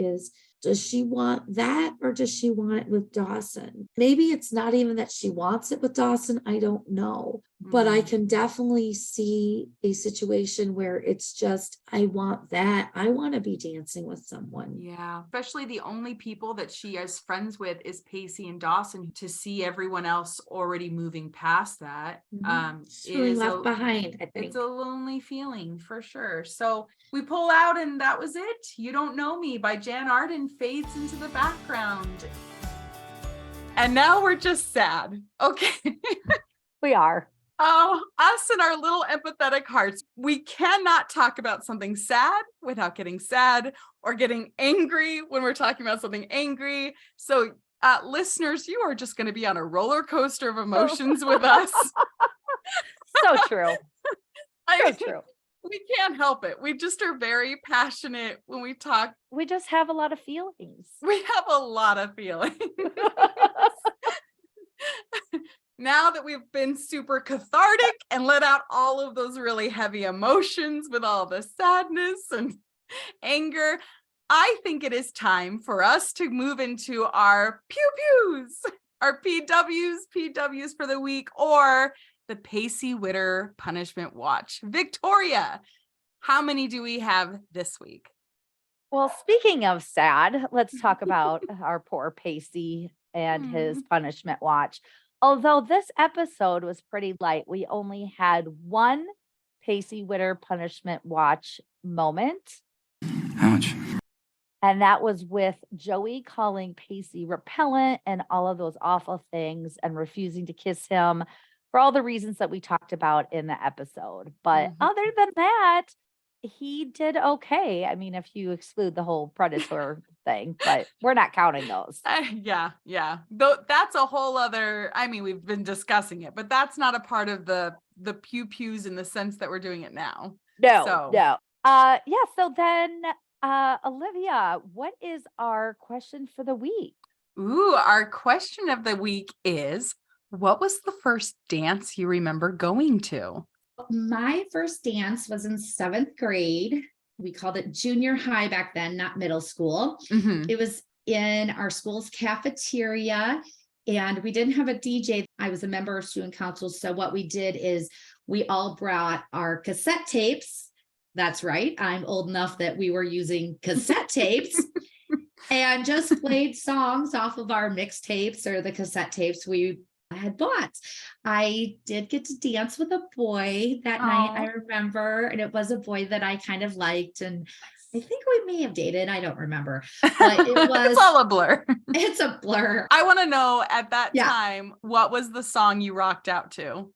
does she want that or does she want it with Dawson? Maybe it's not even that she wants it with Dawson. I don't know. But I can definitely see a situation where it's just, I want that. I want to be dancing with someone. Yeah. Especially the only people that she is friends with is Pacey and Dawson. To see everyone else already moving past that, Feeling left behind, I think. It's a lonely feeling for sure. So we pull out and that was it. You Don't Know Me by Jan Arden fades into the background. And now we're just sad. Okay. We are. Oh, us and our little empathetic hearts. We cannot talk about something sad without getting sad or getting angry when we're talking about something angry. So listeners, you are just going to be on a roller coaster of emotions with us. So true. So true. We can't help it. We just are very passionate when we talk. We just have a lot of feelings. We have a lot of feelings. Now that we've been super cathartic and let out all of those really heavy emotions with all the sadness and anger, I think it is time for us to move into our pew-pews, our PWs for the week, or the Pacey Witter Punishment Watch. Victoria, how many do we have this week? Well, speaking of sad, let's talk about our poor Pacey and his punishment watch. Although this episode was pretty light, we only had one Pacey Witter punishment watch moment. Ouch. And that was with Joey calling Pacey repellent and all of those awful things and refusing to kiss him for all the reasons that we talked about in the episode. But other than that, he did okay. I mean, if you exclude the whole predator thing, but we're not counting those. Yeah. Though that's a whole other, I mean, we've been discussing it, but that's not a part of the pew-pews in the sense that we're doing it now. No. So then Olivia, what is our question for the week? Ooh, our question of the week is, what was the first dance you remember going to? My first dance was in 7th grade. We called it junior high back then, not middle school. It was in our school's cafeteria, and we didn't have a DJ. I was a member of student council. So what we did is we all brought our cassette tapes. That's right. I'm old enough that we were using cassette tapes and just played songs off of our mixtapes or the cassette tapes we had bought. I did get to dance with a boy that night, I remember, and it was a boy that I kind of liked, and I think we may have dated. I don't remember, but it was it's all a blur. It's a blur. I want to know at that time, what was the song you rocked out to?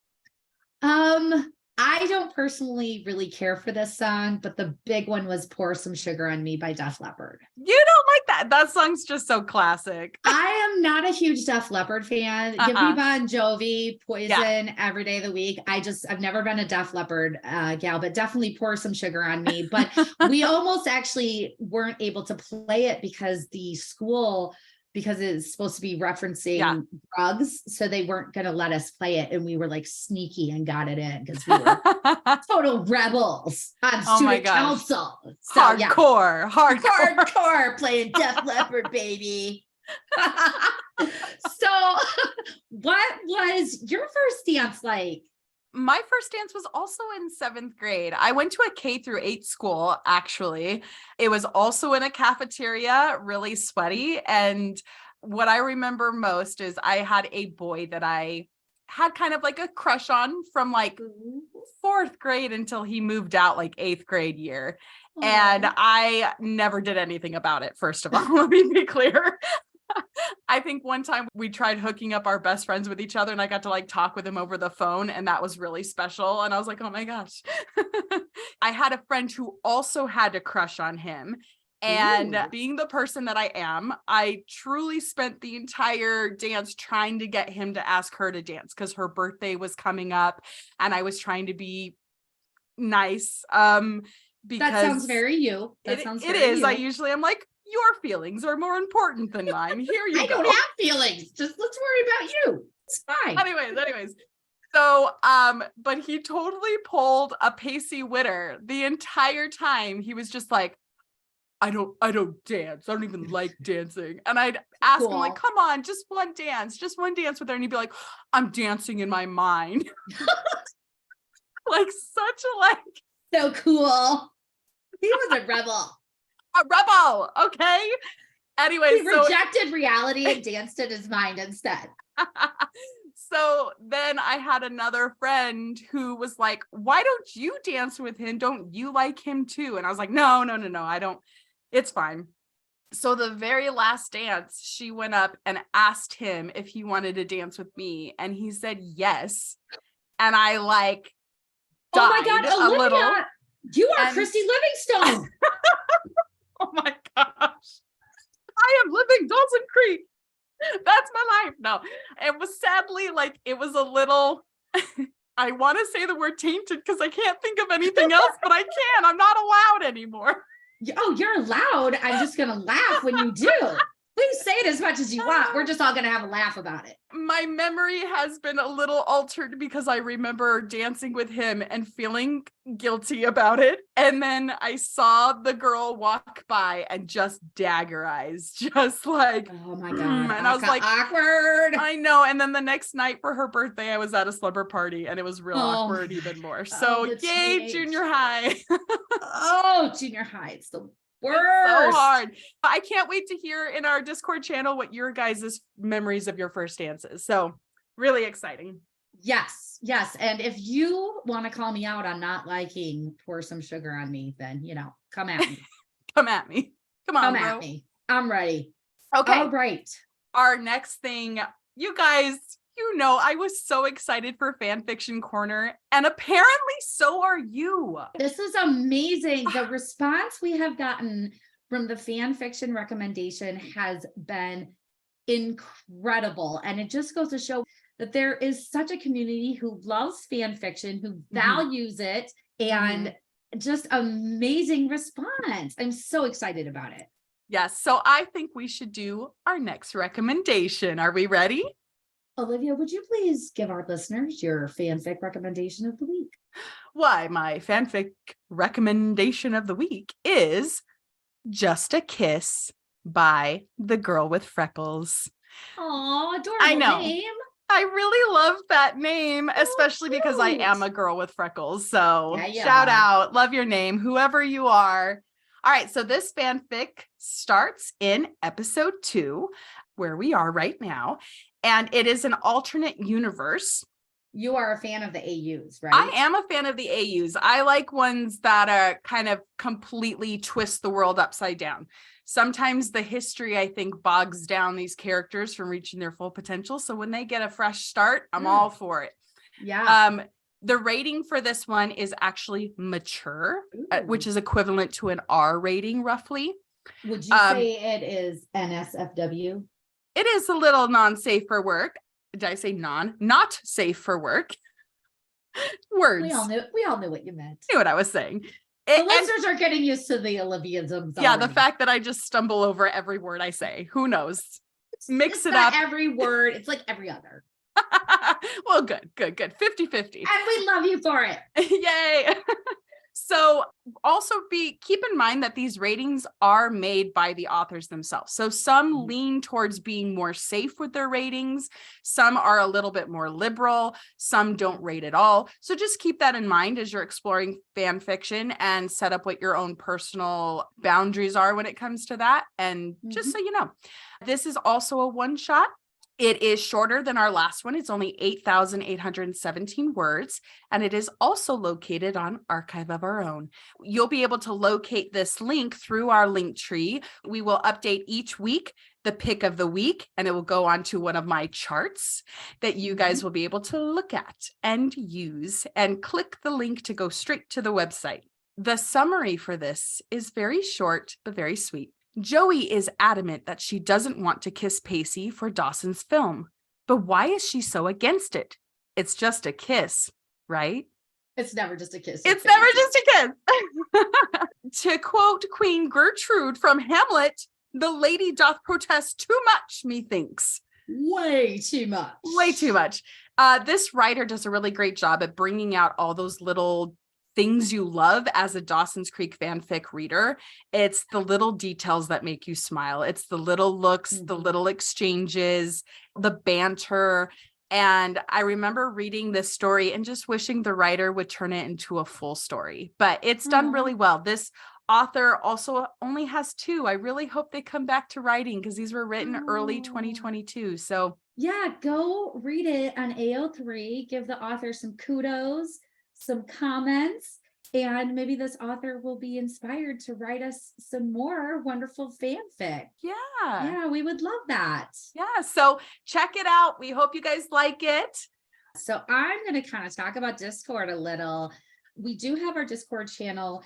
I don't personally really care for this song, but the big one was Pour Some Sugar on Me by Def Leppard. You don't like that? That song's just so classic. I am not a huge Def Leppard fan. Give me Bon Jovi, Poison, every day of the week. I've never been a Def Leppard gal, but definitely Pour Some Sugar on Me. But we almost actually weren't able to play it because the school, because it's supposed to be referencing drugs, so they weren't going to let us play it, and we were like sneaky and got it in because we were total rebels on student council. So, hardcore playing Def Leppard, baby. So, what was your first dance like? My first dance was also in 7th grade. I went to a K-8 school, actually. It was also in a cafeteria, really sweaty. And what I remember most is I had a boy that I had kind of like a crush on from like 4th grade until he moved out like 8th grade year. Aww. And I never did anything about it, first of all. Let me be clear. I think one time we tried hooking up our best friends with each other, and I got to like talk with him over the phone, and that was really special. And I was like, oh my gosh. I had a friend who also had a crush on him, And Ooh. being the person that I am, I truly spent the entire dance trying to get him to ask her to dance because her birthday was coming up and I was trying to be nice. Because That sounds very you. That sounds it very is. you. I usually am like, your feelings are more important than mine. Here you I go. don't have feelings. Just let's worry about you. It's fine. Anyways. So, but he totally pulled a Pacey Witter the entire time. He was just like, I don't dance. I don't even like dancing. And I'd ask him like, come on, just one dance with her. And he'd be like, I'm dancing in my mind. Like such a So cool. He was a rebel. Okay. Anyway, He rejected reality and danced in his mind instead. So then I had another friend who was like, why don't you dance with him? Don't you like him too? And I was like, no, I don't. It's fine. So the very last dance, she went up and asked him if he wanted to dance with me. And he said yes. And I like died oh my God, a Olivia, little. you are Christy Livingstone. Oh my gosh. I am living Dawson Creek. That's my life. No, it was sadly like it was a little, I want to say the word tainted because I can't think of anything else, but I can. I'm not allowed anymore. Oh, you're allowed. I'm just going to laugh when you do. Please say it as much as you want. We're just all going to have a laugh about it. My memory has been a little altered because I remember dancing with him and feeling guilty about it. And then I saw the girl walk by and just dagger eyes, just like, oh my God. And I was like, awkward. I know. And then the next night for her birthday, I was at a slumber party and it was real awkward even more. So the yay, teenage. junior high. Oh, junior high. It's the worst. It's so hard. I can't wait to hear in our Discord channel what your guys' memories of your first dances. So really exciting. Yes. And if you want to call me out on not liking Pour Some Sugar on Me, then, come at me. Come at me. Come on, Come bro. at me. I'm ready. Okay. All right. Our next thing, you guys, I was so excited for Fan Fiction Corner, and apparently so are you. This is amazing. The response we have gotten from the fan fiction recommendation has been incredible. And it just goes to show that there is such a community who loves fan fiction, who values it, and just amazing response. I'm so excited about it. Yes. So I think we should do our next recommendation. Are we ready? Olivia, would you please give our listeners your fanfic recommendation of the week? Why, my fanfic recommendation of the week is Just a Kiss by The Girl with Freckles. Oh, adorable I know. name. I really love that name, especially because I cute. am a girl with freckles. So Yeah, shout out, love your name, whoever you are. All right, so this fanfic starts in episode 2, where we are right now, and it is an alternate universe. You are a fan of the AUs, right? I am a fan of the AUs. I like ones that are kind of completely twist the world upside down. Sometimes the history, I think, bogs down these characters from reaching their full potential. So when they get a fresh start, I'm all for it. Yeah. The rating for this one is actually mature, which is equivalent to an R rating, roughly. Would you say it is NSFW? It is a little non-safe for work. Did I say not safe for work? Words. We all knew what you meant. Knew what I was saying. The listeners are getting used to the Olivianisms. Yeah, already. the fact that I just stumble over every word I say. Who knows? Mix it's it not up. Every word. It's like every other. Well, good. 50-50. And we love you for it. Yay. So also keep in mind that these ratings are made by the authors themselves. So some lean towards being more safe with their ratings. Some are a little bit more liberal. Some don't rate at all. So just keep that in mind as you're exploring fan fiction and set up what your own personal boundaries are when it comes to that. And just so you know, this is also a one-shot. It is shorter than our last one. It's only 8,817 words, and it is also located on Archive of Our Own. You'll be able to locate this link through our link tree. We will update each week the pick of the week, and it will go onto one of my charts that you guys will be able to look at and use, and click the link to go straight to the website. The summary for this is very short, but very sweet. Joey is adamant that she doesn't want to kiss Pacey for Dawson's film. But why is she so against it? It's just a kiss, right? It's never just a kiss. It's never just a kiss. To quote Queen Gertrude from Hamlet, the lady doth protest too much, methinks. Way too much. Way too much. This writer does a really great job at bringing out all those little things you love as a Dawson's Creek fanfic reader. It's the little details that make you smile. It's the little looks, the little exchanges, the banter. And I remember reading this story and just wishing the writer would turn it into a full story, but it's done really well. This author also only has 2. I really hope they come back to writing because these were written early 2022. So yeah, go read it on AO3, give the author some kudos, some comments, and maybe this author will be inspired to write us some more wonderful fanfic. Yeah, we would love that. Yeah, so check it out. We hope you guys like it. So I'm going to kind of talk about Discord a little. We do have our Discord channel.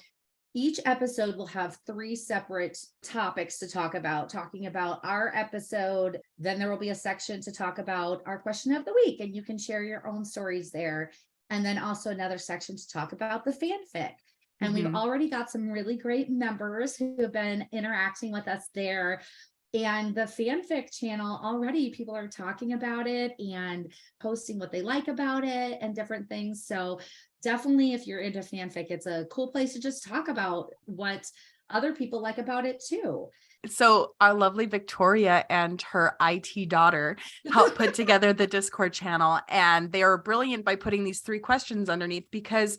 Each episode will have 3 separate topics to talk about, talking about our episode. Then there will be a section to talk about our question of the week, and you can share your own stories there. And then also another section to talk about the fanfic. And we've already got some really great members who have been interacting with us there. And the fanfic channel, already people are talking about it and posting what they like about it and different things. So definitely, if you're into fanfic, it's a cool place to just talk about what other people like about it too. So our lovely Victoria and her IT daughter helped put together the Discord channel, and they are brilliant by putting these 3 questions underneath, because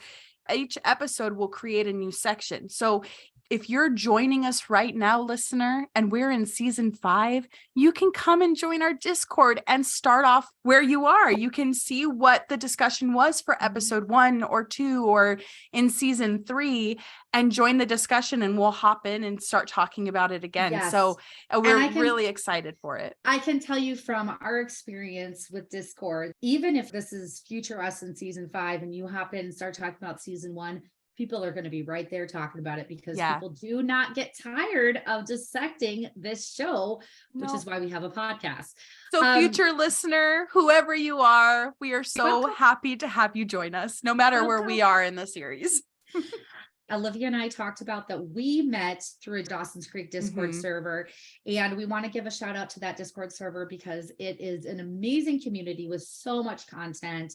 each episode will create a new section. So if you're joining us right now, listener, and we're in season 5, you can come and join our Discord and start off where you are. You can see what the discussion was for episode 1 or 2 or in season 3 and join the discussion, and we'll hop in and start talking about it again. Yes. So we're really excited for it. I can tell you from our experience with Discord, even if this is future us in season 5 and you hop in and start talking about season 1, people are going to be right there talking about it, because people do not get tired of dissecting this show, which is why we have a podcast. So future listener, whoever you are, we are so happy to have you join us, no matter where we are in the series. Olivia and I talked about that we met through a Dawson's Creek Discord server, and we want to give a shout out to that Discord server because it is an amazing community with so much content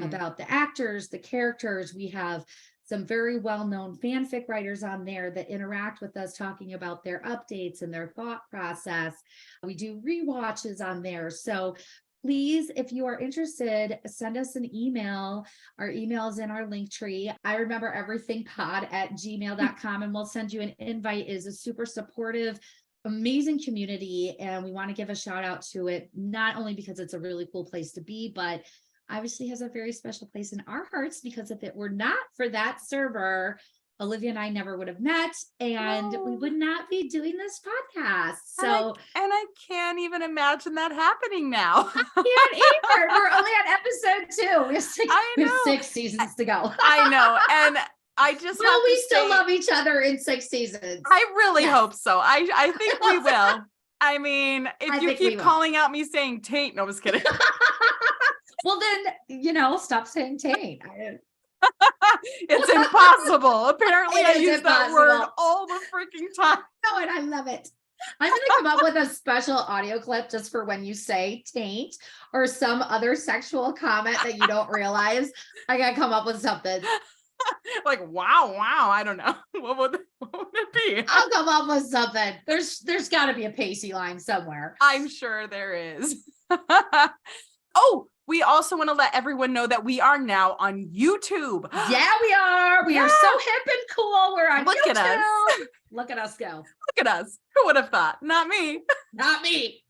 about the actors, the characters. We have some very well-known fanfic writers on there that interact with us, talking about their updates and their thought process. We do rewatches on there. So please, if you are interested, send us an email. Our email is in our link tree. I remember everythingpod@gmail.com, and we'll send you an invite. It is a super supportive, amazing community, and we want to give a shout out to it, not only because it's a really cool place to be, but obviously has a very special place in our hearts, because if it were not for that server, Olivia and I never would have met, and we would not be doing this podcast. So, and I can't even imagine that happening now. I can't either. We're only on episode 2. We have 6 seasons to go. I know. And I just will we still love each other in 6 seasons? I really hope so. I think we will. I mean, if you keep calling out me saying taint, no, I was kidding. Well, then, stop saying taint. It's impossible. Apparently, I use that word all the freaking time. No, and I love it. I'm going to come up with a special audio clip just for when you say taint or some other sexual comment that you don't realize. I got to come up with something. Like, wow. I don't know. What would it be? I'll come up with something. There's got to be a Pacey line somewhere. I'm sure there is. Oh, we also want to let everyone know that we are now on YouTube. Yeah, we are. We are so hip and cool. We're on YouTube. At us. Look at us go. Look at us. Who would have thought? Not me. Not me.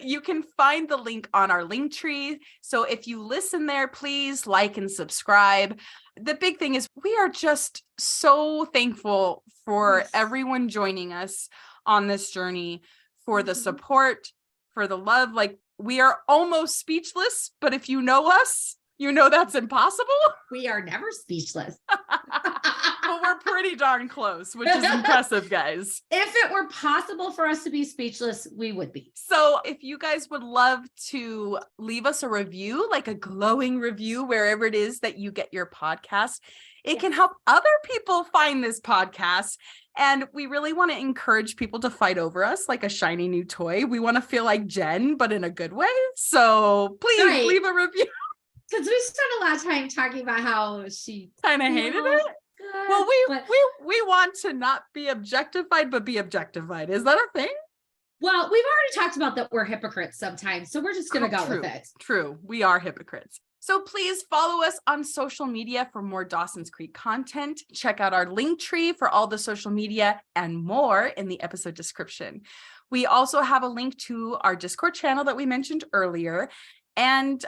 You can find the link on our link tree. So if you listen there, please like and subscribe. The big thing is we are just so thankful for everyone joining us on this journey, for the support, for the love. Like, we are almost speechless, but if you know us, You know that's impossible. We are never speechless. But we're pretty darn close, which is impressive, guys. If it were possible for us to be speechless, we would be. So if you guys would love to leave us a review, like a glowing review, wherever it is that you get your podcast, it can help other people find this podcast. And we really want to encourage people to fight over us like a shiny new toy. We want to feel like Jen, but in a good way. So please leave a review. Because we spent a lot of time talking about how she kind of hated it. Well, we want to not be objectified, but be objectified. Is that a thing? Well, we've already talked about that we're hypocrites sometimes, so we're just going to go with it. True. We are hypocrites. So please follow us on social media for more Dawson's Creek content. Check out our link tree for all the social media and more in the episode description. We also have a link to our Discord channel that we mentioned earlier. And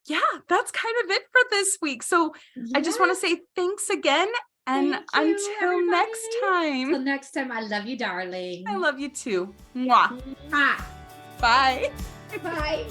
yeah, that's kind of it for this week. So I just want to say thanks again. And until next time. Until next time, I love you, darling. I love you too. Mwah. Mwah. Bye. Bye.